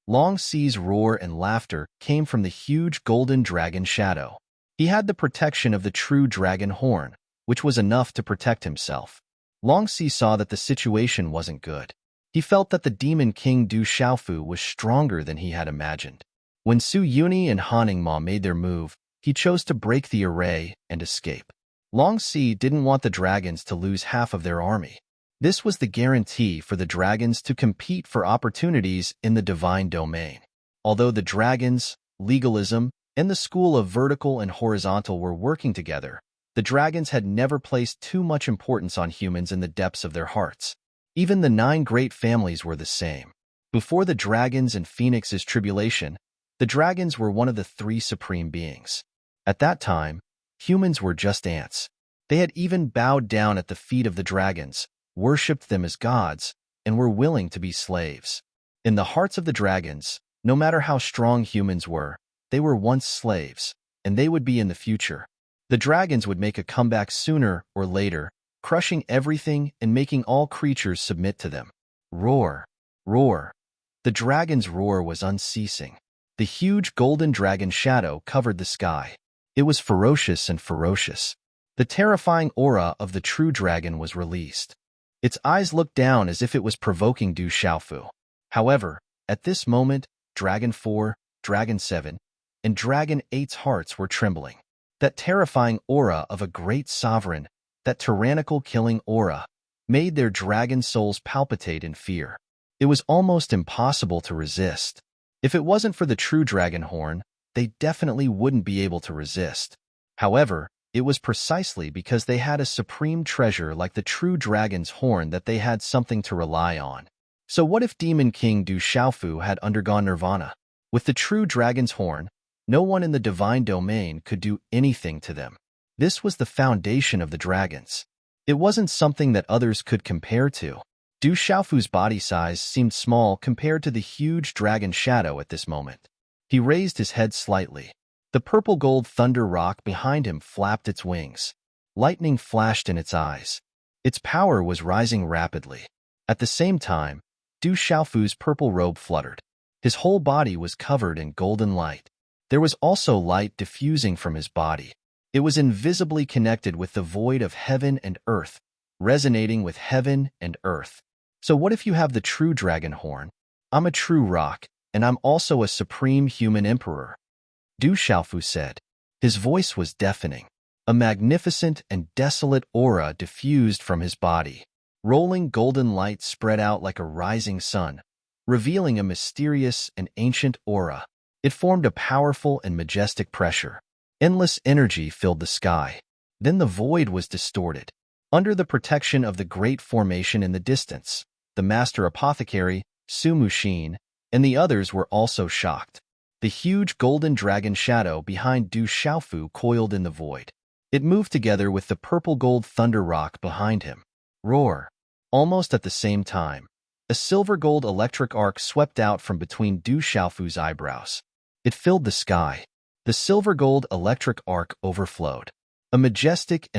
Long Si's roar and laughter came from the huge golden dragon shadow. He had the protection of the true dragon horn, which was enough to protect himself. Long Si saw that the situation wasn't good. He felt that the demon king Du Xiaofu was stronger than he had imagined. When Su Yuni and Han Ma made their move, he chose to break the array and escape. Long Si didn't want the dragons to lose half of their army. This was the guarantee for the dragons to compete for opportunities in the divine domain. Although the dragons, legalism, and the school of vertical and horizontal were working together, the dragons had never placed too much importance on humans in the depths of their hearts. Even the 9 great families were the same. Before the dragons and phoenix's tribulation, the dragons were one of the 3 supreme beings. At that time, humans were just ants. They had even bowed down at the feet of the dragons, worshipped them as gods, and were willing to be slaves. In the hearts of the dragons, no matter how strong humans were, they were once slaves, and they would be in the future. The dragons would make a comeback sooner or later, crushing everything and making all creatures submit to them. Roar! Roar! The dragon's roar was unceasing. The huge golden dragon shadow covered the sky. It was ferocious and ferocious. The terrifying aura of the true dragon was released. Its eyes looked down as if it was provoking Du Xiaofu. However, at this moment, Dragon 4, Dragon 7, and Dragon 8's hearts were trembling. That terrifying aura of a great sovereign, that tyrannical killing aura, made their dragon souls palpitate in fear. It was almost impossible to resist. If it wasn't for the true dragon horn, they definitely wouldn't be able to resist. However, it was precisely because they had a supreme treasure like the true dragon's horn that they had something to rely on. So what if Demon King Du Xiaofu had undergone nirvana? With the true dragon's horn, no one in the divine domain could do anything to them. This was the foundation of the dragons. It wasn't something that others could compare to. Du Xiaofu's body size seemed small compared to the huge dragon shadow at this moment. He raised his head slightly. The purple-gold Thunder Rock behind him flapped its wings. Lightning flashed in its eyes. Its power was rising rapidly. At the same time, Du Xiaofu's purple robe fluttered. His whole body was covered in golden light. There was also light diffusing from his body. It was invisibly connected with the void of heaven and earth, resonating with heaven and earth. So what if you have the true dragon horn? I'm a true rock, and I'm also a supreme human emperor, Du Xiaofu said. His voice was deafening. A magnificent and desolate aura diffused from his body. Rolling golden light spread out like a rising sun, revealing a mysterious and ancient aura. It formed a powerful and majestic pressure. Endless energy filled the sky. Then the void was distorted. Under the protection of the great formation in the distance, the master apothecary, Su Muxin, and the others were also shocked. The huge golden dragon shadow behind Du Xiaofu coiled in the void. It moved together with the purple-gold thunder rock behind him. Roar! Almost at the same time, a silver-gold electric arc swept out from between Du Xiaofu's eyebrows. It filled the sky. The silver-gold electric arc overflowed. A majestic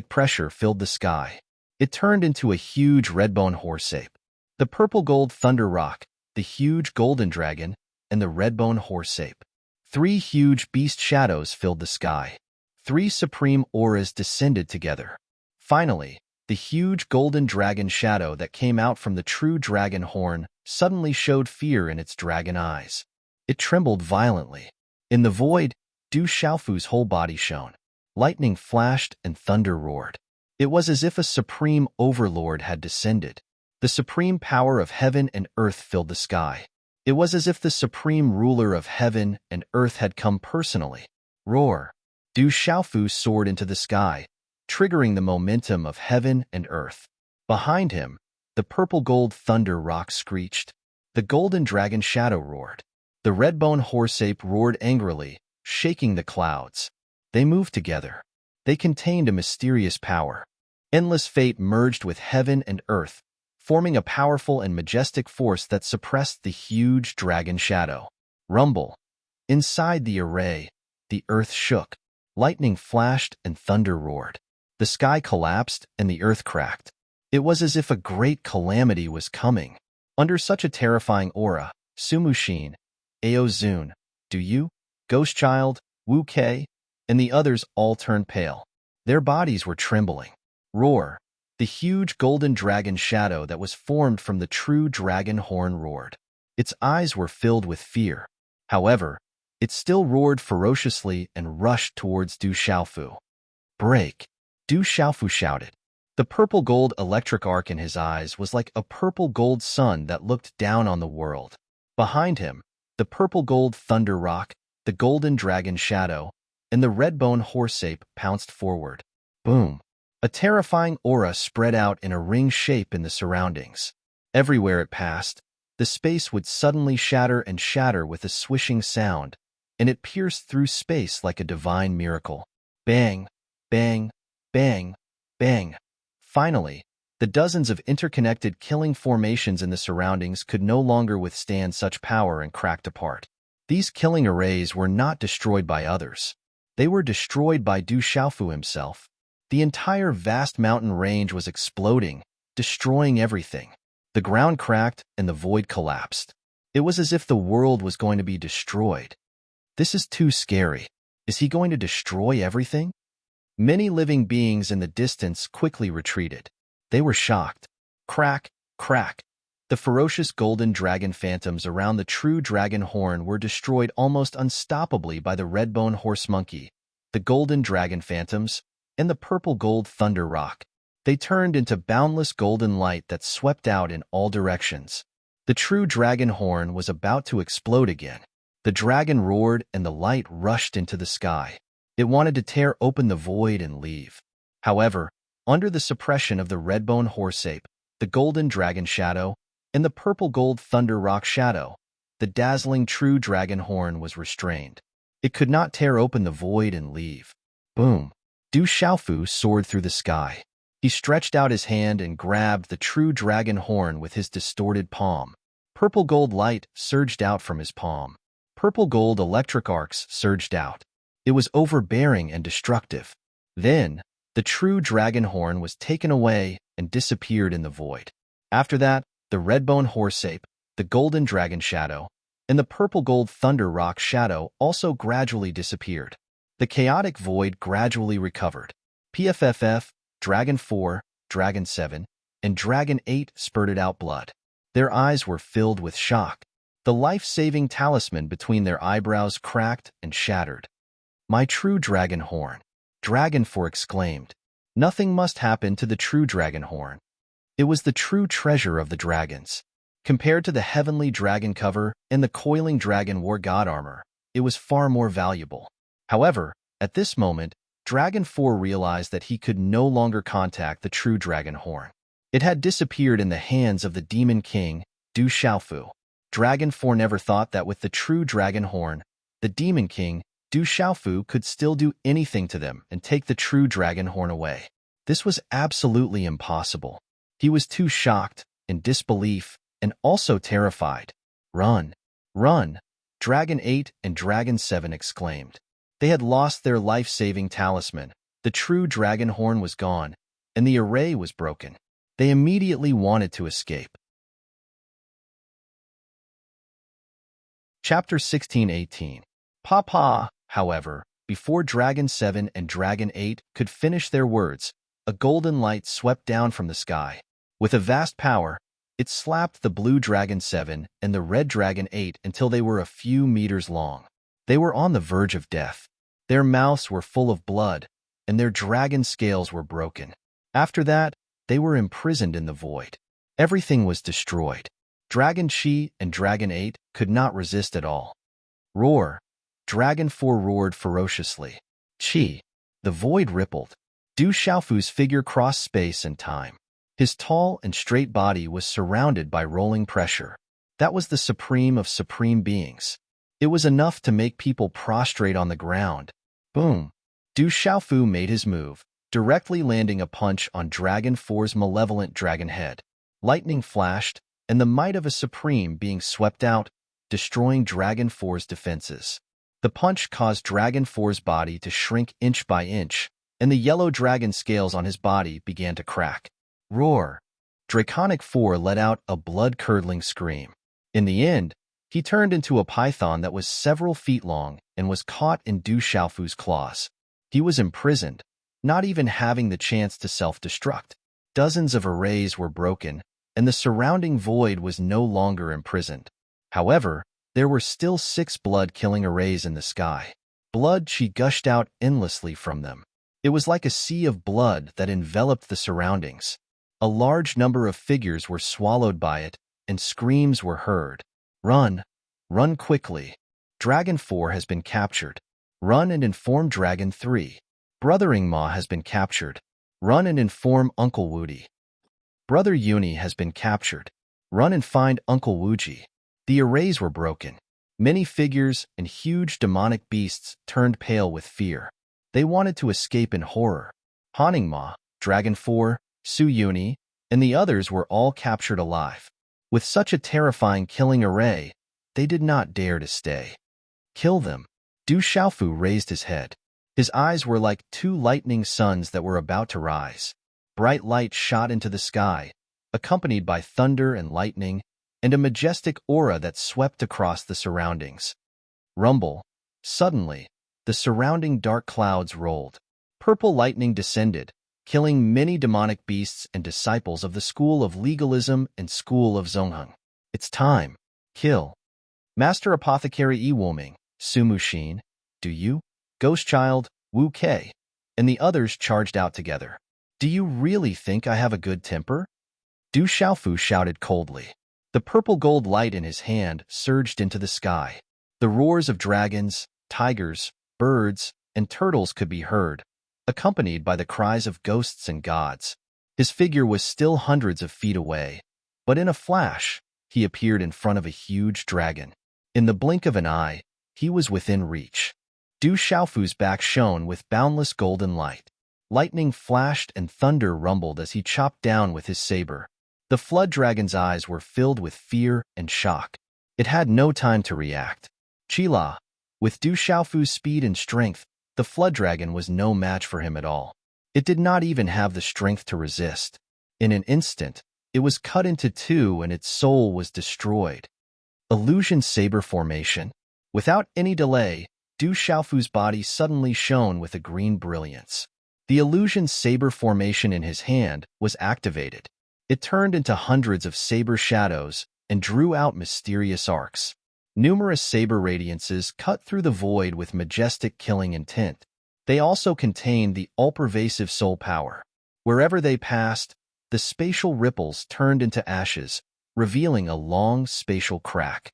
pressure filled the sky. It turned into a huge red-bone horse-ape. The purple-gold thunder rock, the huge golden dragon, and the red-bone horse-ape. 3 huge beast shadows filled the sky. 3 supreme auras descended together. Finally, the huge golden dragon shadow that came out from the true dragon horn suddenly showed fear in its dragon eyes. It trembled violently. In the void, Du Xiaofu's whole body shone. Lightning flashed and thunder roared. It was as if a supreme overlord had descended. The supreme power of heaven and earth filled the sky. It was as if the supreme ruler of heaven and earth had come personally. Roar! Du Xiaofu soared into the sky, triggering the momentum of heaven and earth. Behind him, the purple-gold thunder rock screeched. The golden dragon shadow roared. The red-bone horse-ape roared angrily, shaking the clouds. They moved together. They contained a mysterious power. Endless fate merged with heaven and earth, forming a powerful and majestic force that suppressed the huge dragon shadow. Rumble! Inside the array, the earth shook. Lightning flashed and thunder roared. The sky collapsed and the earth cracked. It was as if a great calamity was coming. Under such a terrifying aura, Su Muxin, Ao Zun, Du Yu, Ghost Child, Wu Kei, and the others all turned pale. Their bodies were trembling. Roar! The huge golden dragon shadow that was formed from the true dragon horn roared. Its eyes were filled with fear. However, it still roared ferociously and rushed towards Du Xiaofu. Break! Du Xiaofu shouted. The purple-gold electric arc in his eyes was like a purple-gold sun that looked down on the world. Behind him, the purple-gold thunder rock, the golden dragon shadow, and the red-bone horse-ape pounced forward. Boom! A terrifying aura spread out in a ring shape in the surroundings. Everywhere it passed, the space would suddenly shatter and shatter with a swishing sound, and it pierced through space like a divine miracle. Bang! Bang! Bang! Bang! Finally, the dozens of interconnected killing formations in the surroundings could no longer withstand such power and cracked apart. These killing arrays were not destroyed by others. They were destroyed by Du Xiaofu himself. The entire vast mountain range was exploding, destroying everything. The ground cracked and the void collapsed. It was as if the world was going to be destroyed. This is too scary. Is he going to destroy everything? Many living beings in the distance quickly retreated. They were shocked. Crack, crack. The ferocious golden dragon phantoms around the true dragon horn were destroyed almost unstoppably by the red-bone horse monkey, the golden dragon phantoms, and the purple-gold thunder rock. They turned into boundless golden light that swept out in all directions. The true dragon horn was about to explode again. The dragon roared and the light rushed into the sky. It wanted to tear open the void and leave. However, under the suppression of the red-bone horse-ape, the golden dragon shadow, and the purple-gold thunder rock shadow, the dazzling true dragon horn was restrained. It could not tear open the void and leave. Boom! Du Xiaofu soared through the sky. He stretched out his hand and grabbed the true dragon horn with his distorted palm. Purple gold light surged out from his palm. Purple gold electric arcs surged out. It was overbearing and destructive. Then, the true dragon horn was taken away and disappeared in the void. After that, the red-bone horse-ape, the golden dragon shadow, and the purple-gold thunder rock shadow also gradually disappeared. The chaotic void gradually recovered. PFFF, Dragon 4, Dragon 7, and Dragon 8 spurted out blood. Their eyes were filled with shock. The life-saving talisman between their eyebrows cracked and shattered. "My true dragon horn," Dragon 4 exclaimed. Nothing must happen to the true dragon horn. It was the true treasure of the dragons. Compared to the heavenly dragon cover and the coiling dragon war god armor, it was far more valuable. However, at this moment, Dragon 4 realized that he could no longer contact the true dragon horn. It had disappeared in the hands of the demon king, Du Xiaofu. Dragon 4 never thought that with the true dragon horn, the demon king, Du Xiaofu, could still do anything to them and take the true dragon horn away. This was absolutely impossible. He was too shocked, in disbelief, and also terrified. "Run! Run!" Dragon 8 and Dragon 7 exclaimed. They had lost their life-saving talisman. The true dragon horn was gone, and the array was broken. They immediately wanted to escape. Chapter 16:18. Papa, however, before Dragon 7 and Dragon 8 could finish their words, a golden light swept down from the sky. With a vast power, it slapped the blue Dragon 7 and the red Dragon 8 until they were a few meters long. They were on the verge of death. Their mouths were full of blood, and their dragon scales were broken. After that, they were imprisoned in the void. Everything was destroyed. Dragon Chi and Dragon 8 could not resist at all. "Roar!" Dragon 4 roared ferociously. Chi! The void rippled. Du Xiaofu's figure crossed space and time. His tall and straight body was surrounded by rolling pressure. That was the supreme of supreme beings. It was enough to make people prostrate on the ground. Boom! Du Xiaofu made his move, directly landing a punch on Dragon 4's malevolent dragon head. Lightning flashed, and the might of a supreme being swept out, destroying Dragon 4's defenses. The punch caused Dragon 4's body to shrink inch by inch, and the yellow dragon scales on his body began to crack. Roar! Draconic 4 let out a blood-curdling scream. In the end, he turned into a python that was several feet long and was caught in Du Xiaofu's claws. He was imprisoned, not even having the chance to self-destruct. Dozens of arrays were broken, and the surrounding void was no longer imprisoned. However, there were still 6 blood-killing arrays in the sky. Blood gushed out endlessly from them. It was like a sea of blood that enveloped the surroundings. A large number of figures were swallowed by it, and screams were heard. "Run! Run quickly! Dragon 4 has been captured. Run and inform Dragon 3. Brothering Ma has been captured. Run and inform Uncle Woody. Brother Uni has been captured. Run and find Uncle Wuji." The arrays were broken. Many figures and huge demonic beasts turned pale with fear. They wanted to escape in horror. Haunting Ma, Dragon 4, Su Uni, and the others were all captured alive. With such a terrifying killing array, they did not dare to stay. "Kill them." Du Xiaofu raised his head. His eyes were like 2 lightning suns that were about to rise. Bright light shot into the sky, accompanied by thunder and lightning, and a majestic aura that swept across the surroundings. Rumble. Suddenly, the surrounding dark clouds rolled. Purple lightning descended, killing many demonic beasts and disciples of the School of Legalism and School of Zongheng. "It's time. Kill." Master Apothecary Yi Woming, Su Mushin, Du Yu, Ghost Child, Wu Kei, and the others charged out together. "Do you really think I have a good temper?" Du Xiaofu shouted coldly. The purple gold light in his hand surged into the sky. The roars of dragons, tigers, birds, and turtles could be heard, accompanied by the cries of ghosts and gods. His figure was still hundreds of feet away, but in a flash, he appeared in front of a huge dragon. In the blink of an eye, he was within reach. Du Xiaofu's back shone with boundless golden light. Lightning flashed and thunder rumbled as he chopped down with his saber. The flood dragon's eyes were filled with fear and shock. It had no time to react. Chila, with Du Xiaofu's speed and strength, the flood dragon was no match for him at all. It did not even have the strength to resist. In an instant, it was cut into 2 and its soul was destroyed. Illusion saber formation. Without any delay, Du Xiaofu's body suddenly shone with a green brilliance. The illusion saber formation in his hand was activated. It turned into hundreds of saber shadows and drew out mysterious arcs. Numerous saber radiances cut through the void with majestic killing intent. They also contained the all-pervasive soul power. Wherever they passed, the spatial ripples turned into ashes, revealing a long spatial crack.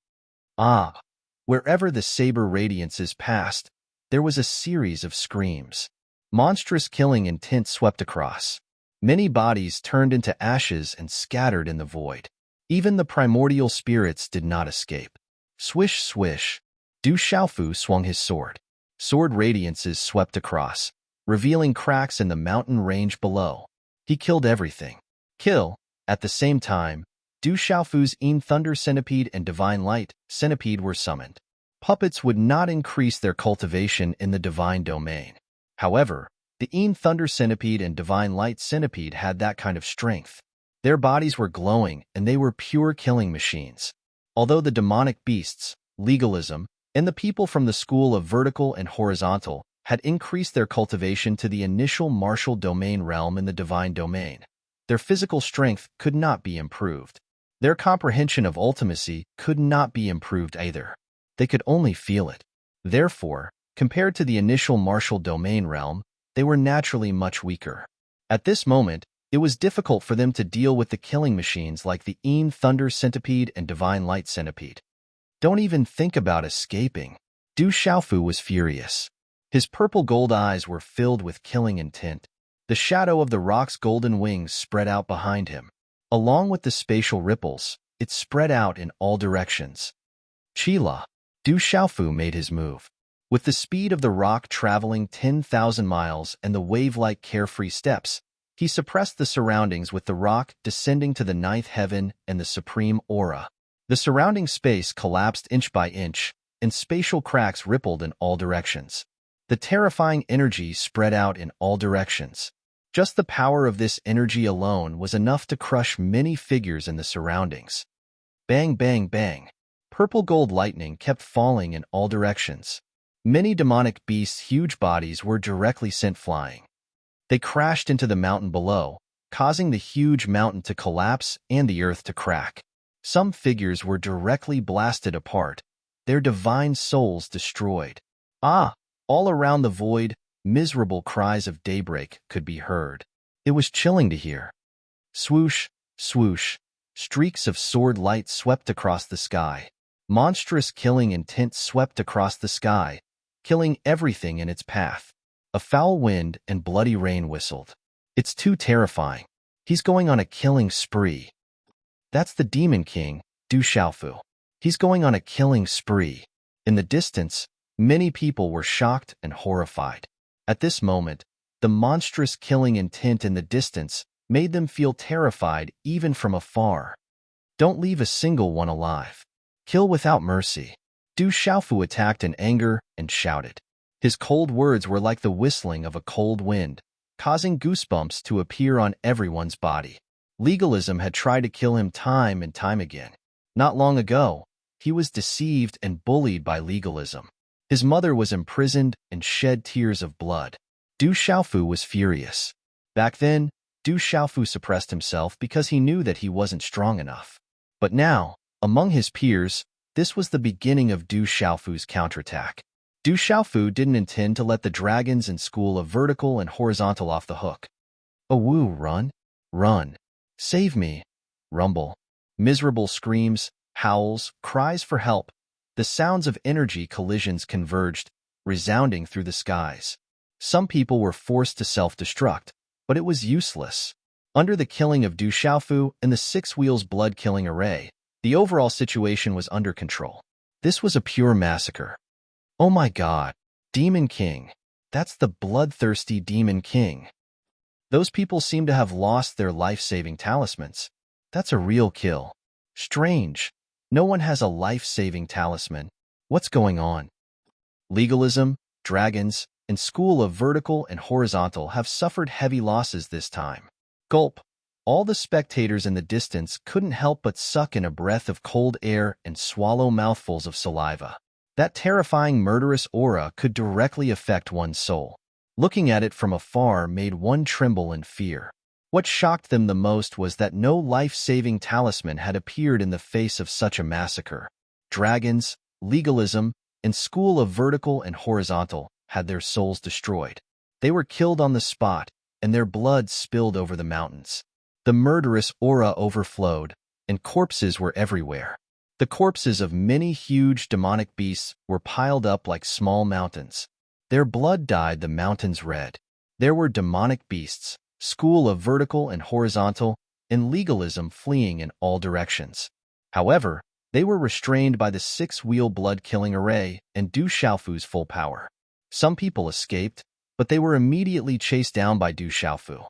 Ah! Wherever the saber radiances passed, there was a series of screams. Monstrous killing intent swept across. Many bodies turned into ashes and scattered in the void. Even the primordial spirits did not escape. Swish, swish. Du Xiaofu swung his sword. Sword radiances swept across, revealing cracks in the mountain range below. He killed everything. Kill. At the same time, Du Xiaofu's Thunder Centipede and Divine Light Centipede were summoned. Puppets would not increase their cultivation in the divine domain. However, the Thunder Centipede and Divine Light Centipede had that kind of strength. Their bodies were glowing, and they were pure killing machines. Although the demonic beasts, legalism, and the people from the school of vertical and horizontal had increased their cultivation to the initial martial domain realm in the divine domain, their physical strength could not be improved. Their comprehension of ultimacy could not be improved either. They could only feel it. Therefore, compared to the initial martial domain realm, they were naturally much weaker. At this moment, it was difficult for them to deal with the killing machines like the Thunder Centipede and Divine Light Centipede. Don't even think about escaping. Du Xiaofu was furious. His purple-gold eyes were filled with killing intent. The shadow of the rock's golden wings spread out behind him. Along with the spatial ripples, it spread out in all directions. Chila. Du Xiaofu made his move. With the speed of the rock traveling 10,000 miles and the wave-like carefree steps, he suppressed the surroundings with the rock descending to the ninth heaven and the supreme aura. The surrounding space collapsed inch by inch, and spatial cracks rippled in all directions. The terrifying energy spread out in all directions. Just the power of this energy alone was enough to crush many figures in the surroundings. Bang, bang, bang. Purple gold lightning kept falling in all directions. Many demonic beasts' huge bodies were directly sent flying. They crashed into the mountain below, causing the huge mountain to collapse and the earth to crack. Some figures were directly blasted apart, their divine souls destroyed. Ah! All around the void, miserable cries of daybreak could be heard. It was chilling to hear. Swoosh, swoosh, streaks of sword light swept across the sky. Monstrous killing intent swept across the sky, killing everything in its path. A foul wind and bloody rain whistled. It's too terrifying. He's going on a killing spree. That's the Demon King, Du Xiaofu. He's going on a killing spree. In the distance, many people were shocked and horrified. At this moment, the monstrous killing intent in the distance made them feel terrified even from afar. Don't leave a single one alive. Kill without mercy. Du Xiaofu attacked in anger and shouted. His cold words were like the whistling of a cold wind, causing goosebumps to appear on everyone's body. Legalism had tried to kill him time and time again. Not long ago, he was deceived and bullied by legalism. His mother was imprisoned and shed tears of blood. Du Xiaofu was furious. Back then, Du Xiaofu suppressed himself because he knew that he wasn't strong enough. But now, among his peers, this was the beginning of Du Xiaofu's counterattack. Du Xiaofu didn't intend to let the dragons in school of vertical and horizontal off the hook. Oh woo, run, run, save me, rumble. Miserable screams, howls, cries for help. The sounds of energy collisions converged, resounding through the skies. Some people were forced to self-destruct, but it was useless. Under the killing of Du Xiaofu and the Six Wheels blood-killing array, the overall situation was under control. This was a pure massacre. Oh my God, Demon King. That's the bloodthirsty Demon King. Those people seem to have lost their life-saving talismans. That's a real kill. Strange. No one has a life-saving talisman. What's going on? Legalism, dragons, and school of vertical and horizontal have suffered heavy losses this time. Gulp. All the spectators in the distance couldn't help but suck in a breath of cold air and swallow mouthfuls of saliva. That terrifying murderous aura could directly affect one's soul. Looking at it from afar made one tremble in fear. What shocked them the most was that no life-saving talisman had appeared in the face of such a massacre. Dragons, legalism, and school of vertical and horizontal had their souls destroyed. They were killed on the spot, and their blood spilled over the mountains. The murderous aura overflowed, and corpses were everywhere. The corpses of many huge demonic beasts were piled up like small mountains. Their blood dyed the mountains red. There were demonic beasts, school of vertical and horizontal, and legalism fleeing in all directions. However, they were restrained by the six-wheel blood-killing array and Du Xiaofu's full power. Some people escaped, but they were immediately chased down by Du Xiaofu.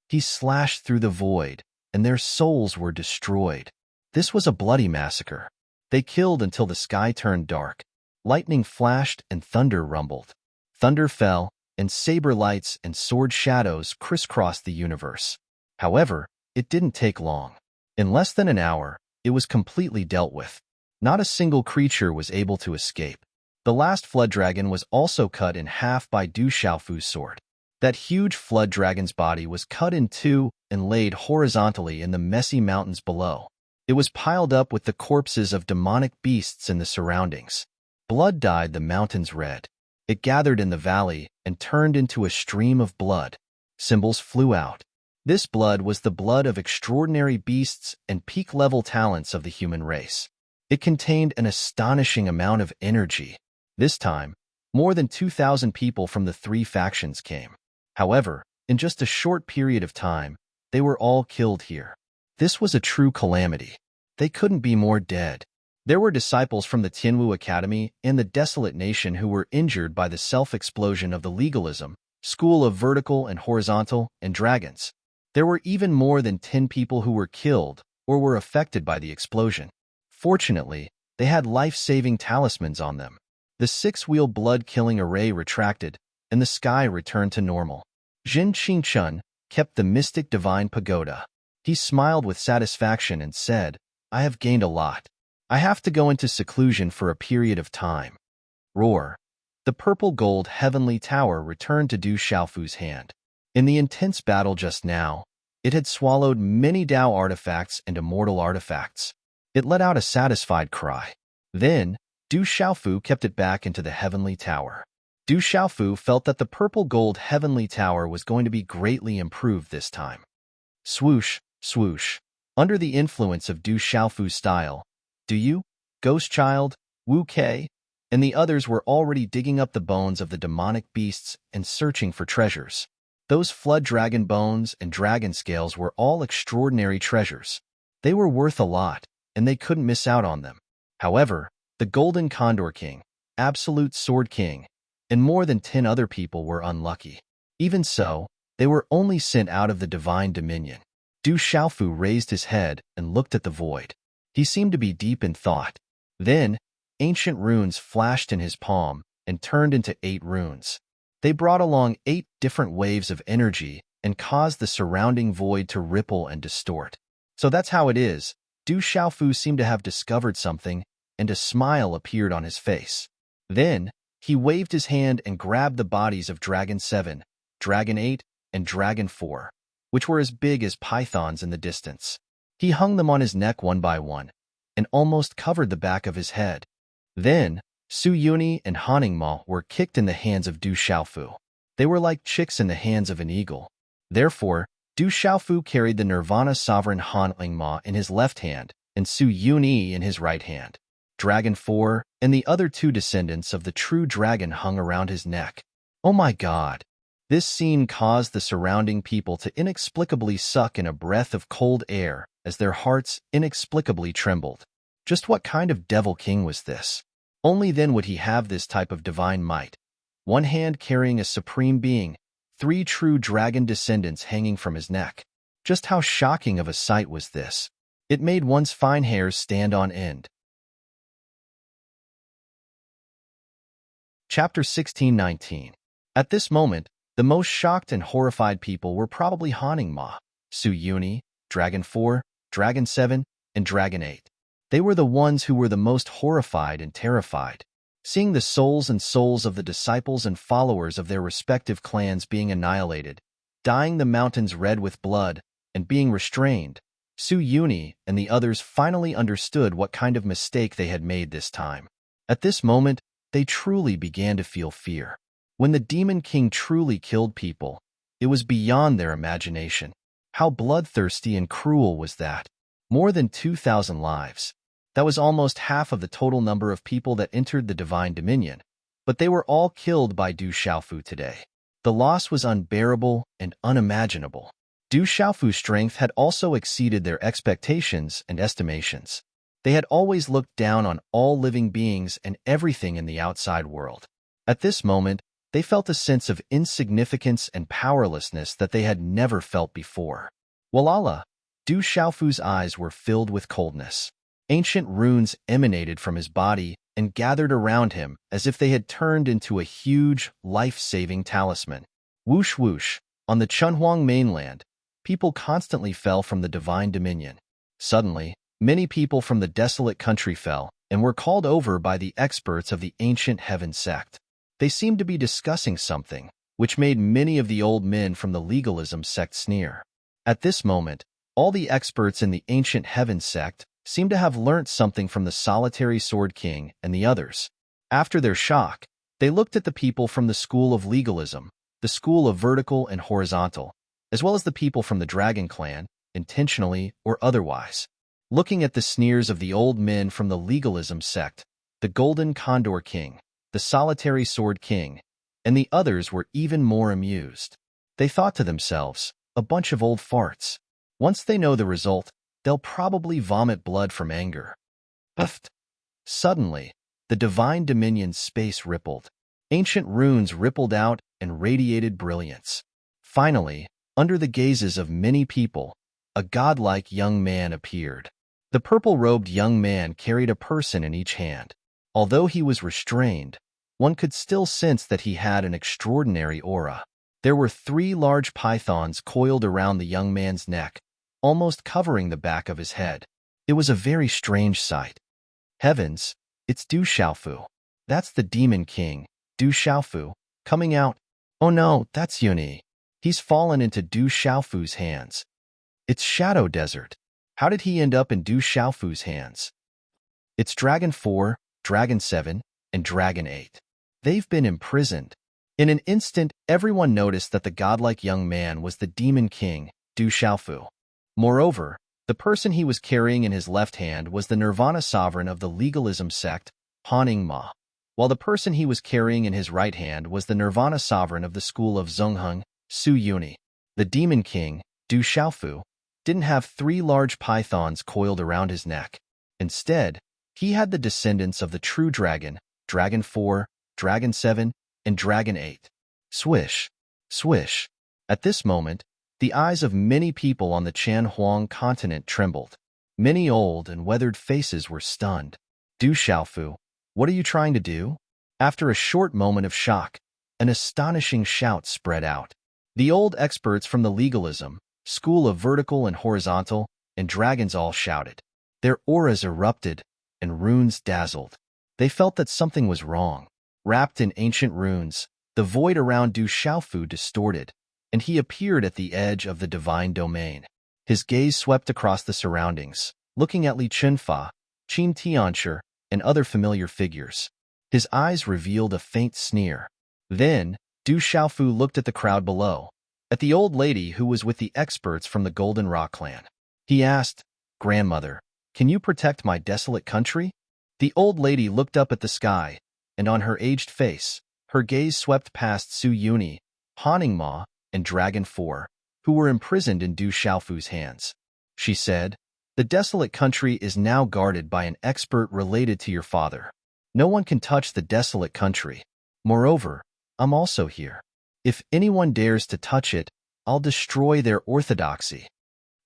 He slashed through the void, and their souls were destroyed. This was a bloody massacre. They killed until the sky turned dark. Lightning flashed and thunder rumbled. Thunder fell, and saber lights and sword shadows crisscrossed the universe. However, it didn't take long. In less than an hour, it was completely dealt with. Not a single creature was able to escape. The last flood dragon was also cut in half by Du Xiaofu's sword. That huge flood dragon's body was cut in two and laid horizontally in the messy mountains below. It was piled up with the corpses of demonic beasts in the surroundings. Blood dyed the mountains red. It gathered in the valley and turned into a stream of blood. Symbols flew out. This blood was the blood of extraordinary beasts and peak-level talents of the human race. It contained an astonishing amount of energy. This time, more than 2,000 people from the three factions came. However, in just a short period of time, they were all killed here. This was a true calamity. They couldn't be more dead. There were disciples from the Tianwu Academy and the Desolate Nation who were injured by the self-explosion of the legalism, school of vertical and horizontal, and dragons. There were even more than 10 people who were killed or were affected by the explosion. Fortunately, they had life-saving talismans on them. The six-wheel blood-killing array retracted, and the sky returned to normal. Jin Qingchun kept the mystic divine pagoda. He smiled with satisfaction and said, "I have gained a lot. I have to go into seclusion for a period of time." Roar. The purple-gold heavenly tower returned to Du Xiaofu's hand. In the intense battle just now, it had swallowed many Dao artifacts and immortal artifacts. It let out a satisfied cry. Then, Du Xiaofu kept it back into the heavenly tower. Du Xiaofu felt that the purple-gold heavenly tower was going to be greatly improved this time. Swoosh, swoosh. Under the influence of Du Xiaofu's style, Du Yu, Ghost Child, Wu Kei, and the others were already digging up the bones of the demonic beasts and searching for treasures. Those flood dragon bones and dragon scales were all extraordinary treasures. They were worth a lot, and they couldn't miss out on them. However, the Golden Condor King, Absolute Sword King, and more than 10 other people were unlucky. Even so, they were only sent out of the divine dominion. Du Xiaofu raised his head and looked at the void. He seemed to be deep in thought. Then, ancient runes flashed in his palm and turned into 8 runes. They brought along 8 different waves of energy and caused the surrounding void to ripple and distort. So that's how it is. Du Xiaofu seemed to have discovered something, and a smile appeared on his face. Then, he waved his hand and grabbed the bodies of Dragon 7, Dragon 8, and Dragon 4, which were as big as pythons in the distance. He hung them on his neck one by one, and almost covered the back of his head. Then, Su Yuni and Haningma were kicked in the hands of Du Xiaofu. They were like chicks in the hands of an eagle. Therefore, Du Xiaofu carried the Nirvana Sovereign Haningma in his left hand and Su Yuni in his right hand. Dragon 4 and the other 2 descendants of the true dragon hung around his neck. Oh my God! This scene caused the surrounding people to inexplicably suck in a breath of cold air as their hearts inexplicably trembled. Just what kind of devil king was this? Only then would he have this type of divine might. One hand carrying a supreme being, 3 true dragon descendants hanging from his neck. Just how shocking of a sight was this? It made one's fine hairs stand on end. Chapter 16:19. At this moment, the most shocked and horrified people were probably Haningma, Su Yuni, Dragon 4, Dragon 7, and Dragon 8. They were the ones who were the most horrified and terrified. Seeing the souls and souls of the disciples and followers of their respective clans being annihilated, dyeing the mountains red with blood, and being restrained, Su Yuni and the others finally understood what kind of mistake they had made this time. At this moment, they truly began to feel fear. When the Demon King truly killed people, it was beyond their imagination. How bloodthirsty and cruel was that? More than 2,000 lives. That was almost half of the total number of people that entered the Divine Dominion, but they were all killed by Du Xiaofu today. The loss was unbearable and unimaginable. Du Xiaofu's strength had also exceeded their expectations and estimations. They had always looked down on all living beings and everything in the outside world. At this moment, they felt a sense of insignificance and powerlessness that they had never felt before. Walala, Du Xiaofu's eyes were filled with coldness. Ancient runes emanated from his body and gathered around him as if they had turned into a huge, life-saving talisman. Whoosh whoosh, on the Chunhuang mainland, people constantly fell from the Divine Dominion. Suddenly, many people from the desolate country fell and were called over by the experts of the ancient heaven sect. They seemed to be discussing something, which made many of the old men from the legalism sect sneer. At this moment, all the experts in the ancient heaven sect seemed to have learnt something from the solitary Sword King and the others. After their shock, they looked at the people from the school of legalism, the school of vertical and horizontal, as well as the people from the Dragon Clan, intentionally or otherwise. Looking at the sneers of the old men from the legalism sect, the Golden Condor King, the Solitary Sword King, and the others were even more amused. They thought to themselves, a bunch of old farts. Once they know the result, they'll probably vomit blood from anger. Puffed. Suddenly, the Divine Dominion's space rippled. Ancient runes rippled out and radiated brilliance. Finally, under the gazes of many people, a godlike young man appeared. The purple-robed young man carried a person in each hand. Although he was restrained, one could still sense that he had an extraordinary aura. There were 3 large pythons coiled around the young man's neck, almost covering the back of his head. It was a very strange sight. Heavens, it's Du Xiaofu. That's the Demon King, Du Xiaofu, coming out. Oh no, that's Yuni. He's fallen into Du Xiaofu's hands. It's Shadow Desert. How did he end up in Du Xiaofu's hands? It's Dragon 4, Dragon 7, and Dragon 8. They've been imprisoned. In an instant, everyone noticed that the godlike young man was the Demon King, Du Xiaofu. Moreover, the person he was carrying in his left hand was the Nirvana sovereign of the legalism sect, Haning Ma, while the person he was carrying in his right hand was the Nirvana sovereign of the school of Zhongheng, Su Yuni. The Demon King, Du Xiaofu, didn't have 3 large pythons coiled around his neck. Instead, he had the descendants of the true dragon, Dragon 4, Dragon 7, and Dragon 8. Swish, swish. At this moment, the eyes of many people on the Chanhuang continent trembled. Many old and weathered faces were stunned. Du Xiaofu, what are you trying to do? After a short moment of shock, an astonishing shout spread out. The old experts from the legalism, school of vertical and horizontal, and dragons all shouted. Their auras erupted, and runes dazzled. They felt that something was wrong. Wrapped in ancient runes, the void around Du Xiaofu distorted, and he appeared at the edge of the divine domain. His gaze swept across the surroundings, looking at Li Chunfa, Qin Tianshi, and other familiar figures. His eyes revealed a faint sneer. Then, Du Xiaofu looked at the crowd below, at the old lady who was with the experts from the Golden Rock clan. He asked, "Grandmother, can you protect my desolate country?" The old lady looked up at the sky, and on her aged face, her gaze swept past Su Yuni, Haning Ma, and Dragon 4, who were imprisoned in Du Xiaofu's hands. She said, "The desolate country is now guarded by an expert related to your father. No one can touch the desolate country. Moreover, I'm also here. If anyone dares to touch it, I'll destroy their orthodoxy."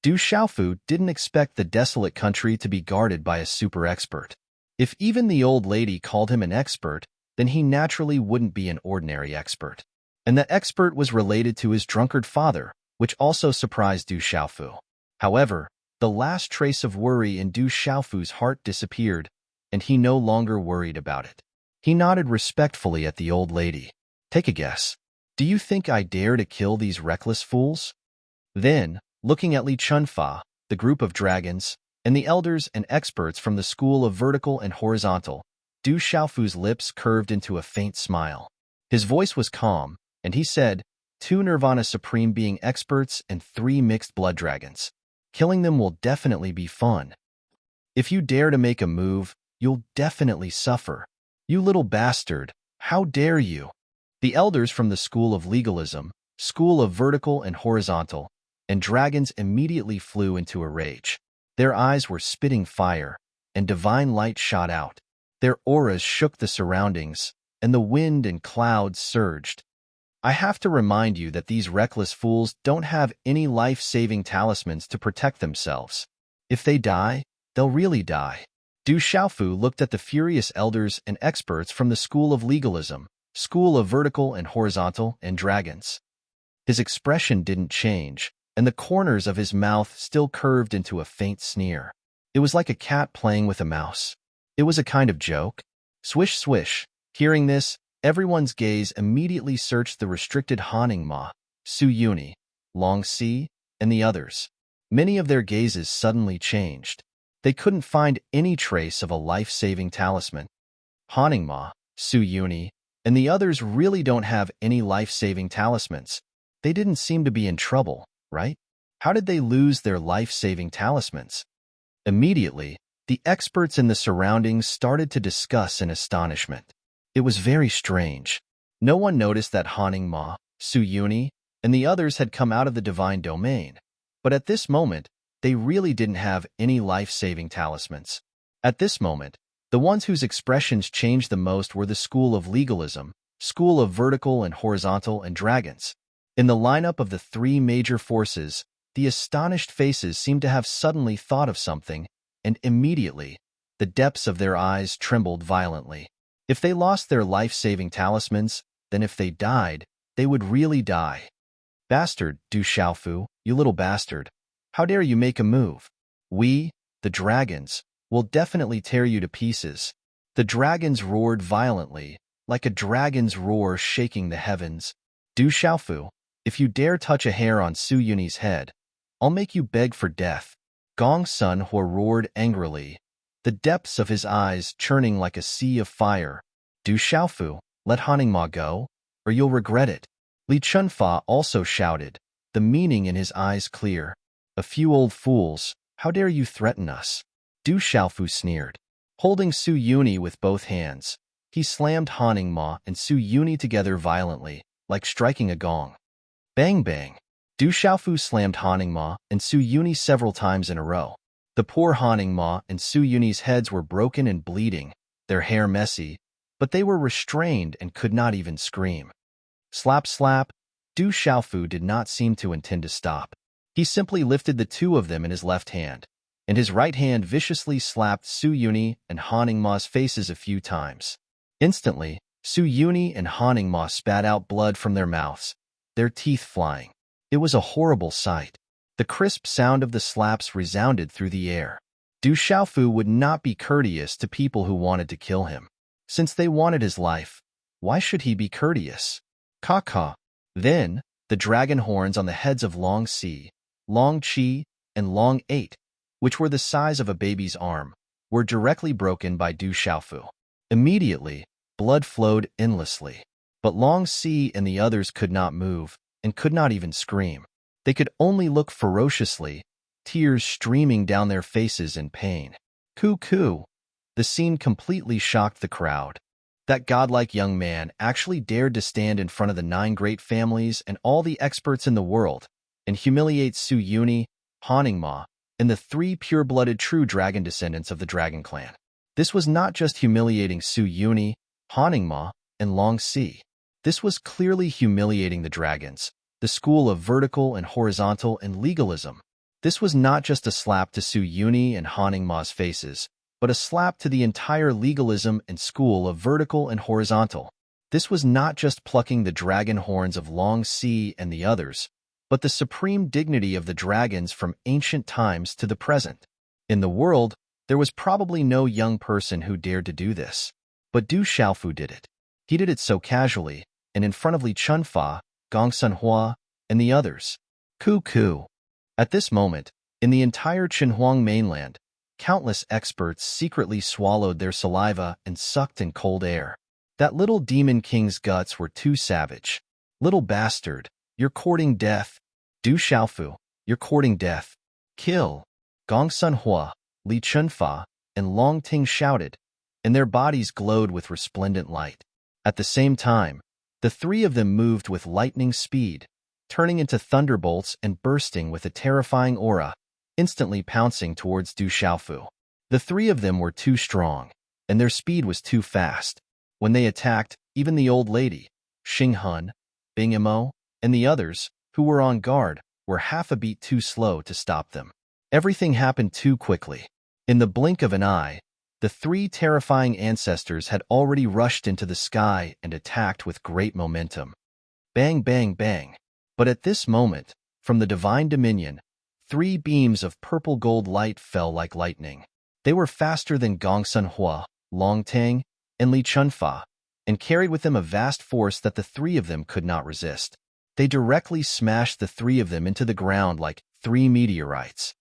Du Xiaofu didn't expect the desolate country to be guarded by a super expert. If even the old lady called him an expert, then he naturally wouldn't be an ordinary expert. And the expert was related to his drunkard father, which also surprised Du Xiaofu. However, the last trace of worry in Du Xiaofu's heart disappeared, and he no longer worried about it. He nodded respectfully at the old lady. "Take a guess. Do you think I dare to kill these reckless fools?" Then, looking at Li Chunfa, the group of dragons, and the elders and experts from the school of vertical and horizontal, Du Xiaofu's lips curved into a faint smile. His voice was calm, and he said, 2 Nirvana Supreme Being experts and 3 mixed blood dragons. Killing them will definitely be fun. If you dare to make a move, you'll definitely suffer. You little bastard, how dare you? The elders from the school of legalism, school of vertical and horizontal, and dragons immediately flew into a rage. Their eyes were spitting fire, and divine light shot out. Their auras shook the surroundings, and the wind and clouds surged. I have to remind you that these reckless fools don't have any life-saving talismans to protect themselves. If they die, they'll really die. Du Xiaofu looked at the furious elders and experts from the school of legalism, school of vertical and horizontal, and dragons. His expression didn't change, and the corners of his mouth still curved into a faint sneer. It was like a cat playing with a mouse. It was a kind of joke. Swish, swish. Hearing this, everyone's gaze immediately searched the restricted Haning Ma, Su Yuni, Long Si, and the others. Many of their gazes suddenly changed. They couldn't find any trace of a life-saving talisman. Haning Ma, Su Yuni, and the others really don't have any life-saving talismans. They didn't seem to be in trouble, right? How did they lose their life-saving talismans? Immediately, the experts in the surroundings started to discuss in astonishment. It was very strange. No one noticed that Haning Ma, Su Yuni, and the others had come out of the divine domain. But at this moment, they really didn't have any life-saving talismans. At this moment, the ones whose expressions changed the most were the school of legalism, school of vertical and horizontal, and dragons. In the lineup of the 3 major forces, the astonished faces seemed to have suddenly thought of something, and immediately, the depths of their eyes trembled violently. If they lost their life-saving talismans, then if they died, they would really die. Bastard, Du Xiaofu, you little bastard. How dare you make a move? We, the dragons, will definitely tear you to pieces. The dragons roared violently, like a dragon's roar shaking the heavens. Du Xiaofu, if you dare touch a hair on Su Yuni's head, I'll make you beg for death. Gong Sun Hua roared angrily, the depths of his eyes churning like a sea of fire. Du Xiaofu, let Haning Ma go, or you'll regret it. Li Chunfa also shouted, the meaning in his eyes clear. A few old fools, how dare you threaten us? Du Xiaofu sneered. Holding Su Yuni with both hands, he slammed Haning Ma and Su Yuni together violently, like striking a gong. Bang bang. Du Xiaofu slammed Haning Ma and Su Yuni several times in a row. The poor Haning Ma and Su Yuni's heads were broken and bleeding, their hair messy, but they were restrained and could not even scream. Slap slap. Du Xiaofu did not seem to intend to stop. He simply lifted the 2 of them in his left hand, and his right hand viciously slapped Su Yuni and Haning Ma's faces a few times. Instantly, Su Yuni and Haning Ma spat out blood from their mouths, their teeth flying. It was a horrible sight. The crisp sound of the slaps resounded through the air. Du Xiaofu would not be courteous to people who wanted to kill him. Since they wanted his life, why should he be courteous? Caw-caw. Then, the dragon horns on the heads of Long Si, Long Qi, and Long 8, which were the size of a baby's arm, were directly broken by Du Xiaofu. Immediately, blood flowed endlessly. But Long Si and the others could not move, and could not even scream. They could only look ferociously, tears streaming down their faces in pain. Coo-coo. The scene completely shocked the crowd. That godlike young man actually dared to stand in front of the 9 great families and all the experts in the world and humiliate Su Yuni, Haning Ma, and the 3 pure-blooded true dragon descendants of the Dragon Clan. This was not just humiliating Su Yuni, Haning Ma, and Long Si. This was clearly humiliating the dragons, the school of vertical and horizontal and legalism. This was not just a slap to Su Yuni and Haning Ma's faces, but a slap to the entire legalism and school of vertical and horizontal. This was not just plucking the dragon horns of Long Si and the others, but the supreme dignity of the dragons from ancient times to the present. In the world, there was probably no young person who dared to do this. But Du Xiaofu did it. He did it so casually, and in front of Li Chunfa, Gong Sunhua, and the others. Coo-coo. At this moment, in the entire Qinhuang mainland, countless experts secretly swallowed their saliva and sucked in cold air. That little demon king's guts were too savage. Little bastard, you're courting death. Du Xiaofu, you're courting death. Kill. Gong Sunhua, Li Chunfa, and Long Ting shouted, and their bodies glowed with resplendent light. At the same time, the three of them moved with lightning speed, turning into thunderbolts and bursting with a terrifying aura, instantly pouncing towards Du Xiaofu. The three of them were too strong, and their speed was too fast. When they attacked, even the old lady, Xing Hun, Bing Imo, and the others, who were on guard, were half a beat too slow to stop them. Everything happened too quickly. In the blink of an eye, the three terrifying ancestors had already rushed into the sky and attacked with great momentum. Bang, bang, bang. But at this moment, from the divine dominion, three beams of purple-gold light fell like lightning. They were faster than Gong Sunhua, Long Tang, and Li Chunfa, and carried with them a vast force that the three of them could not resist. They directly smashed the three of them into the ground like three meteorites.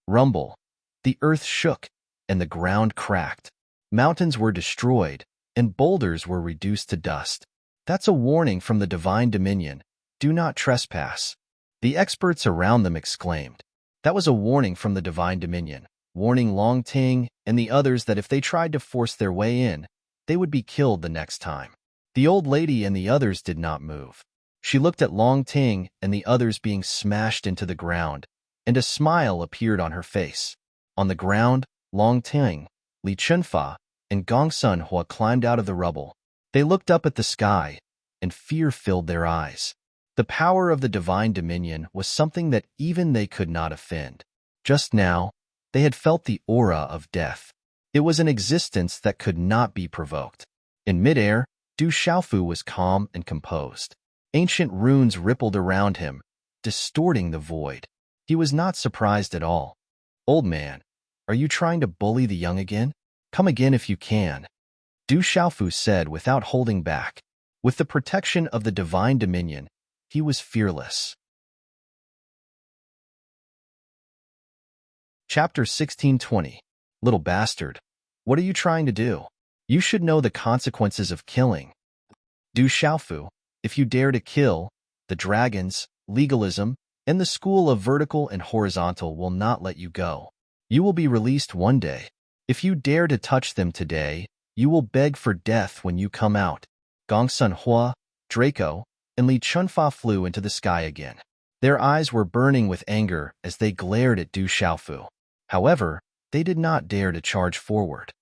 Rumble. The earth shook, and the ground cracked. Mountains were destroyed, and boulders were reduced to dust. That's a warning from the divine dominion. Do not trespass. The experts around them exclaimed. That was a warning from the divine dominion, warning Long Ting and the others that if they tried to force their way in, they would be killed the next time. The old lady and the others did not move. She looked at Long Ting and the others being smashed into the ground, and a smile appeared on her face. On the ground, Long Ting, Li Chunfa, and Gong Sunhua climbed out of the rubble. They looked up at the sky, and fear filled their eyes. The power of the divine dominion was something that even they could not offend. Just now, they had felt the aura of death. It was an existence that could not be provoked. In midair, Du Xiaofu was calm and composed. Ancient runes rippled around him, distorting the void. He was not surprised at all. Old man, are you trying to bully the young again? Come again if you can. Du Xiaofu said without holding back. With the protection of the divine dominion, he was fearless. Chapter 1620. Little bastard, what are you trying to do? You should know the consequences of killing. Du Xiaofu, if you dare to kill, the dragons, legalism, and the school of vertical and horizontal will not let you go. You will be released one day. If you dare to touch them today, you will beg for death when you come out. Gong Sunhua, Draco, and Li Chunfa flew into the sky again. Their eyes were burning with anger as they glared at Du Xiaofu. However, they did not dare to charge forward.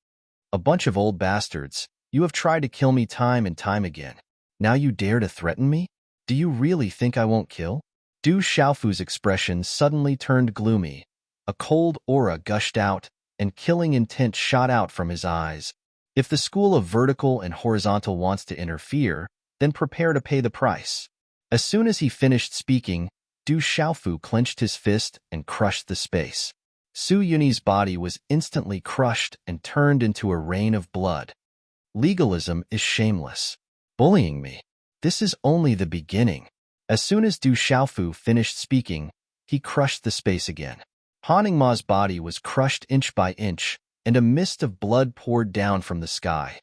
A bunch of old bastards, you have tried to kill me time and time again. Now you dare to threaten me? Do you really think I won't kill? Du Xiaofu's expression suddenly turned gloomy. A cold aura gushed out, and killing intent shot out from his eyes. If the school of vertical and horizontal wants to interfere, then prepare to pay the price. As soon as he finished speaking, Du Xiaofu clenched his fist and crushed the space. Su Yunyi's body was instantly crushed and turned into a rain of blood. Legalism is shameless. Bullying me. This is only the beginning. As soon as Du Xiaofu finished speaking, he crushed the space again. Han Ningma's body was crushed inch by inch, and a mist of blood poured down from the sky.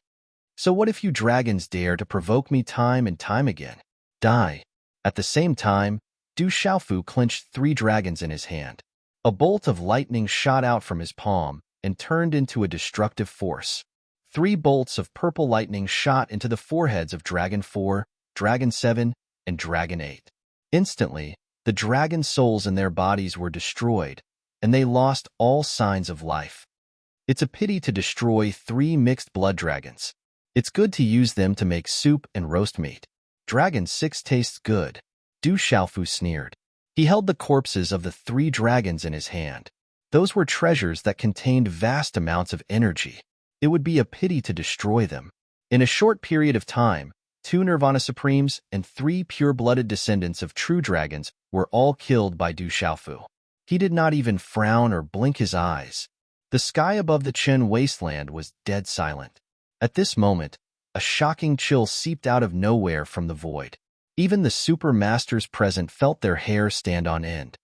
So what if you dragons dare to provoke me time and time again? Die. At the same time, Du Xiaofu clenched 3 dragons in his hand. A bolt of lightning shot out from his palm and turned into a destructive force. 3 bolts of purple lightning shot into the foreheads of Dragon 4, Dragon 7, and Dragon 8. Instantly, the dragon souls in their bodies were destroyed, and they lost all signs of life. It's a pity to destroy 3 mixed blood dragons. It's good to use them to make soup and roast meat. Dragon 6 tastes good. Du Xiaofu sneered. He held the corpses of the 3 dragons in his hand. Those were treasures that contained vast amounts of energy. It would be a pity to destroy them. In a short period of time, 2 Nirvana Supremes and 3 pure-blooded descendants of true dragons were all killed by Du Xiaofu. He did not even frown or blink his eyes. The sky above the Chen wasteland was dead silent. At this moment, a shocking chill seeped out of nowhere from the void. Even the super masters present felt their hair stand on end.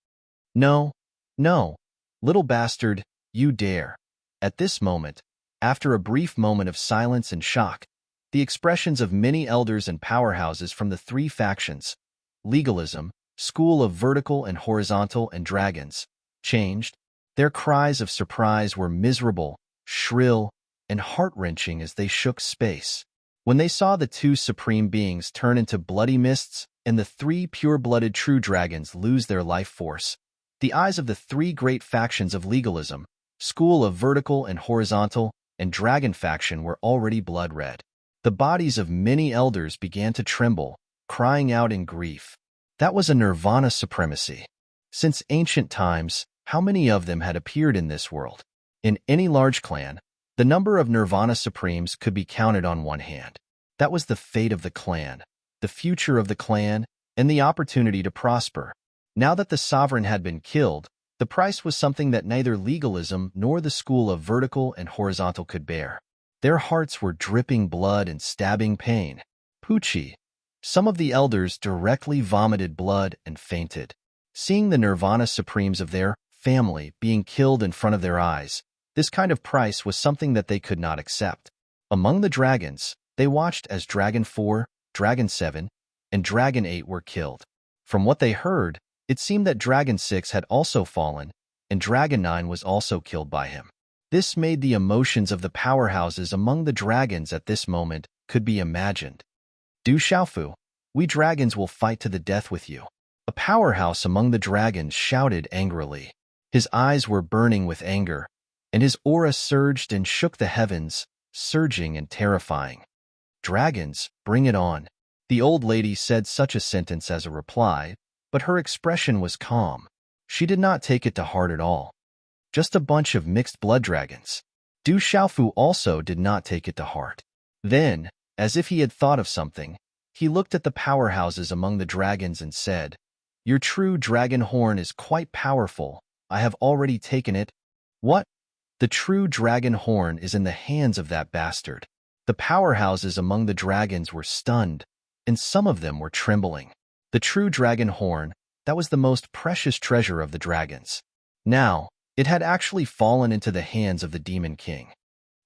No, no, little bastard, you dare. At this moment, after a brief moment of silence and shock, the expressions of many elders and powerhouses from the three factions, legalism, school of vertical and horizontal, and dragons, changed. Their cries of surprise were miserable, shrill, and heart-wrenching as they shook space. When they saw the two supreme beings turn into bloody mists and the three pure-blooded true dragons lose their life force, the eyes of the three great factions of legalism, school of vertical and horizontal, and dragon faction were already blood-red. The bodies of many elders began to tremble, crying out in grief. That was a nirvana supremacy. Since ancient times, how many of them had appeared in this world? In any large clan, the number of nirvana supremes could be counted on one hand. That was the fate of the clan, the future of the clan, and the opportunity to prosper. Now that the sovereign had been killed, the price was something that neither legalism nor the school of vertical and horizontal could bear. Their hearts were dripping blood and stabbing pain. Poochie. Some of the elders directly vomited blood and fainted. Seeing the nirvana supremes of their family being killed in front of their eyes, this kind of price was something that they could not accept. Among the dragons, they watched as Dragon 4, Dragon 7, and Dragon 8 were killed. From what they heard, it seemed that Dragon 6 had also fallen, and Dragon 9 was also killed by him. This made the emotions of the powerhouses among the dragons at this moment could be imagined. Du Xiaofu, we dragons will fight to the death with you. A powerhouse among the dragons shouted angrily. His eyes were burning with anger, and his aura surged and shook the heavens, surging and terrifying. Dragons, bring it on. The old lady said such a sentence as a reply, but her expression was calm. She did not take it to heart at all. Just a bunch of mixed blood dragons. Du Xiaofu also did not take it to heart. Then, as if he had thought of something, he looked at the powerhouses among the dragons and said, "Your true dragon horn is quite powerful. I have already taken it." What? The true dragon horn is in the hands of that bastard. The powerhouses among the dragons were stunned, and some of them were trembling. The true dragon horn, that was the most precious treasure of the dragons. Now, it had actually fallen into the hands of the Demon King.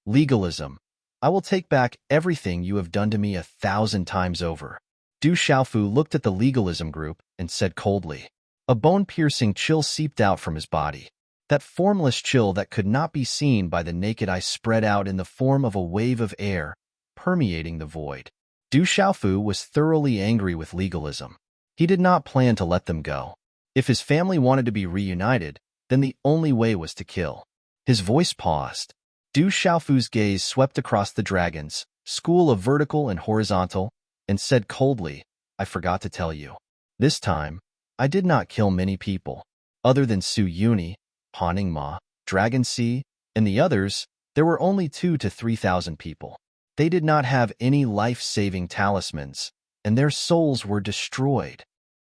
Legalism. I will take back everything you have done to me 1,000 times over. Du Xiaofu looked at the legalism group and said coldly. A bone-piercing chill seeped out from his body. That formless chill that could not be seen by the naked eye spread out in the form of a wave of air, permeating the void. Du Xiaofu was thoroughly angry with legalism. He did not plan to let them go. If his family wanted to be reunited, then the only way was to kill. His voice paused. Du Xiaofu's gaze swept across the dragons, school of vertical and horizontal, and said coldly, I forgot to tell you. This time, I did not kill many people. Other than Su Yuni, Haning Ma, Dragon Sea, and the others, there were only 2,000 to 3,000 people. They did not have any life-saving talismans, and their souls were destroyed.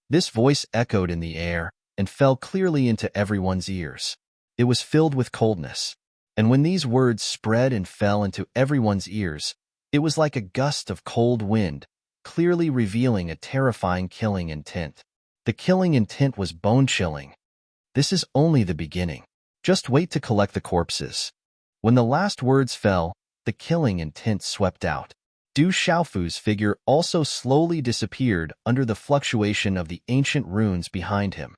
This voice echoed in the air and fell clearly into everyone's ears. It was filled with coldness, and when these words spread and fell into everyone's ears, it was like a gust of cold wind, clearly revealing a terrifying killing intent. The killing intent was bone-chilling. This is only the beginning. Just wait to collect the corpses. When the last words fell, the killing intent swept out. Du Xiaofu's figure also slowly disappeared under the fluctuation of the ancient runes behind him.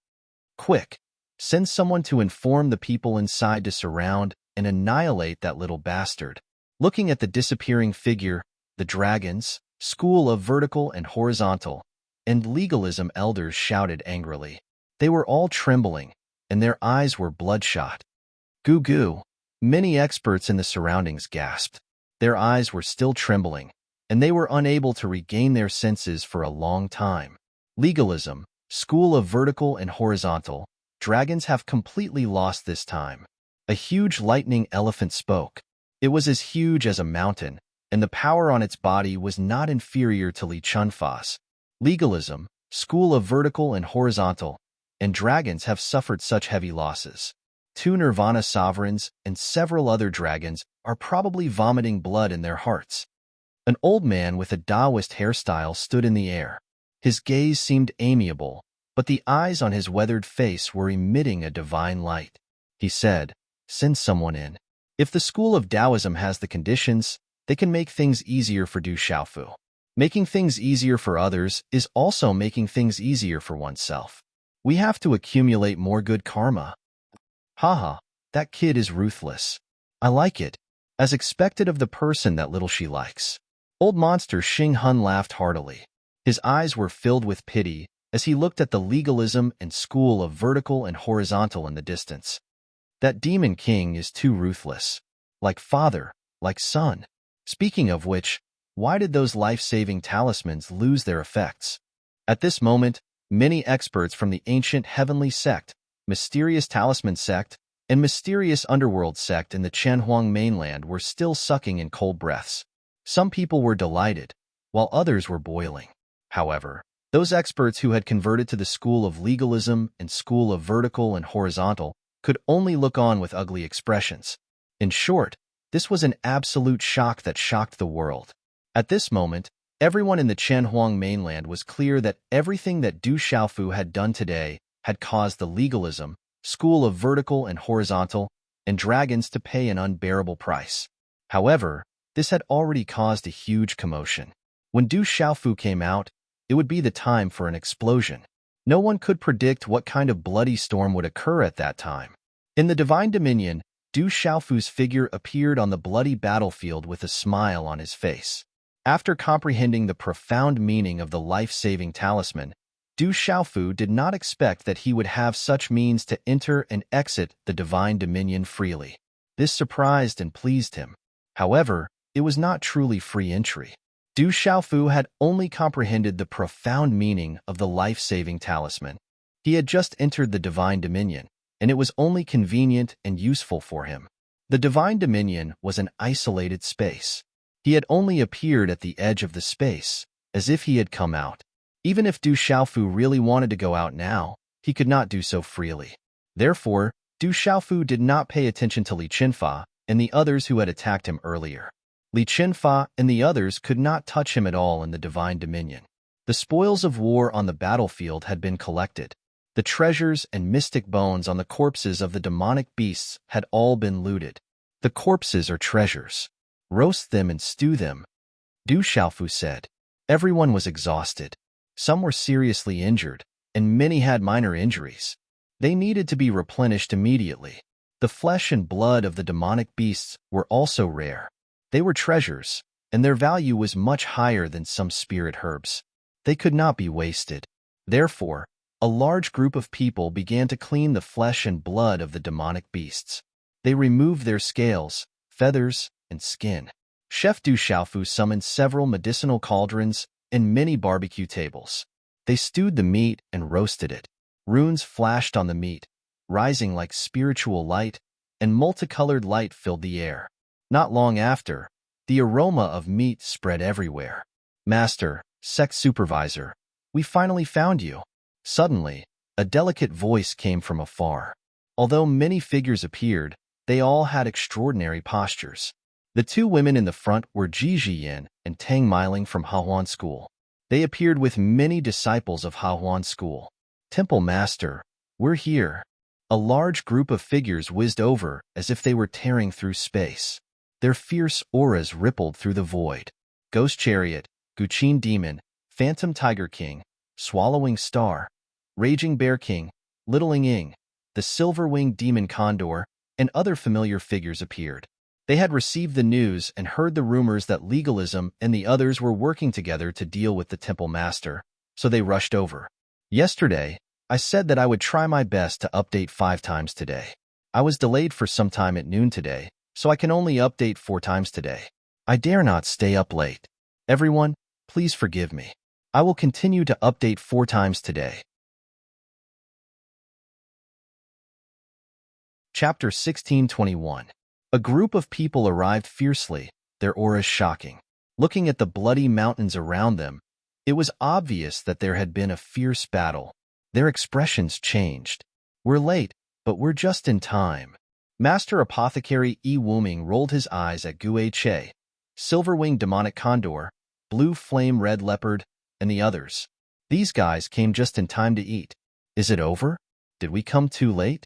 Quick, send someone to inform the people inside to surround and annihilate that little bastard. Looking at the disappearing figure, the dragons, school of vertical and horizontal, and legalism elders shouted angrily. They were all trembling, and their eyes were bloodshot. Goo goo. Many experts in the surroundings gasped. Their eyes were still trembling, and they were unable to regain their senses for a long time. Legalism, school of vertical and horizontal, dragons have completely lost this time. A huge lightning elephant spoke. It was as huge as a mountain, and the power on its body was not inferior to Li Chunfa's. Legalism, school of vertical and horizontal, and dragons have suffered such heavy losses. 2 Nirvana sovereigns and several other dragons are probably vomiting blood in their hearts. An old man with a Taoist hairstyle stood in the air. His gaze seemed amiable, but the eyes on his weathered face were emitting a divine light. He said, "Send someone in. If the school of Taoism has the conditions, they can make things easier for Du Xiaofu. Making things easier for others is also making things easier for oneself. We have to accumulate more good karma." Haha, that kid is ruthless. I like it. As expected of the person that little she likes. Old monster Xing Hun laughed heartily. His eyes were filled with pity as he looked at the legalism and school of vertical and horizontal in the distance. That demon king is too ruthless. Like father, like son. Speaking of which, why did those life-saving talismans lose their effects? At this moment, many experts from the ancient heavenly sect, mysterious talisman sect, and mysterious underworld sect in the Qianhuang mainland were still sucking in cold breaths. Some people were delighted, while others were boiling. However, those experts who had converted to the school of legalism and school of vertical and horizontal could only look on with ugly expressions. In short, this was an absolute shock that shocked the world. At this moment, everyone in the Qianhuang mainland was clear that everything that Du Xiaofu had done today had caused the legalism, school of vertical and horizontal, and dragons to pay an unbearable price. However, this had already caused a huge commotion. When Du Xiaofu came out, it would be the time for an explosion. No one could predict what kind of bloody storm would occur at that time. In the Divine Dominion, Du Xiaofu's figure appeared on the bloody battlefield with a smile on his face. After comprehending the profound meaning of the life-saving talisman, Du Xiaofu did not expect that he would have such means to enter and exit the Divine Dominion freely. This surprised and pleased him. However, it was not truly free entry. Du Xiaofu had only comprehended the profound meaning of the life-saving talisman. He had just entered the Divine Dominion, and it was only convenient and useful for him. The Divine Dominion was an isolated space. He had only appeared at the edge of the space, as if he had come out. Even if Du Xiaofu really wanted to go out now, he could not do so freely. Therefore, Du Xiaofu did not pay attention to Li Qinfa and the others who had attacked him earlier. Li Qinfa and the others could not touch him at all in the Divine Dominion. The spoils of war on the battlefield had been collected. The treasures and mystic bones on the corpses of the demonic beasts had all been looted. The corpses are treasures. Roast them and stew them, Du Xiaofu said. Everyone was exhausted. Some were seriously injured, and many had minor injuries. They needed to be replenished immediately. The flesh and blood of the demonic beasts were also rare. They were treasures, and their value was much higher than some spirit herbs. They could not be wasted. Therefore, a large group of people began to clean the flesh and blood of the demonic beasts. They removed their scales, feathers, and skin. Chef Du Xiaofu summoned several medicinal cauldrons and many barbecue tables. They stewed the meat and roasted it. Runes flashed on the meat, rising like spiritual light, and multicolored light filled the air. Not long after, the aroma of meat spread everywhere. "Master, sect supervisor, we finally found you." Suddenly, a delicate voice came from afar. Although many figures appeared, they all had extraordinary postures. The two women in the front were Ji Jiyin and Tang Miling from Hahuan School. They appeared with many disciples of Hahuan School. "Temple Master, we're here." A large group of figures whizzed over as if they were tearing through space. Their fierce auras rippled through the void. Ghost Chariot, Guqin Demon, Phantom Tiger King, Swallowing Star, Raging Bear King, Littling Ying, the Silver-Winged Demon Condor, and other familiar figures appeared. They had received the news and heard the rumors that legalism and the others were working together to deal with the Temple Master, so they rushed over. Yesterday, I said that I would try my best to update 5 times today. I was delayed for some time at noon today, so I can only update 4 times today. I dare not stay up late. Everyone, please forgive me. I will continue to update 4 times today. Chapter 1621. A group of people arrived fiercely, their auras shocking. Looking at the bloody mountains around them, it was obvious that there had been a fierce battle. Their expressions changed. "We're late, but we're just in time." Master Apothecary Yi Wuming rolled his eyes at Gue Che, Silver-Winged Demonic Condor, Blue Flame Red Leopard, and the others. These guys came just in time to eat. Is it over? Did we come too late?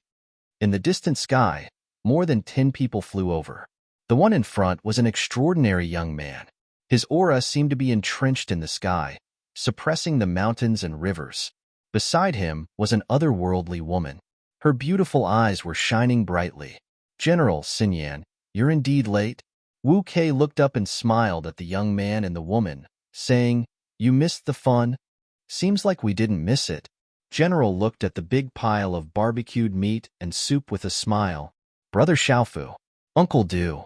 In the distant sky, more than 10 people flew over. The one in front was an extraordinary young man. His aura seemed to be entrenched in the sky, suppressing the mountains and rivers. Beside him was an otherworldly woman. Her beautiful eyes were shining brightly. General Xinyan, you're indeed late? Wu Kei looked up and smiled at the young man and the woman, saying, You missed the fun? Seems like we didn't miss it. General looked at the big pile of barbecued meat and soup with a smile. Brother Xiaofu, Uncle Du.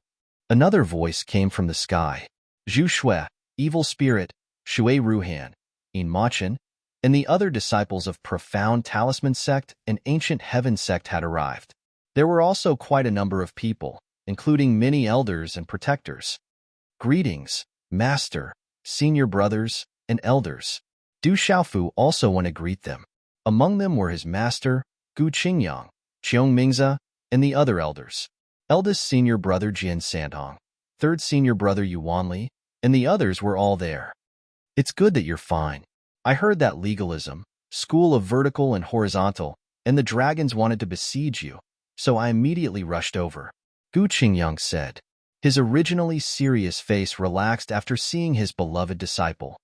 Another voice came from the sky. Zhu Shui, evil spirit, Shui Ruhan, In Machin, and the other disciples of Profound Talisman Sect and Ancient Heaven Sect had arrived. There were also quite a number of people, including many elders and protectors. Greetings, Master, Senior Brothers, and Elders. Du Xiaofu also went to greet them. Among them were his master, Gu Qingyang, Qiong Mingze, and the other elders. Eldest senior brother Jian Santong, third senior brother Yuanli, and the others were all there. It's good that you're fine. I heard that legalism, school of vertical and horizontal, and the dragons wanted to besiege you, so I immediately rushed over. Gu Qingyang said. His originally serious face relaxed after seeing his beloved disciple.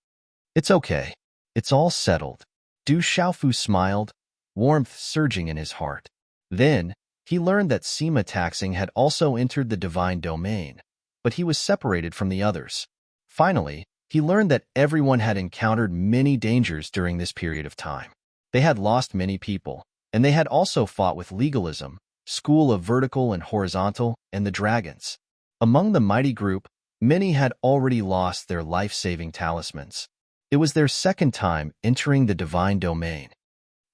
It's okay. It's all settled. Du Xiaofu smiled, warmth surging in his heart. Then, he learned that Sima Taxing had also entered the divine domain, but he was separated from the others. Finally, he learned that everyone had encountered many dangers during this period of time. They had lost many people, and they had also fought with legalism, school of vertical and horizontal, and the dragons. Among the mighty group, many had already lost their life-saving talismans. It was their second time entering the divine domain.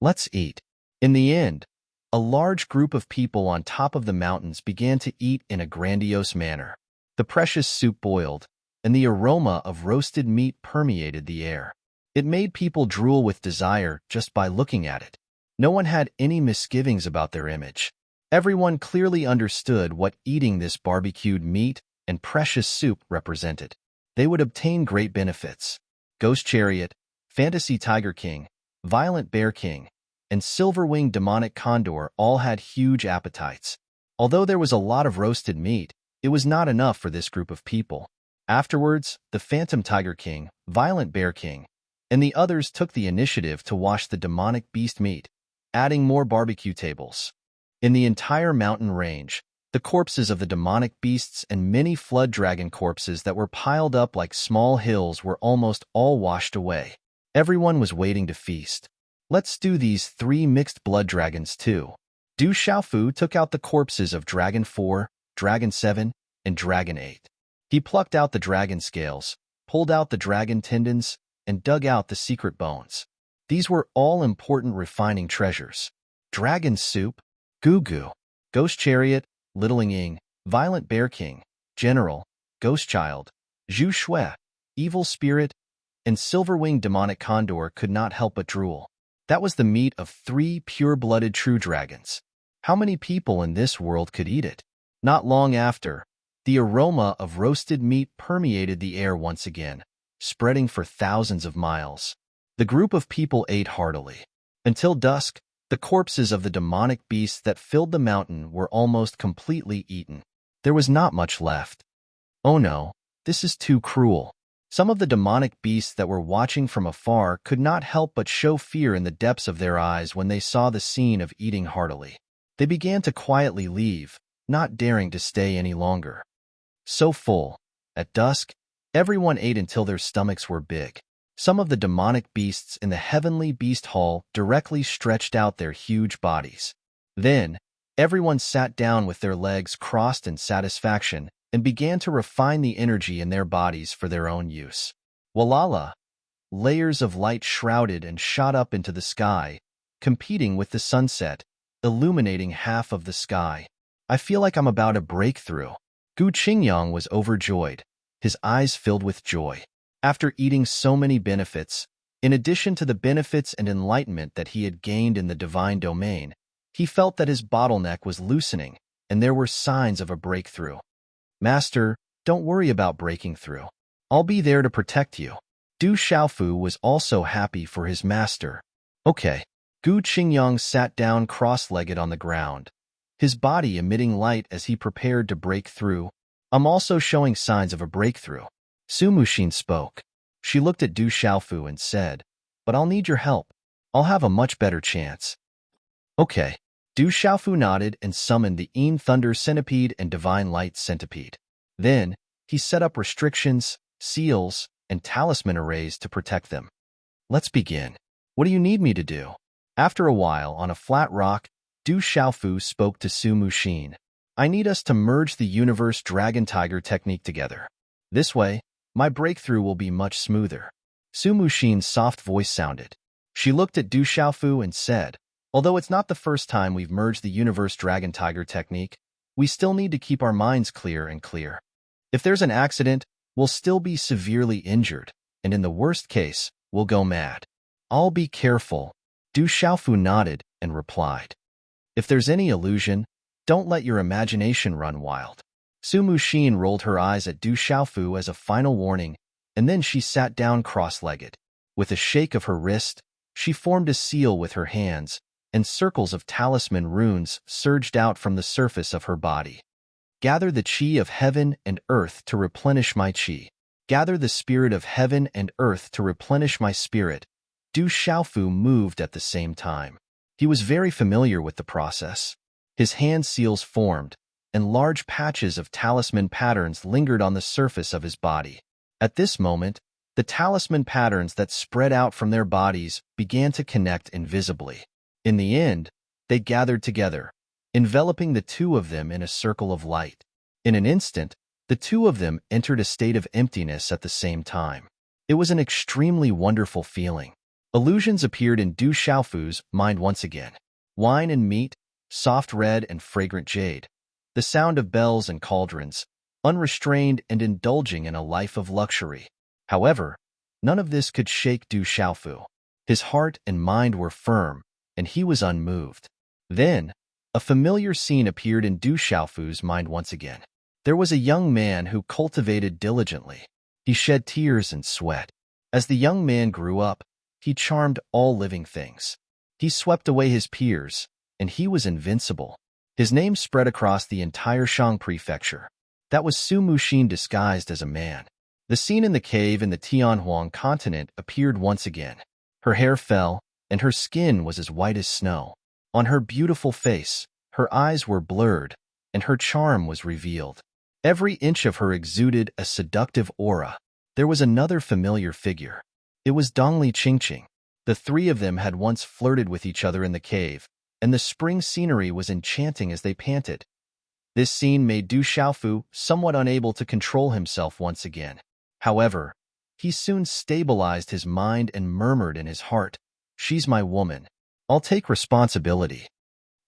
Let's eat. In the end, a large group of people on top of the mountains began to eat in a grandiose manner. The precious soup boiled, and the aroma of roasted meat permeated the air. It made people drool with desire just by looking at it. No one had any misgivings about their image. Everyone clearly understood what eating this barbecued meat and precious soup represented. They would obtain great benefits. Ghost Chariot, Fantasy Tiger King, Violent Bear King, and Silver-Winged Demonic Condor all had huge appetites. Although there was a lot of roasted meat, it was not enough for this group of people. Afterwards, the Phantom Tiger King, Violent Bear King, and the others took the initiative to wash the demonic beast meat, adding more barbecue tables. In the entire mountain range, the corpses of the demonic beasts and many flood dragon corpses that were piled up like small hills were almost all washed away. Everyone was waiting to feast. Let's stew these 3 mixed blood dragons too. Du Xiaofu took out the corpses of Dragon 4, Dragon 7, and Dragon 8. He plucked out the dragon scales, pulled out the dragon tendons, and dug out the secret bones. These were all important refining treasures. Dragon Soup, Gugu, Ghost Chariot, Littling Ying, Violent Bear King, General, Ghost Child, Zhu Shui, Evil Spirit, and Silver-Winged Demonic Condor could not help but drool. That was the meat of 3 pure-blooded true dragons. How many people in this world could eat it? Not long after, the aroma of roasted meat permeated the air once again, spreading for thousands of miles. The group of people ate heartily. Until dusk, the corpses of the demonic beasts that filled the mountain were almost completely eaten. There was not much left. Oh no, this is too cruel. Some of the demonic beasts that were watching from afar could not help but show fear in the depths of their eyes when they saw the scene of eating heartily. They began to quietly leave, not daring to stay any longer. So full, at dusk, everyone ate until their stomachs were big. Some of the demonic beasts in the heavenly beast hall directly stretched out their huge bodies. Then, everyone sat down with their legs crossed in satisfaction and began to refine the energy in their bodies for their own use. Walala! Layers of light shrouded and shot up into the sky, competing with the sunset, illuminating half of the sky. I feel like I'm about to break through. Gu Qingyang was overjoyed, his eyes filled with joy. After eating so many benefits, in addition to the benefits and enlightenment that he had gained in the divine domain, he felt that his bottleneck was loosening, and there were signs of a breakthrough. Master, don't worry about breaking through. I'll be there to protect you. Du Xiaofu was also happy for his master. Okay, Gu Qingyang sat down cross-legged on the ground, his body emitting light as he prepared to break through. I'm also showing signs of a breakthrough. Su Muxin spoke. She looked at Du Xiaofu and said, but I'll need your help. I'll have a much better chance. Okay. Du Xiaofu nodded and summoned the Yin Thunder Centipede and Divine Light Centipede. Then, he set up restrictions, seals, and talisman arrays to protect them. Let's begin. What do you need me to do? After a while, on a flat rock, Du Xiaofu spoke to Su Muxin. I need us to merge the universe dragon tiger technique together. This way, my breakthrough will be much smoother. Su Muxin's soft voice sounded. She looked at Du Xiaofu and said, although it's not the first time we've merged the universe dragon tiger technique, we still need to keep our minds clear and clear. If there's an accident, we'll still be severely injured, and in the worst case, we'll go mad. I'll be careful. Du Xiaofu nodded and replied. If there's any illusion, don't let your imagination run wild. Su Muxin rolled her eyes at Du Xiaofu as a final warning, and then she sat down cross-legged. With a shake of her wrist, she formed a seal with her hands, and circles of talisman runes surged out from the surface of her body. Gather the qi of heaven and earth to replenish my qi. Gather the spirit of heaven and earth to replenish my spirit. Du Xiaofu moved at the same time. He was very familiar with the process. His hand seals formed, and large patches of talisman patterns lingered on the surface of his body. At this moment, the talisman patterns that spread out from their bodies began to connect invisibly. In the end, they gathered together, enveloping the two of them in a circle of light. In an instant, the two of them entered a state of emptiness at the same time. It was an extremely wonderful feeling. Illusions appeared in Du Xiaofu's mind once again. Wine and meat, soft red and fragrant jade, the sound of bells and cauldrons, unrestrained and indulging in a life of luxury. However, none of this could shake Du Xiaofu. His heart and mind were firm, and he was unmoved. Then, a familiar scene appeared in Du Xiaofu's mind once again. There was a young man who cultivated diligently. He shed tears and sweat. As the young man grew up, he charmed all living things. He swept away his peers, and he was invincible. His name spread across the entire Shang prefecture. That was Su Muxin disguised as a man. The scene in the cave in the Tianhuang continent appeared once again. Her hair fell, and her skin was as white as snow. On her beautiful face, her eyes were blurred, and her charm was revealed. Every inch of her exuded a seductive aura. There was another familiar figure. It was Dongli Qingqing. The three of them had once flirted with each other in the cave, and the spring scenery was enchanting as they panted. This scene made Du Xiaofu somewhat unable to control himself once again. However, he soon stabilized his mind and murmured in his heart, "She's my woman. I'll take responsibility."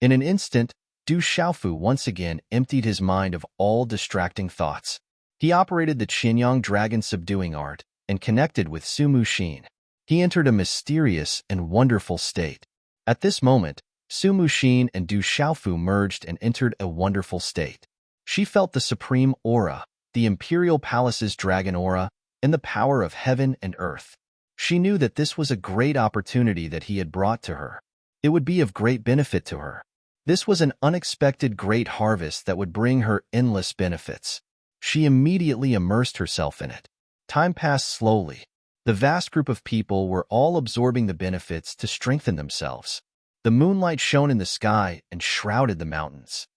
In an instant, Du Xiaofu once again emptied his mind of all distracting thoughts. He operated the Qinyang dragon subduing art and connected with Su Muxin. He entered a mysterious and wonderful state. At this moment, Su Muxin and Du Xiaofu merged and entered a wonderful state. She felt the supreme aura, the imperial palace's dragon aura, and the power of heaven and earth. She knew that this was a great opportunity that he had brought to her. It would be of great benefit to her. This was an unexpected great harvest that would bring her endless benefits. She immediately immersed herself in it. Time passed slowly. The vast group of people were all absorbing the benefits to strengthen themselves. The moonlight shone in the sky and shrouded the mountains.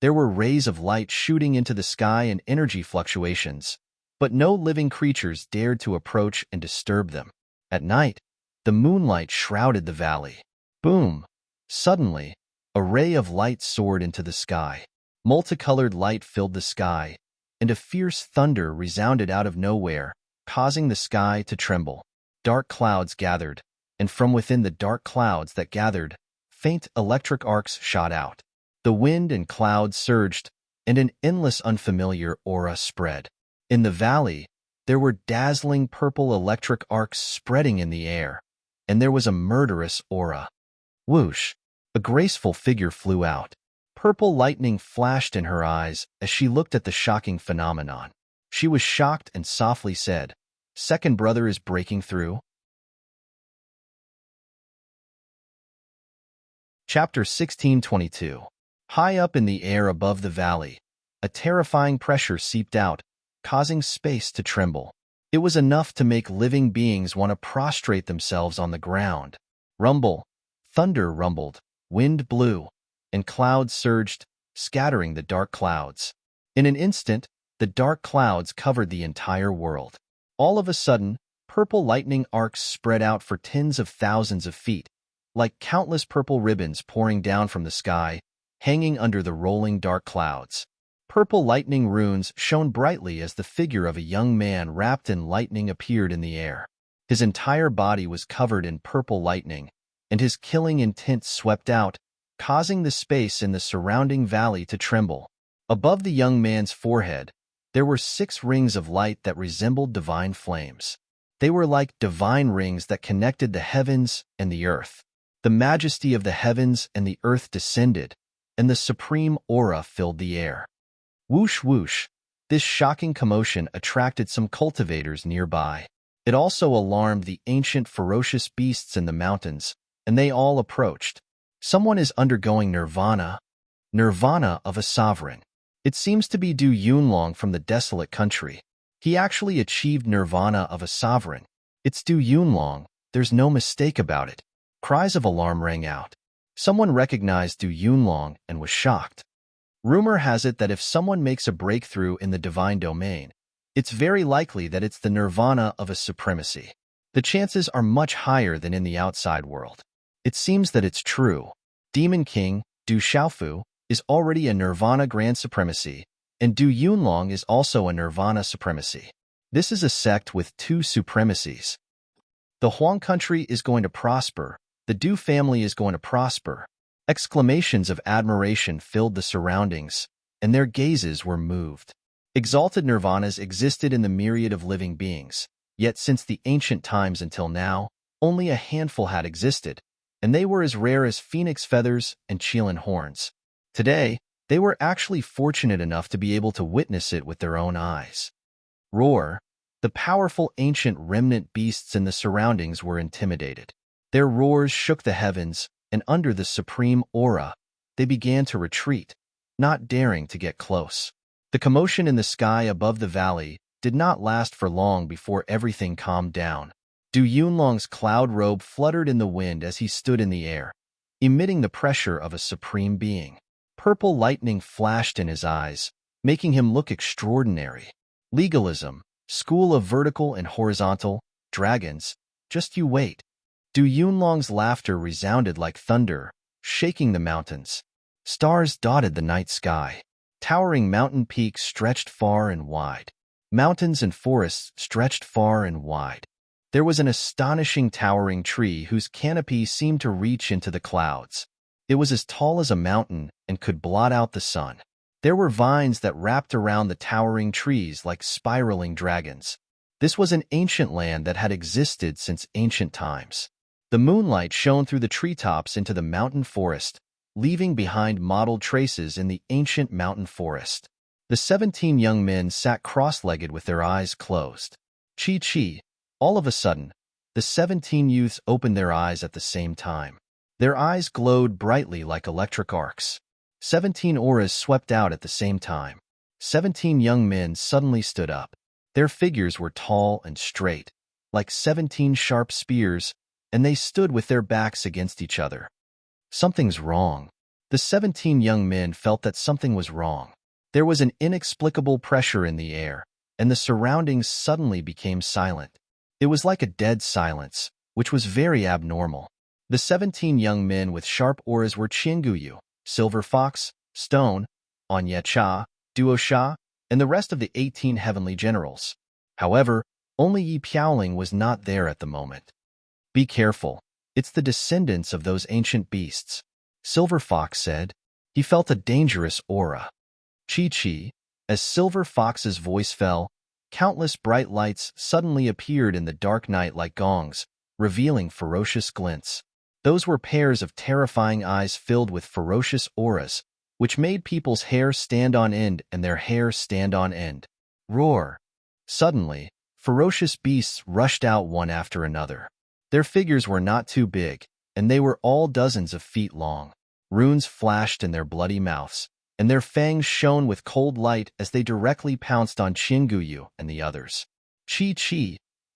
There were rays of light shooting into the sky and energy fluctuations, but no living creatures dared to approach and disturb them. At night, the moonlight shrouded the valley. Boom! Suddenly, a ray of light soared into the sky. Multicolored light filled the sky, and a fierce thunder resounded out of nowhere, causing the sky to tremble. Dark clouds gathered, and from within the dark clouds that gathered, faint electric arcs shot out. The wind and clouds surged, and an endless unfamiliar aura spread. In the valley, there were dazzling purple electric arcs spreading in the air, and there was a murderous aura. Whoosh! A graceful figure flew out. Purple lightning flashed in her eyes as she looked at the shocking phenomenon. She was shocked and softly said, "Second brother is breaking through?" Chapter 1622. High up in the air above the valley, a terrifying pressure seeped out, causing space to tremble. It was enough to make living beings want to prostrate themselves on the ground. Rumble, thunder rumbled, wind blew, and clouds surged, scattering the dark clouds. In an instant, the dark clouds covered the entire world. All of a sudden, purple lightning arcs spread out for tens of thousands of feet, like countless purple ribbons pouring down from the sky, hanging under the rolling dark clouds. Purple lightning runes shone brightly as the figure of a young man wrapped in lightning appeared in the air. His entire body was covered in purple lightning, and his killing intent swept out, causing the space in the surrounding valley to tremble. Above the young man's forehead, there were 6 rings of light that resembled divine flames. They were like divine rings that connected the heavens and the earth. The majesty of the heavens and the earth descended, and the supreme aura filled the air. Whoosh whoosh, this shocking commotion attracted some cultivators nearby. It also alarmed the ancient ferocious beasts in the mountains, and they all approached. Someone is undergoing nirvana of a sovereign. It seems to be Du Yunlong from the desolate country. He actually achieved nirvana of a sovereign. It's Du Yunlong, there's no mistake about it. Cries of alarm rang out. Someone recognized Du Yunlong and was shocked. Rumor has it that if someone makes a breakthrough in the divine domain, it's very likely that it's the nirvana of a supremacy. The chances are much higher than in the outside world. It seems that it's true. Demon King, Du Xiaofu, is already a nirvana grand supremacy, and Du Yunlong is also a nirvana supremacy. This is a sect with 2 supremacies. The Huang country is going to prosper. The Du family is going to prosper. Exclamations of admiration filled the surroundings, and their gazes were moved. Exalted nirvanas existed in the myriad of living beings, yet since the ancient times until now, only a handful had existed, and they were as rare as phoenix feathers and Qilin horns. Today, they were actually fortunate enough to be able to witness it with their own eyes. Roar! The powerful ancient remnant beasts in the surroundings were intimidated. Their roars shook the heavens, and under the supreme aura, they began to retreat, not daring to get close. The commotion in the sky above the valley did not last for long before everything calmed down. Du Yunlong's cloud robe fluttered in the wind as he stood in the air, emitting the pressure of a supreme being. Purple lightning flashed in his eyes, making him look extraordinary. Legalism, school of vertical and horizontal, dragons, just you wait. Du Yunlong's laughter resounded like thunder, shaking the mountains. Stars dotted the night sky. Towering mountain peaks stretched far and wide. Mountains and forests stretched far and wide. There was an astonishing towering tree whose canopy seemed to reach into the clouds. It was as tall as a mountain and could blot out the sun. There were vines that wrapped around the towering trees like spiraling dragons. This was an ancient land that had existed since ancient times. The moonlight shone through the treetops into the mountain forest, leaving behind mottled traces in the ancient mountain forest. The 17 young men sat cross-legged with their eyes closed. Chi. All of a sudden, the 17 youths opened their eyes at the same time. Their eyes glowed brightly like electric arcs. 17 auras swept out at the same time. 17 young men suddenly stood up. Their figures were tall and straight, like 17 sharp spears, and they stood with their backs against each other. Something's wrong. The 17 young men felt that something was wrong. There was an inexplicable pressure in the air, and the surroundings suddenly became silent. It was like a dead silence, which was very abnormal. The 17 young men with sharp auras were Qinguyu, Silver Fox, Stone, Anya Cha, Duo Sha, and the rest of the 18 heavenly generals. However, only Yi Piaoling was not there at the moment. Be careful. It's the descendants of those ancient beasts, Silver Fox said. He felt a dangerous aura. Chi. As Silver Fox's voice fell, countless bright lights suddenly appeared in the dark night like gongs, revealing ferocious glints. Those were pairs of terrifying eyes filled with ferocious auras, which made people's hair stand on end and their hair stand on end. Roar! Suddenly, ferocious beasts rushed out one after another. Their figures were not too big, and they were all dozens of feet long. Runes flashed in their bloody mouths, and their fangs shone with cold light as they directly pounced on Chinguyu and the others. Chi.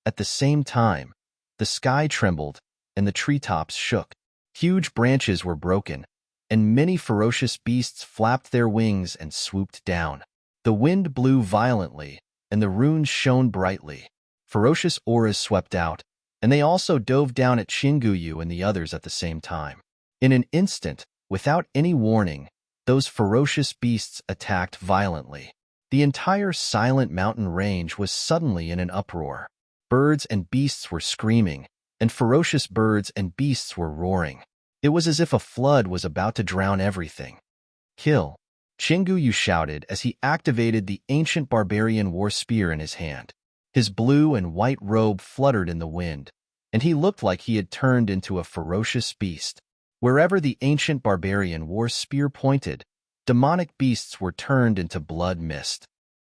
At the same time, the sky trembled and the treetops shook. Huge branches were broken, and many ferocious beasts flapped their wings and swooped down. The wind blew violently, and the runes shone brightly. Ferocious auras swept out, and they also dove down at Chinguyu and the others at the same time. In an instant, without any warning, those ferocious beasts attacked violently. The entire silent mountain range was suddenly in an uproar. Birds and beasts were screaming, and ferocious birds and beasts were roaring. It was as if a flood was about to drown everything. Kill! Chinguyu shouted as he activated the ancient barbarian war spear in his hand. His blue and white robe fluttered in the wind, and he looked like he had turned into a ferocious beast. Wherever the ancient barbarian war spear pointed, demonic beasts were turned into blood mist.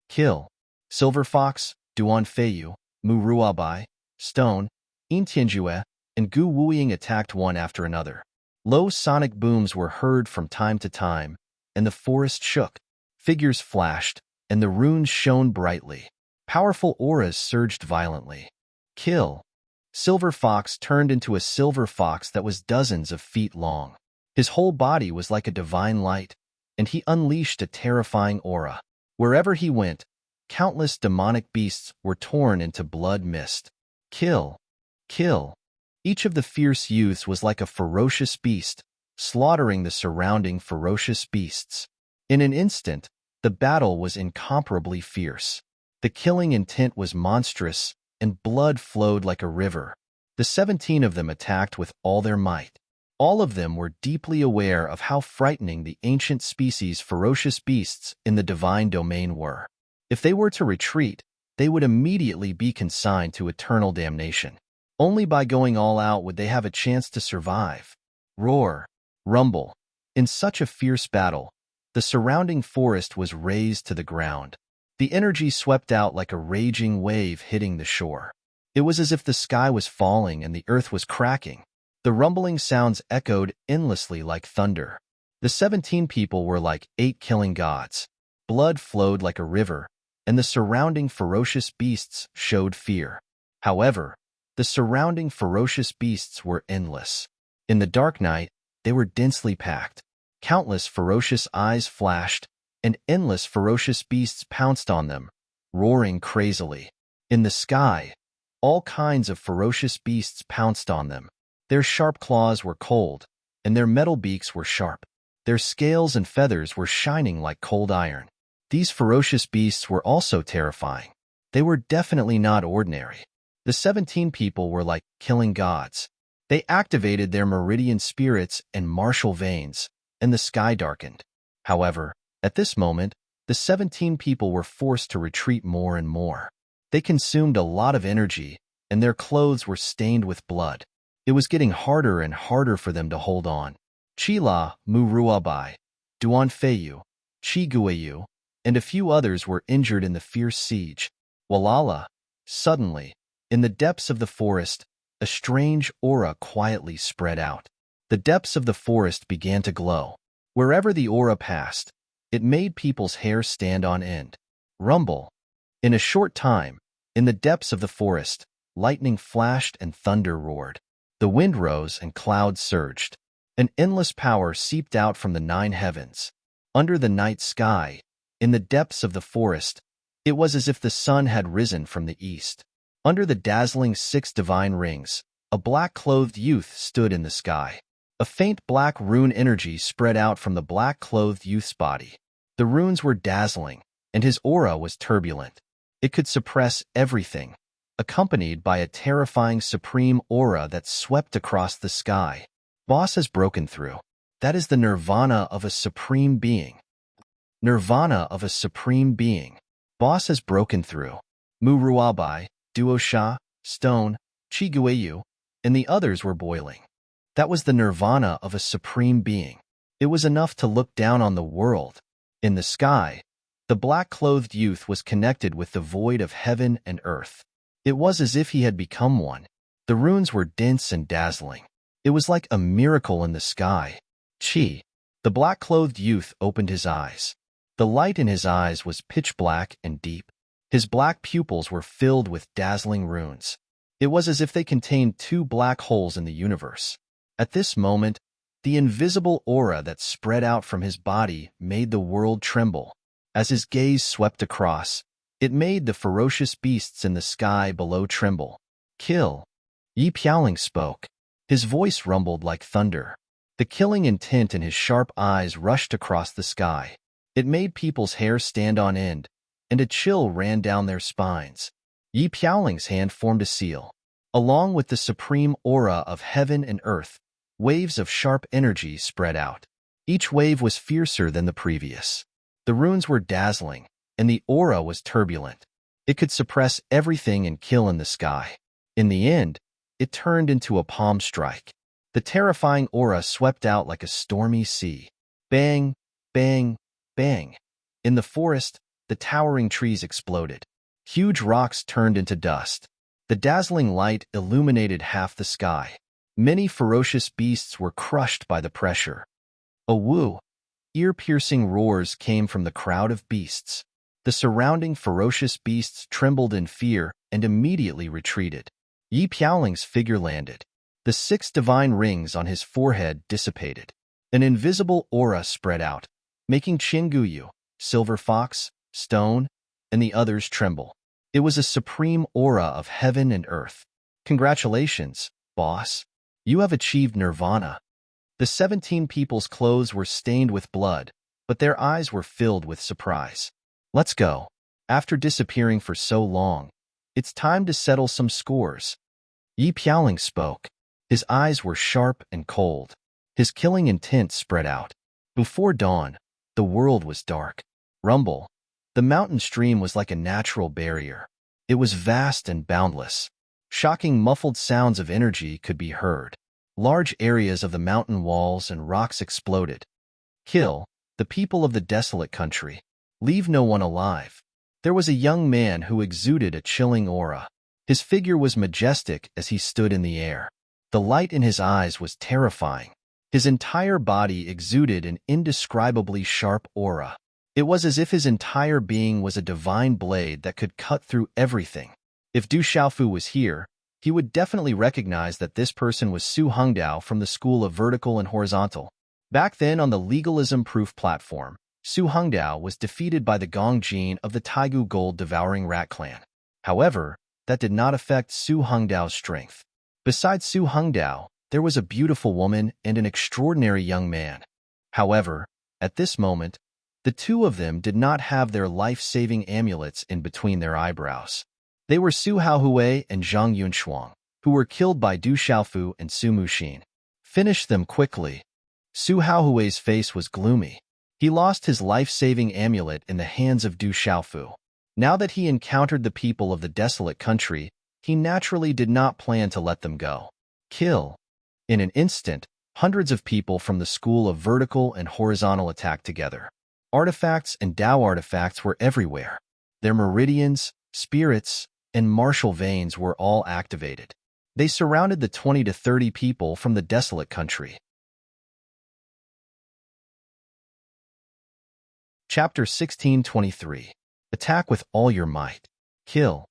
Kill! Silver Fox, Duan Feiyu, Mu Ruabai, Stone, Yin Tianjue, and Gu Wuying attacked one after another. Low sonic booms were heard from time to time, and the forest shook. Figures flashed, and the runes shone brightly. Powerful auras surged violently. Kill! Silver Fox turned into a silver fox that was dozens of feet long. His whole body was like a divine light, and he unleashed a terrifying aura. Wherever he went, countless demonic beasts were torn into blood mist. Kill! Kill! Each of the fierce youths was like a ferocious beast, slaughtering the surrounding ferocious beasts. In an instant, the battle was incomparably fierce. The killing intent was monstrous, and blood flowed like a river. The 17 of them attacked with all their might. All of them were deeply aware of how frightening the ancient species' ferocious beasts in the divine domain were. If they were to retreat, they would immediately be consigned to eternal damnation. Only by going all out would they have a chance to survive. Roar! Rumble! In such a fierce battle, the surrounding forest was razed to the ground. The energy swept out like a raging wave hitting the shore. It was as if the sky was falling and the earth was cracking. The rumbling sounds echoed endlessly like thunder. The 17 people were like 8 killing gods. Blood flowed like a river, and the surrounding ferocious beasts showed fear. However, the surrounding ferocious beasts were endless. In the dark night, they were densely packed. Countless ferocious eyes flashed, and endless ferocious beasts pounced on them, roaring crazily. In the sky, all kinds of ferocious beasts pounced on them. Their sharp claws were cold, and their metal beaks were sharp. Their scales and feathers were shining like cold iron. These ferocious beasts were also terrifying. They were definitely not ordinary. The 17 people were like killing gods. They activated their meridian spirits and martial veins, and the sky darkened. However, at this moment, the 17 people were forced to retreat more and more. They consumed a lot of energy, and their clothes were stained with blood. It was getting harder and harder for them to hold on. Chila, Mu Ruabai, Duan Feiyu, Chi Guiyu, and a few others were injured in the fierce siege. Walala! Suddenly, in the depths of the forest, a strange aura quietly spread out. The depths of the forest began to glow. Wherever the aura passed, it made people's hair stand on end. Rumble! In a short time, in the depths of the forest, lightning flashed and thunder roared. The wind rose and clouds surged. An endless power seeped out from the 9 heavens. Under the night sky, in the depths of the forest, it was as if the sun had risen from the east. Under the dazzling 6 divine rings, a black-clothed youth stood in the sky. A faint black rune energy spread out from the black-clothed youth's body. The runes were dazzling, and his aura was turbulent. It could suppress everything, accompanied by a terrifying supreme aura that swept across the sky. Boss has broken through. That is the nirvana of a supreme being. Nirvana of a supreme being. Boss has broken through. Mu Ruabai, Duo Sha, Stone, Chi Guiyu, and the others were boiling. That was the nirvana of a supreme being. It was enough to look down on the world. In the sky, the black-clothed youth was connected with the void of heaven and earth. It was as if he had become one. The runes were dense and dazzling. It was like a miracle in the sky. Chi. The black-clothed youth opened his eyes. The light in his eyes was pitch black and deep. His black pupils were filled with dazzling runes. It was as if they contained two black holes in the universe. At this moment, the invisible aura that spread out from his body made the world tremble. As his gaze swept across, it made the ferocious beasts in the sky below tremble. Kill. Yi Piaoling spoke. His voice rumbled like thunder. The killing intent in his sharp eyes rushed across the sky. It made people's hair stand on end, and a chill ran down their spines. Yi Piaoling's hand formed a seal. Along with the supreme aura of heaven and earth, waves of sharp energy spread out. Each wave was fiercer than the previous. The runes were dazzling, and the aura was turbulent. It could suppress everything and kill in the sky. In the end, it turned into a palm strike. The terrifying aura swept out like a stormy sea. Bang, bang, bang. In the forest, the towering trees exploded. Huge rocks turned into dust. The dazzling light illuminated half the sky. Many ferocious beasts were crushed by the pressure. A woo, ear-piercing roars came from the crowd of beasts. The surrounding ferocious beasts trembled in fear and immediately retreated. Yi Piaoling's figure landed. The 6 divine rings on his forehead dissipated. An invisible aura spread out, making Qingguyu, Silver Fox, Stone, and the others tremble. It was a supreme aura of heaven and earth. Congratulations, boss. You have achieved nirvana. The 17 people's clothes were stained with blood, but their eyes were filled with surprise. Let's go. After disappearing for so long, it's time to settle some scores. Yi Piaoling spoke. His eyes were sharp and cold. His killing intent spread out. Before dawn, the world was dark. Rumble. The mountain stream was like a natural barrier. It was vast and boundless. Shocking muffled sounds of energy could be heard. Large areas of the mountain walls and rocks exploded. Kill the people of the desolate country. Leave no one alive. There was a young man who exuded a chilling aura. His figure was majestic as he stood in the air. The light in his eyes was terrifying. His entire body exuded an indescribably sharp aura. It was as if his entire being was a divine blade that could cut through everything. If Du Xiaofu was here, he would definitely recognize that this person was Su Hongdao from the School of Vertical and Horizontal. Back then on the legalism-proof platform, Su Hongdao was defeated by the Gong Jin of the Taigu Gold Devouring Rat Clan. However, that did not affect Su Hongdao's strength. Besides Su Hongdao, there was a beautiful woman and an extraordinary young man. However, at this moment, the two of them did not have their life-saving amulets in between their eyebrows. They were Su Haohui and Zhang Yunshuang, who were killed by Du Xiaofu and Su Muxin. Finish them quickly. Su Haohui's face was gloomy. He lost his life-saving amulet in the hands of Du Xiaofu. Now that he encountered the people of the desolate country, he naturally did not plan to let them go. Kill. In an instant, hundreds of people from the School of Vertical and Horizontal attacked together. Artifacts and Dao artifacts were everywhere. Their meridians, spirits, and martial veins were all activated. They surrounded the 20 to 30 people from the desolate country. Chapter 1623. Attack with all your might. Kill.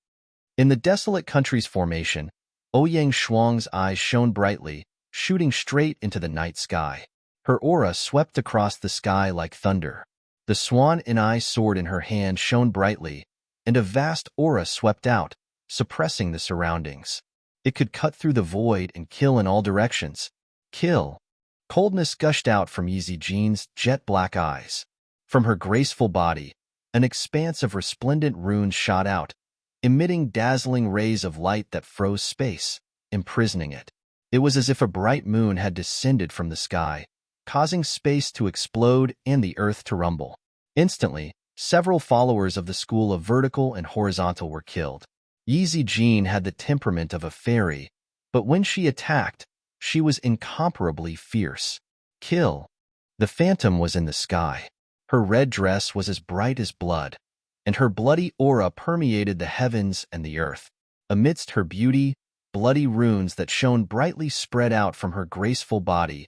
In the desolate country's formation, Ouyang Shuang's eyes shone brightly, shooting straight into the night sky. Her aura swept across the sky like thunder. The swan and eye sword in her hand shone brightly, and a vast aura swept out, suppressing the surroundings. It could cut through the void and kill in all directions. Kill. Coldness gushed out from Yi Zijin's jet-black eyes. From her graceful body, an expanse of resplendent runes shot out, emitting dazzling rays of light that froze space, imprisoning it. It was as if a bright moon had descended from the sky, causing space to explode and the earth to rumble. Instantly, several followers of the School of Vertical and Horizontal were killed. Yi Zijin had the temperament of a fairy, but when she attacked, she was incomparably fierce. Kill. The phantom was in the sky. Her red dress was as bright as blood, and her bloody aura permeated the heavens and the earth. Amidst her beauty, bloody runes that shone brightly spread out from her graceful body,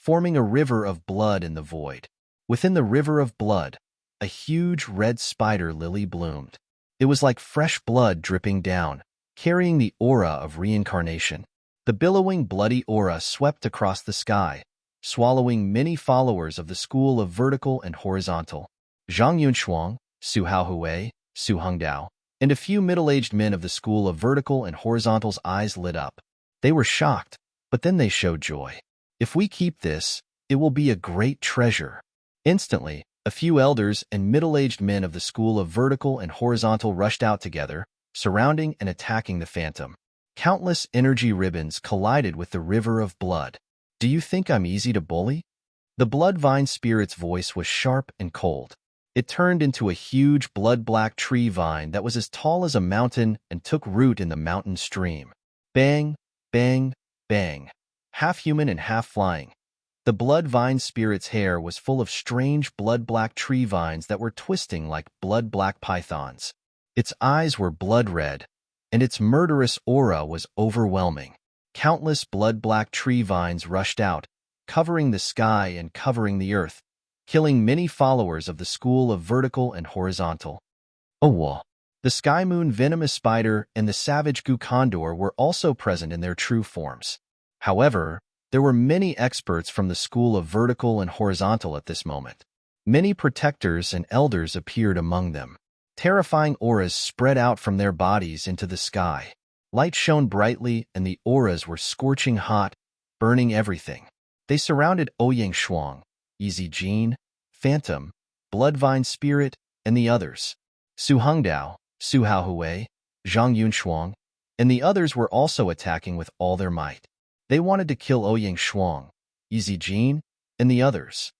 forming a river of blood in the void. Within the river of blood, a huge red spider lily bloomed. It was like fresh blood dripping down, carrying the aura of reincarnation. The billowing bloody aura swept across the sky, swallowing many followers of the school of vertical and horizontal. Zhang Yunshuang, Su Haohui, Su Hongdao, and a few middle-aged men of the school of vertical and horizontal's eyes lit up. They were shocked, but then they showed joy. If we keep this, it will be a great treasure. Instantly, a few elders and middle-aged men of the school of vertical and horizontal rushed out together, surrounding and attacking the phantom. Countless energy ribbons collided with the river of blood. Do you think I'm easy to bully? The blood vine spirit's voice was sharp and cold. It turned into a huge blood-black tree vine that was as tall as a mountain and took root in the mountain stream. Bang, bang, bang. Half human and half flying. The blood vine spirit's hair was full of strange blood-black tree vines that were twisting like blood-black pythons. Its eyes were blood-red, and its murderous aura was overwhelming. Countless blood-black tree vines rushed out, covering the sky and covering the earth, killing many followers of the school of vertical and horizontal. Oh, the sky moon venomous spider and the savage goo condor were also present in their true forms. However, there were many experts from the school of vertical and horizontal at this moment. Many protectors and elders appeared among them. Terrifying auras spread out from their bodies into the sky. Light shone brightly, and the auras were scorching hot, burning everything. They surrounded Ouyang Shuang, Easy Jean, Phantom, Bloodvine Spirit, and the others. Su Hongdao, Su Haohui, Zhang Yunshuang, and the others were also attacking with all their might. They wanted to kill Ouyang Shuang, Easy Jean, and the others.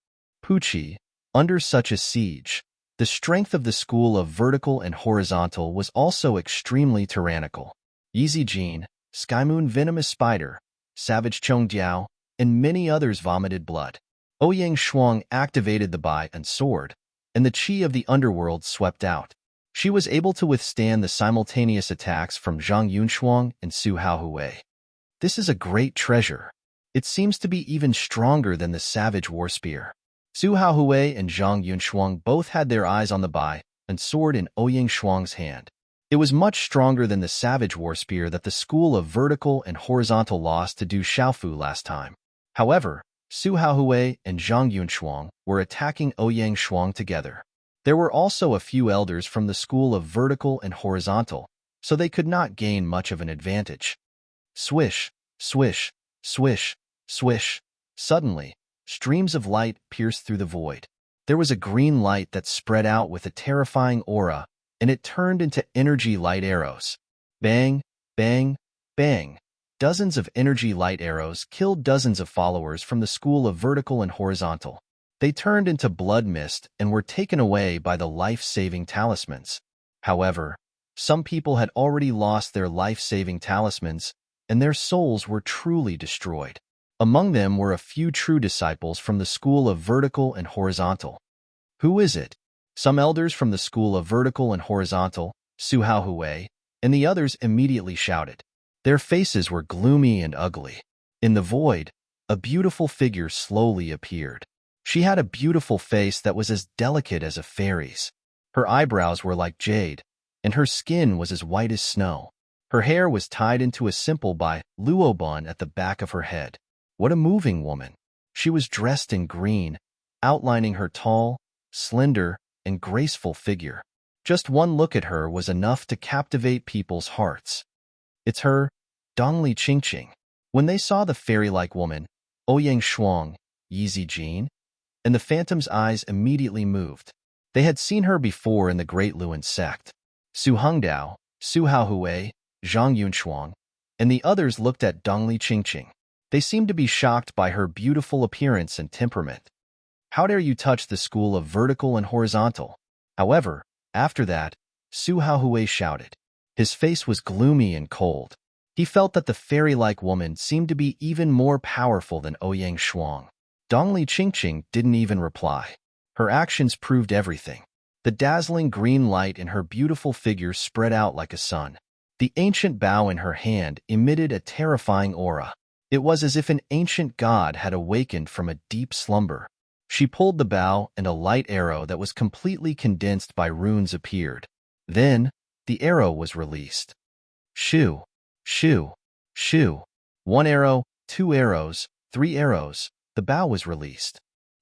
Pucci, under such a siege, the strength of the school of vertical and horizontal was also extremely tyrannical. Easy Jean, Skymoon Venomous Spider, Savage Chongdiao, and many others vomited blood. Ouyang Shuang activated the Bai and sword, and the chi of the underworld swept out. She was able to withstand the simultaneous attacks from Zhang Yunshuang and Su Haohui. This is a great treasure. It seems to be even stronger than the Savage War Spear. Su Haohui and Zhang Yunshuang both had their eyes on the Bai and sword in Ouyang Shuang's hand. It was much stronger than the Savage War Spear that the school of vertical and horizontal lost to Du Xiaofu last time. However, Su Haohui and Zhang Yunshuang were attacking Ouyang Shuang together. There were also a few elders from the school of vertical and horizontal, so they could not gain much of an advantage. Swish, swish, swish, swish. Suddenly, streams of light pierced through the void. There was a green light that spread out with a terrifying aura, and it turned into energy light arrows. Bang, bang, bang. Dozens of energy light arrows killed dozens of followers from the school of vertical and horizontal. They turned into blood mist and were taken away by the life-saving talismans. However, some people had already lost their life-saving talismans, and their souls were truly destroyed. Among them were a few true disciples from the school of vertical and horizontal. Who is it? Some elders from the school of vertical and horizontal, Su Haohui, and the others immediately shouted. Their faces were gloomy and ugly. In the void, a beautiful figure slowly appeared. She had a beautiful face that was as delicate as a fairy's. Her eyebrows were like jade, and her skin was as white as snow. Her hair was tied into a simple Bai Luo bun at the back of her head. What a moving woman! She was dressed in green, outlining her tall, slender, and graceful figure. Just one look at her was enough to captivate people's hearts. It's her, Dongli Qingqing. When they saw the fairy-like woman, Ouyang Shuang, Yizi Jin, and the phantom's eyes immediately moved. They had seen her before in the Great Luan sect. Su Hongdao, Su Haohui, Zhang Yunshuang, and the others looked at Dongli Qingqing. They seemed to be shocked by her beautiful appearance and temperament. How dare you touch the school of vertical and horizontal? However, after that, Su Haohui shouted. His face was gloomy and cold. He felt that the fairy-like woman seemed to be even more powerful than Ouyang Shuang. Dongli Qingqing didn't even reply. Her actions proved everything. The dazzling green light in her beautiful figure spread out like a sun. The ancient bow in her hand emitted a terrifying aura. It was as if an ancient god had awakened from a deep slumber. She pulled the bow, and a light arrow that was completely condensed by runes appeared. Then, the arrow was released. Shoo, shoo, shoo. 1 arrow, 2 arrows, 3 arrows. The bow was released.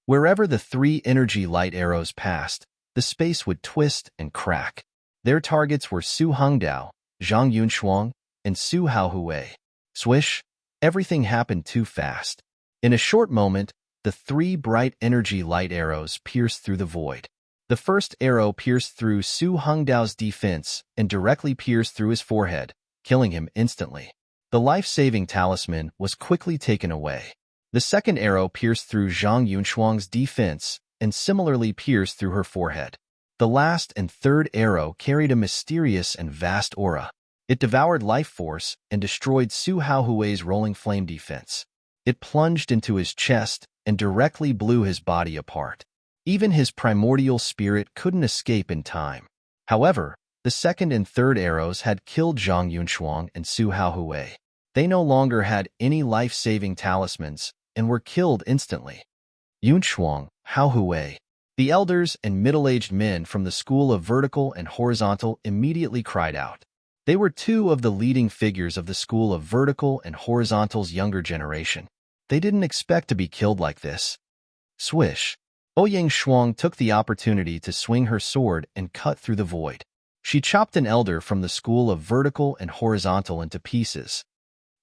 Wherever the 3 energy light arrows passed, the space would twist and crack. Their targets were Su Hongdao, Zhang Yunshuang, and Su Haohui. Swish! Everything happened too fast. In a short moment, the 3 bright energy light arrows pierced through the void. The first arrow pierced through Su Hongdao's defense and directly pierced through his forehead, killing him instantly. The life-saving talisman was quickly taken away. The second arrow pierced through Zhang Yunshuang's defense and similarly pierced through her forehead. The last and third arrow carried a mysterious and vast aura. It devoured life force and destroyed Su Haohui's rolling flame defense. It plunged into his chest and directly blew his body apart. Even his primordial spirit couldn't escape in time. However, the second and third arrows had killed Zhang Yunshuang and Su Haohui. They no longer had any life-saving talismans and were killed instantly. Yunshuang, Haohui. The elders and middle-aged men from the school of vertical and horizontal immediately cried out. They were 2 of the leading figures of the school of vertical and horizontal's younger generation. They didn't expect to be killed like this. Swish! Ouyang Shuang took the opportunity to swing her sword and cut through the void. She chopped an elder from the school of vertical and horizontal into pieces.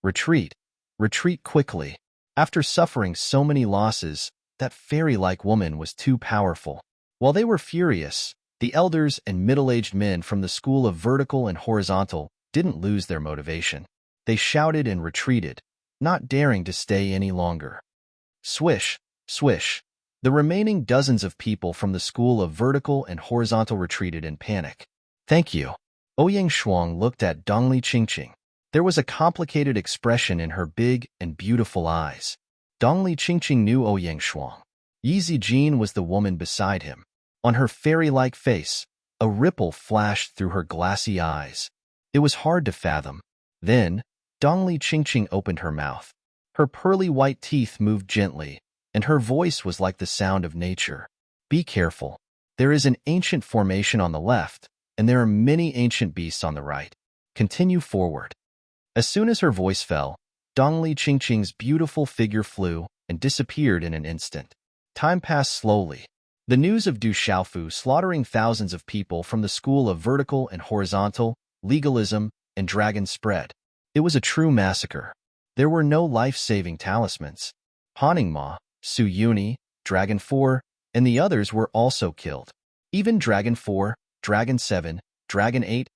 Retreat! Retreat quickly. After suffering so many losses, that fairy-like woman was too powerful. While they were furious, the elders and middle-aged men from the school of vertical and horizontal didn't lose their motivation. They shouted and retreated, not daring to stay any longer. Swish! Swish! The remaining dozens of people from the school of vertical and horizontal retreated in panic. Thank you. Ouyang Shuang looked at Dongli Qingqing. There was a complicated expression in her big and beautiful eyes. Dongli Qingqing knew Ouyang Shuang. Yi Zijin was the woman beside him. On her fairy-like face, a ripple flashed through her glassy eyes. It was hard to fathom. Then, Dongli Qingqing opened her mouth. Her pearly white teeth moved gently, and her voice was like the sound of nature. Be careful. There is an ancient formation on the left, and there are many ancient beasts on the right. Continue forward. As soon as her voice fell, Dongli Qingqing's beautiful figure flew and disappeared in an instant. Time passed slowly. The news of Du Xiaofu slaughtering thousands of people from the school of vertical and horizontal, legalism, and dragon spread. It was a true massacre. There were no life-saving talismans. Haningma, Su Yuni, Dragon 4, and the others were also killed. Even Dragon 4, Dragon 7, Dragon 8,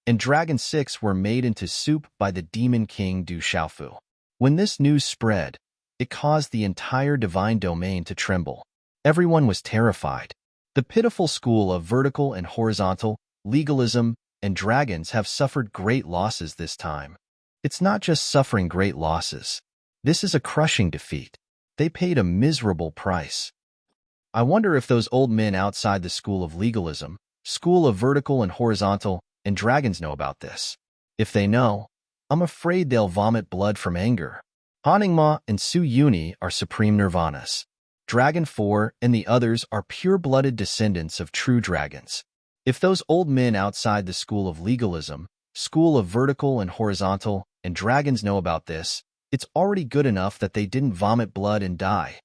and Dragon 6 were made into soup by the demon king Du Xiaofu. When this news spread, it caused the entire divine domain to tremble. Everyone was terrified. The pitiful school of vertical and horizontal, legalism, and dragons have suffered great losses this time. It's not just suffering great losses. This is a crushing defeat. They paid a miserable price. I wonder if those old men outside the school of legalism, school of vertical and horizontal, and dragons know about this. If they know, I'm afraid they'll vomit blood from anger. Haningma and Su Yuni are supreme nirvanas. Dragon 4 and the others are pure-blooded descendants of true dragons. If those old men outside the school of legalism, school of vertical and horizontal, and dragons know about this, it's already good enough that they didn't vomit blood and die.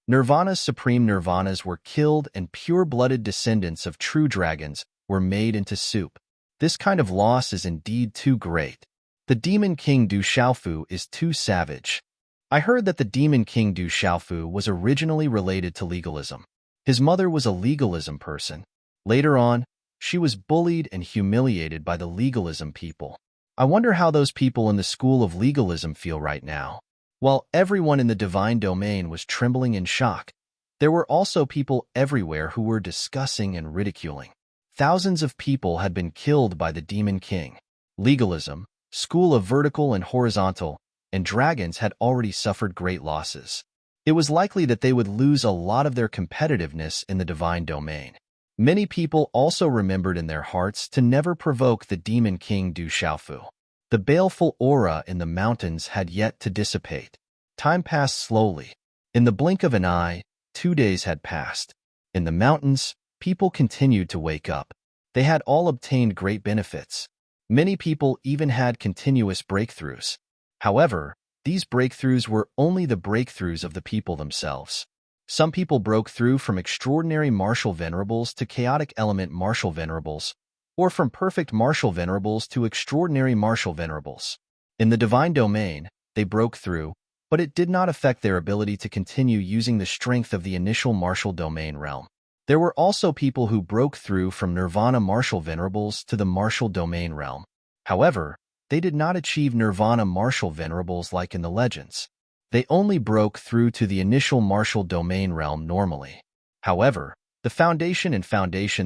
Nirvana's supreme nirvanas were killed and pure-blooded descendants of true dragons were made into soup. This kind of loss is indeed too great. The demon king Du Xiaofu is too savage. I heard that the demon king Du Xiaofu was originally related to legalism. His mother was a legalism person. Later on, she was bullied and humiliated by the legalism people. I wonder how those people in the school of legalism feel right now. While everyone in the divine domain was trembling in shock, there were also people everywhere who were discussing and ridiculing. Thousands of people had been killed by the demon king. Legalism, school of vertical and horizontal, and dragons had already suffered great losses. It was likely that they would lose a lot of their competitiveness in the divine domain. Many people also remembered in their hearts to never provoke the demon king Du Xiaofu. The baleful aura in the mountains had yet to dissipate. Time passed slowly. In the blink of an eye, 2 days had passed. In the mountains, people continued to wake up. They had all obtained great benefits. Many people even had continuous breakthroughs. However, these breakthroughs were only the breakthroughs of the people themselves. Some people broke through from extraordinary martial venerables to chaotic element martial venerables, or from perfect martial venerables to extraordinary martial venerables. In the divine domain, they broke through, but it did not affect their ability to continue using the strength of the initial martial domain realm. There were also people who broke through from nirvana martial venerables to the martial domain realm. However, they did not achieve nirvana martial venerables like in the legends. They only broke through to the initial martial domain realm normally. However, the foundation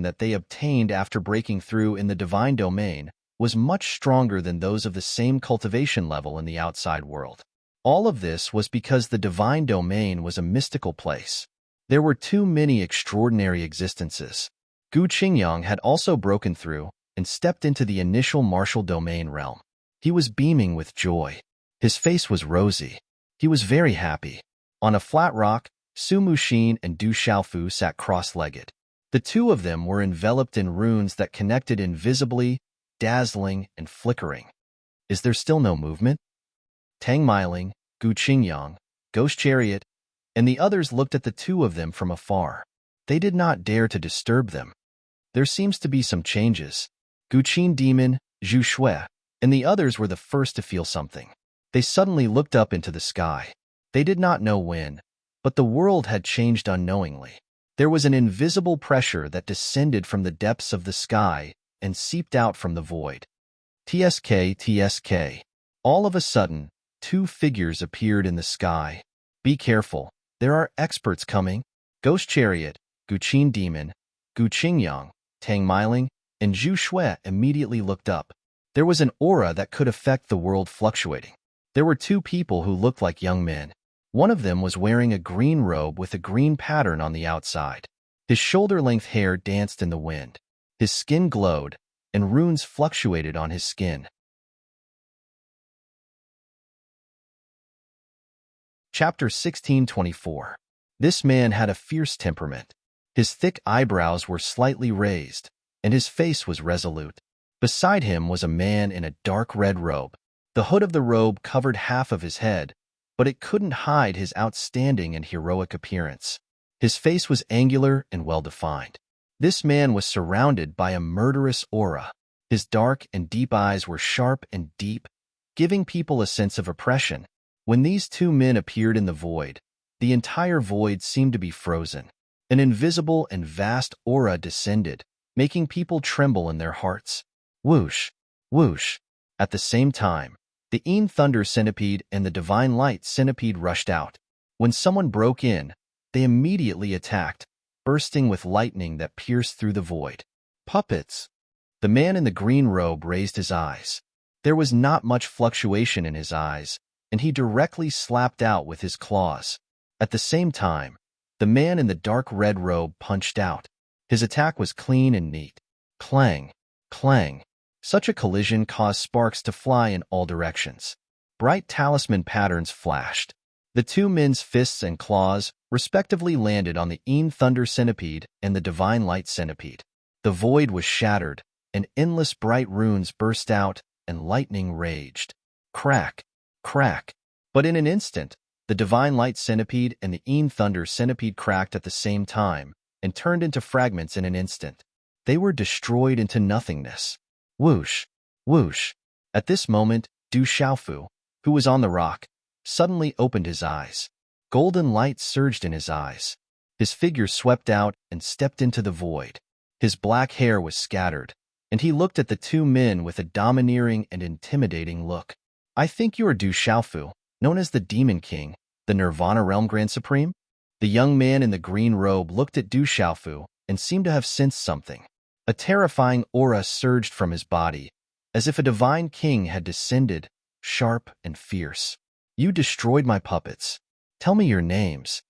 that they obtained after breaking through in the divine domain was much stronger than those of the same cultivation level in the outside world. All of this was because the divine domain was a mystical place. There were too many extraordinary existences. Gu Qingyang had also broken through and stepped into the initial martial domain realm. He was beaming with joy. His face was rosy. He was very happy. On a flat rock, Su Muxin and Du Xiaofu sat cross-legged. The two of them were enveloped in runes that connected invisibly, dazzling, and flickering. Is there still no movement? Tang Meiling, Gu Qingyang, Ghost Chariot, and the others looked at the two of them from afar. They did not dare to disturb them. There seems to be some changes. Gu Qin Demon, Zhu Shui, and the others were the first to feel something. They suddenly looked up into the sky. They did not know when, but the world had changed unknowingly. There was an invisible pressure that descended from the depths of the sky and seeped out from the void. TSK, TSK. All of a sudden, 2 figures appeared in the sky. Be careful, there are experts coming. Ghost Chariot, Gu Qin Demon, Gu Qingyang, Tang Meiling, and Zhu Shui immediately looked up. There was an aura that could affect the world fluctuating. There were 2 people who looked like young men. One of them was wearing a green robe with a green pattern on the outside. His shoulder-length hair danced in the wind. His skin glowed, and runes fluctuated on his skin. Chapter 1624. This man had a fierce temperament. His thick eyebrows were slightly raised, and his face was resolute. Beside him was a man in a dark red robe. The hood of the robe covered half of his head, but it couldn't hide his outstanding and heroic appearance. His face was angular and well-defined. This man was surrounded by a murderous aura. His dark and deep eyes were sharp and deep, giving people a sense of oppression. When these 2 men appeared in the void, the entire void seemed to be frozen. An invisible and vast aura descended, making people tremble in their hearts. Whoosh, whoosh. At the same time, the Yin Thunder Centipede and the Divine Light Centipede rushed out. When someone broke in, they immediately attacked, bursting with lightning that pierced through the void. Puppets. The man in the green robe raised his eyes. There was not much fluctuation in his eyes, and he directly slapped out with his claws. At the same time, the man in the dark red robe punched out. His attack was clean and neat. Clang, clang. Such a collision caused sparks to fly in all directions. Bright talisman patterns flashed. The 2 men's fists and claws respectively landed on the Yin Thunder Centipede and the Divine Light Centipede. The void was shattered, and endless bright runes burst out, and lightning raged. Crack, crack. But in an instant, the Divine Light Centipede and the Yin Thunder Centipede cracked at the same time and turned into fragments in an instant. They were destroyed into nothingness. Whoosh, whoosh. At this moment, Du Xiaofu, who was on the rock, suddenly opened his eyes. Golden light surged in his eyes. His figure swept out and stepped into the void. His black hair was scattered, and he looked at the 2 men with a domineering and intimidating look. I think you are Du Xiaofu, known as the Demon King, the Nirvana Realm Grand Supreme? The young man in the green robe looked at Du Xiaofu and seemed to have sensed something. A terrifying aura surged from his body, as if a divine king had descended, sharp and fierce. You destroyed my puppets. Tell me your names.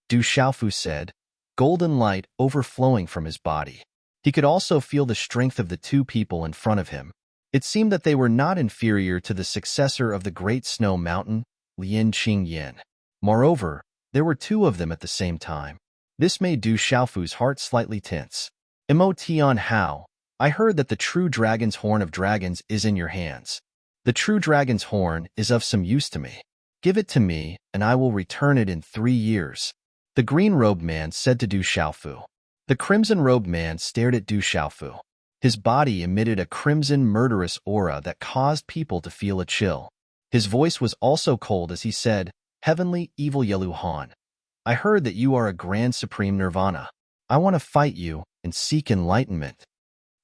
Du Xiaofu said, golden light overflowing from his body. He could also feel the strength of the 2 people in front of him. It seemed that they were not inferior to the successor of the great snow mountain, Lian Qingyan. Moreover, there were two of them at the same time. This made Du Xiaofu's heart slightly tense. Mo Tian Hao, I heard that the true dragon's horn of dragons is in your hands. The true dragon's horn is of some use to me. Give it to me, and I will return it in 3 years. The green-robed man said to Du Xiaofu. The crimson-robed man stared at Du Xiaofu. His body emitted a crimson, murderous aura that caused people to feel a chill. His voice was also cold as he said, Heavenly Evil Yelu Han, I heard that you are a grand supreme nirvana. I want to fight you and seek enlightenment.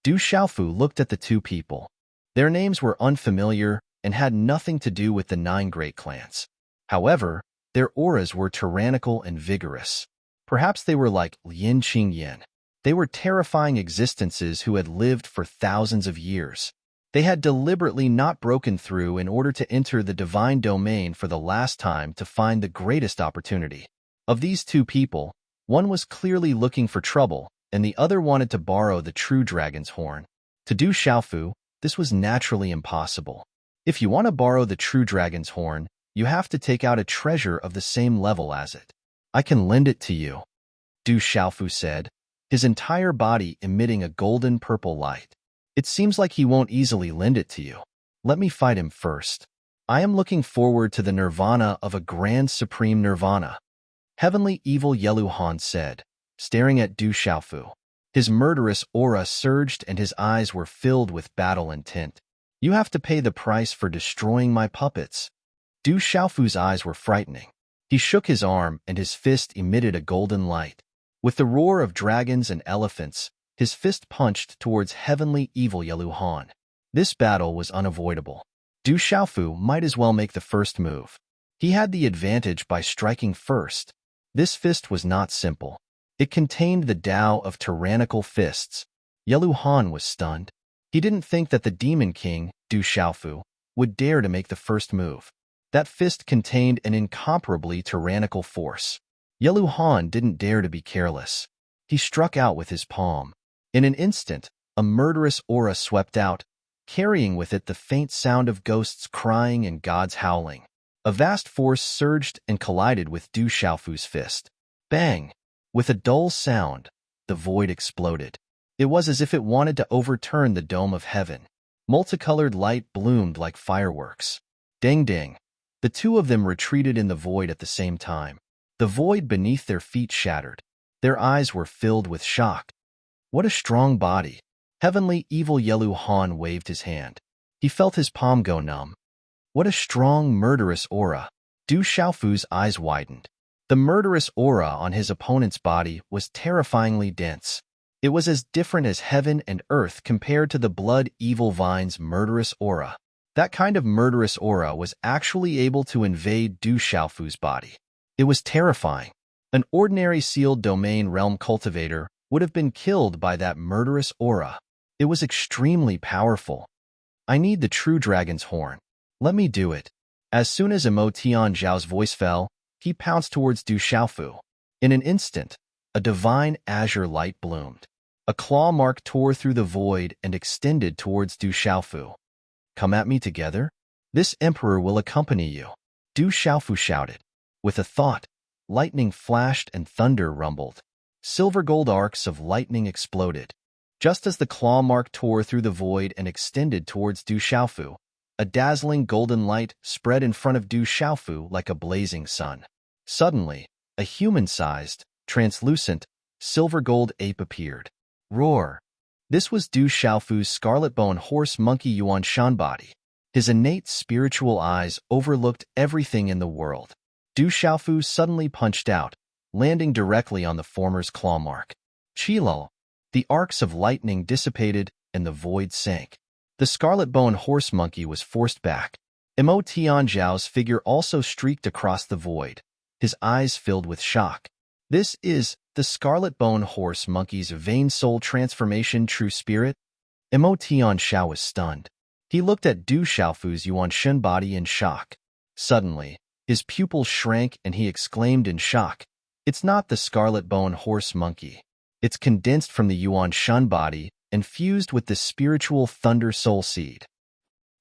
Du Xiaofu looked at the two people. Their names were unfamiliar and had nothing to do with the 9 great clans. However, their auras were tyrannical and vigorous. Perhaps they were like Lian Qingyan. They were terrifying existences who had lived for thousands of years. They had deliberately not broken through in order to enter the divine domain for the last time to find the greatest opportunity. Of these two people, one was clearly looking for trouble, and the other wanted to borrow the true dragon's horn. To Du Xiaofu, this was naturally impossible. If you want to borrow the true dragon's horn, you have to take out a treasure of the same level as it. I can lend it to you, Du Xiaofu said, his entire body emitting a golden-purple light. It seems like he won't easily lend it to you. Let me fight him first. I am looking forward to the nirvana of a grand supreme nirvana. Heavenly Evil Yelu Han said, staring at Du Xiaofu. His murderous aura surged and his eyes were filled with battle intent. You have to pay the price for destroying my puppets. Du Xiaofu's eyes were frightening. He shook his arm and his fist emitted a golden light. With the roar of dragons and elephants, his fist punched towards Heavenly Evil Yelu Han. This battle was unavoidable. Du Xiaofu might as well make the first move. He had the advantage by striking first. This fist was not simple. It contained the Tao of tyrannical fists. Yelu Han was stunned. He didn't think that the Demon King, Du Xiaofu, would dare to make the first move. That fist contained an incomparably tyrannical force. Yelu Han didn't dare to be careless. He struck out with his palm. In an instant, a murderous aura swept out, carrying with it the faint sound of ghosts crying and gods howling. A vast force surged and collided with Du Xiaofu's fist. Bang! With a dull sound, the void exploded. It was as if it wanted to overturn the dome of heaven. Multicolored light bloomed like fireworks. Ding ding! The two of them retreated in the void at the same time. The void beneath their feet shattered. Their eyes were filled with shock. What a strong body! Heavenly Evil Yelu Han waved his hand. He felt his palm go numb. What a strong, murderous aura! Du Xiaofu's eyes widened. The murderous aura on his opponent's body was terrifyingly dense. It was as different as heaven and earth compared to the blood evil vine's murderous aura. That kind of murderous aura was actually able to invade Du Xiaofu's body. It was terrifying. An ordinary sealed domain realm cultivator would have been killed by that murderous aura. It was extremely powerful. I need the true dragon's horn. Let me do it. As soon as Mo Tian Zhao's voice fell, he pounced towards Du Xiaofu. In an instant, a divine azure light bloomed. A claw mark tore through the void and extended towards Du Xiaofu. Come at me together? This emperor will accompany you. Du Xiaofu shouted. With a thought, lightning flashed and thunder rumbled. Silver gold arcs of lightning exploded. Just as the claw mark tore through the void and extended towards Du Xiaofu, a dazzling golden light spread in front of Du Xiaofu like a blazing sun. Suddenly, a human-sized, translucent, silver gold ape appeared. Roar! This was Du Xiaofu's scarlet-bone horse monkey Yuan Shan body. His innate spiritual eyes overlooked everything in the world. Du Xiaofu suddenly punched out, landing directly on the former's claw mark. Chilal! The arcs of lightning dissipated and the void sank. The scarlet-bone horse monkey was forced back. Mo Tian Zhao's figure also streaked across the void, his eyes filled with shock. This is the scarlet-bone horse monkey's vain soul transformation true spirit? Mo Tian Zhao was stunned. He looked at Du Xiaofu's Yuan Shen body in shock. Suddenly, his pupils shrank and he exclaimed in shock, "It's not the scarlet-bone horse monkey. It's condensed from the Yuan Shen body and fused with the spiritual thunder soul seed."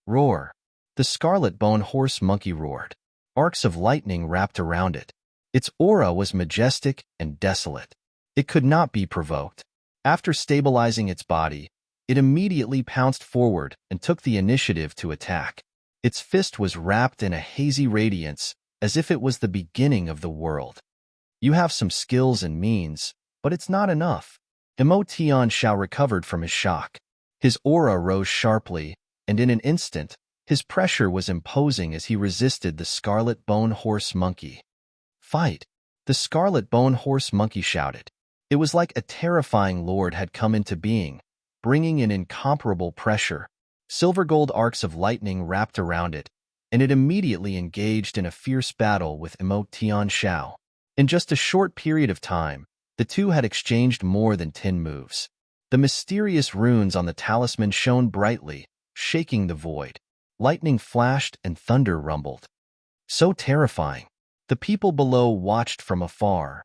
Roar. The scarlet bone horse monkey roared. Arcs of lightning wrapped around it. Its aura was majestic and desolate. It could not be provoked. After stabilizing its body, it immediately pounced forward and took the initiative to attack. Its fist was wrapped in a hazy radiance, as if it was the beginning of the world. You have some skills and means, but it's not enough. Emotion Shao recovered from his shock. His aura rose sharply, and in an instant, his pressure was imposing as he resisted the scarlet bone horse monkey. Fight! The scarlet bone horse monkey shouted. It was like a terrifying lord had come into being, bringing in incomparable pressure. Silver gold arcs of lightning wrapped around it, and it immediately engaged in a fierce battle with Emotion Shao. In just a short period of time, the two had exchanged more than 10 moves. The mysterious runes on the talisman shone brightly, shaking the void. Lightning flashed and thunder rumbled. So terrifying. The people below watched from afar,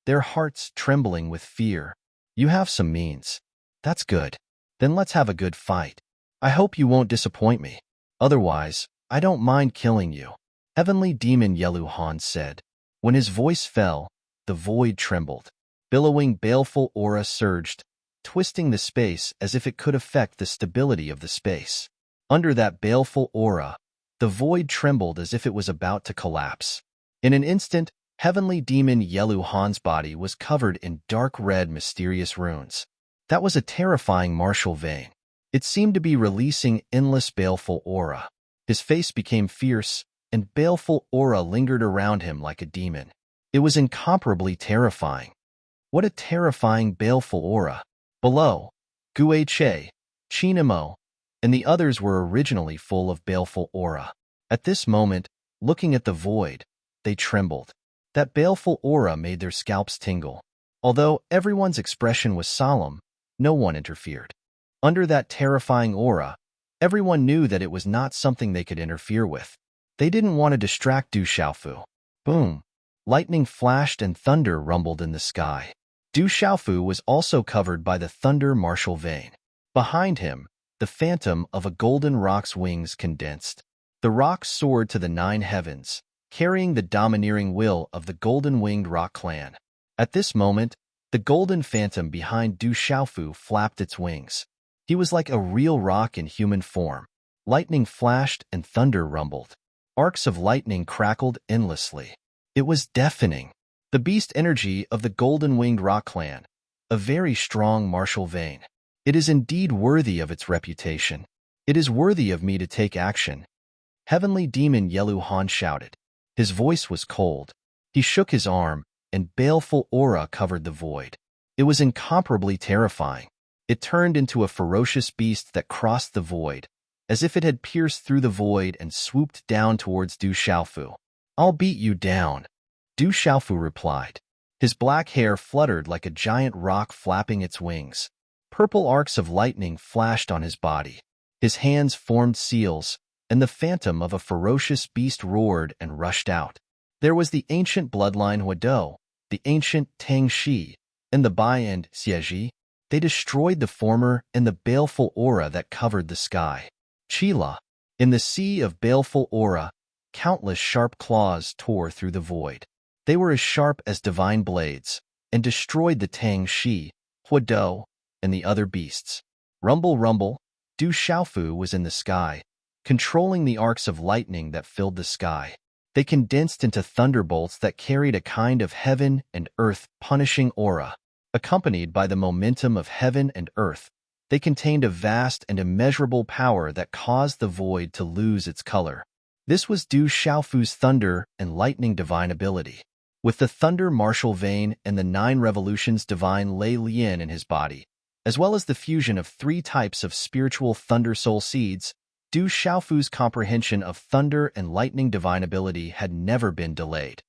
their hearts trembling with fear. You have some means. That's good. Then let's have a good fight. I hope you won't disappoint me. Otherwise, I don't mind killing you. Heavenly Demon Yelu Han said. When his voice fell, the void trembled. Billowing baleful aura surged, twisting the space as if it could affect the stability of the space. Under that baleful aura, the void trembled as if it was about to collapse. In an instant, Heavenly Demon Yelu Han's body was covered in dark red mysterious runes. That was a terrifying martial vein. It seemed to be releasing endless baleful aura. His face became fierce, and baleful aura lingered around him like a demon. It was incomparably terrifying. What a terrifying baleful aura. Below, Gue Che, Chinamo, and the others were originally full of baleful aura. At this moment, looking at the void, they trembled. That baleful aura made their scalps tingle. Although everyone's expression was solemn, no one interfered. Under that terrifying aura, everyone knew that it was not something they could interfere with. They didn't want to distract Du Xiaofu. Boom! Lightning flashed and thunder rumbled in the sky. Du Xiaofu was also covered by the thunder martial vein. Behind him, the phantom of a golden rock's wings condensed. The rock soared to the 9 heavens, carrying the domineering will of the golden-winged rock clan. At this moment, the golden phantom behind Du Xiaofu flapped its wings. He was like a real rock in human form. Lightning flashed and thunder rumbled. Arcs of lightning crackled endlessly. It was deafening. The beast energy of the golden-winged rock clan, a very strong martial vein. It is indeed worthy of its reputation. It is worthy of me to take action. Heavenly Demon Yelu Han shouted. His voice was cold. He shook his arm, and baleful aura covered the void. It was incomparably terrifying. It turned into a ferocious beast that crossed the void, as if it had pierced through the void and swooped down towards Du Xiaofu. I'll beat you down, Du Xiaofu replied. His black hair fluttered like a giant rock flapping its wings. Purple arcs of lightning flashed on his body. His hands formed seals, and the phantom of a ferocious beast roared and rushed out. There was the ancient bloodline Huado, the ancient Tang Shi, and the Bai and Xieji. They destroyed the former and the baleful aura that covered the sky. Chila. In the sea of baleful aura, countless sharp claws tore through the void. They were as sharp as divine blades, and destroyed the Tang Shi, Huado, and the other beasts. Rumble, rumble, Du Xiaofu was in the sky, controlling the arcs of lightning that filled the sky. They condensed into thunderbolts that carried a kind of heaven and earth punishing aura. Accompanied by the momentum of heaven and earth, they contained a vast and immeasurable power that caused the void to lose its color. This was Du Xiaofu's thunder and lightning divine ability. With the thunder martial vein and the 9 revolutions divine Lei Lian in his body, as well as the fusion of 3 types of spiritual thunder soul seeds, Du Xiaofu's comprehension of thunder and lightning divine ability had never been delayed.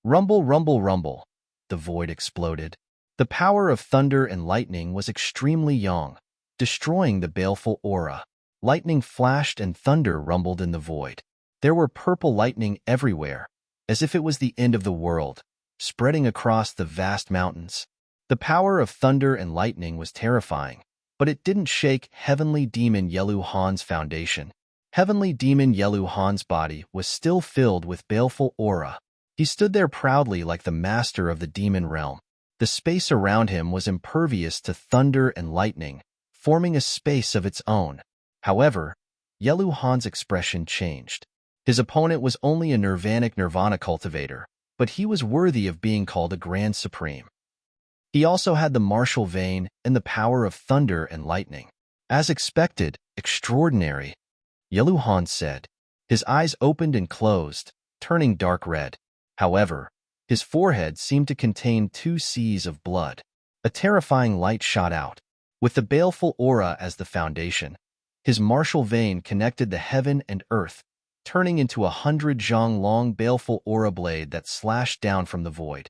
Rumble, rumble, rumble. The void exploded. The power of thunder and lightning was extremely young, destroying the baleful aura. Lightning flashed and thunder rumbled in the void. There were purple lightning everywhere, as if it was the end of the world, spreading across the vast mountains. The power of thunder and lightning was terrifying, but it didn't shake Heavenly Demon Yelu Han's foundation. Heavenly demon Yelu Han's body was still filled with baleful aura. He stood there proudly like the master of the demon realm. The space around him was impervious to thunder and lightning, forming a space of its own. However, Yelu Han's expression changed. His opponent was only a nirvana cultivator, but he was worthy of being called a Grand Supreme. He also had the martial vein and the power of thunder and lightning. As expected, extraordinary, Yelu Han said. His eyes opened and closed, turning dark red. However, his forehead seemed to contain 2 seas of blood. A terrifying light shot out. With the baleful aura as the foundation, his martial vein connected the heaven and earth, turning into 100 zhang long baleful aura blade that slashed down from the void.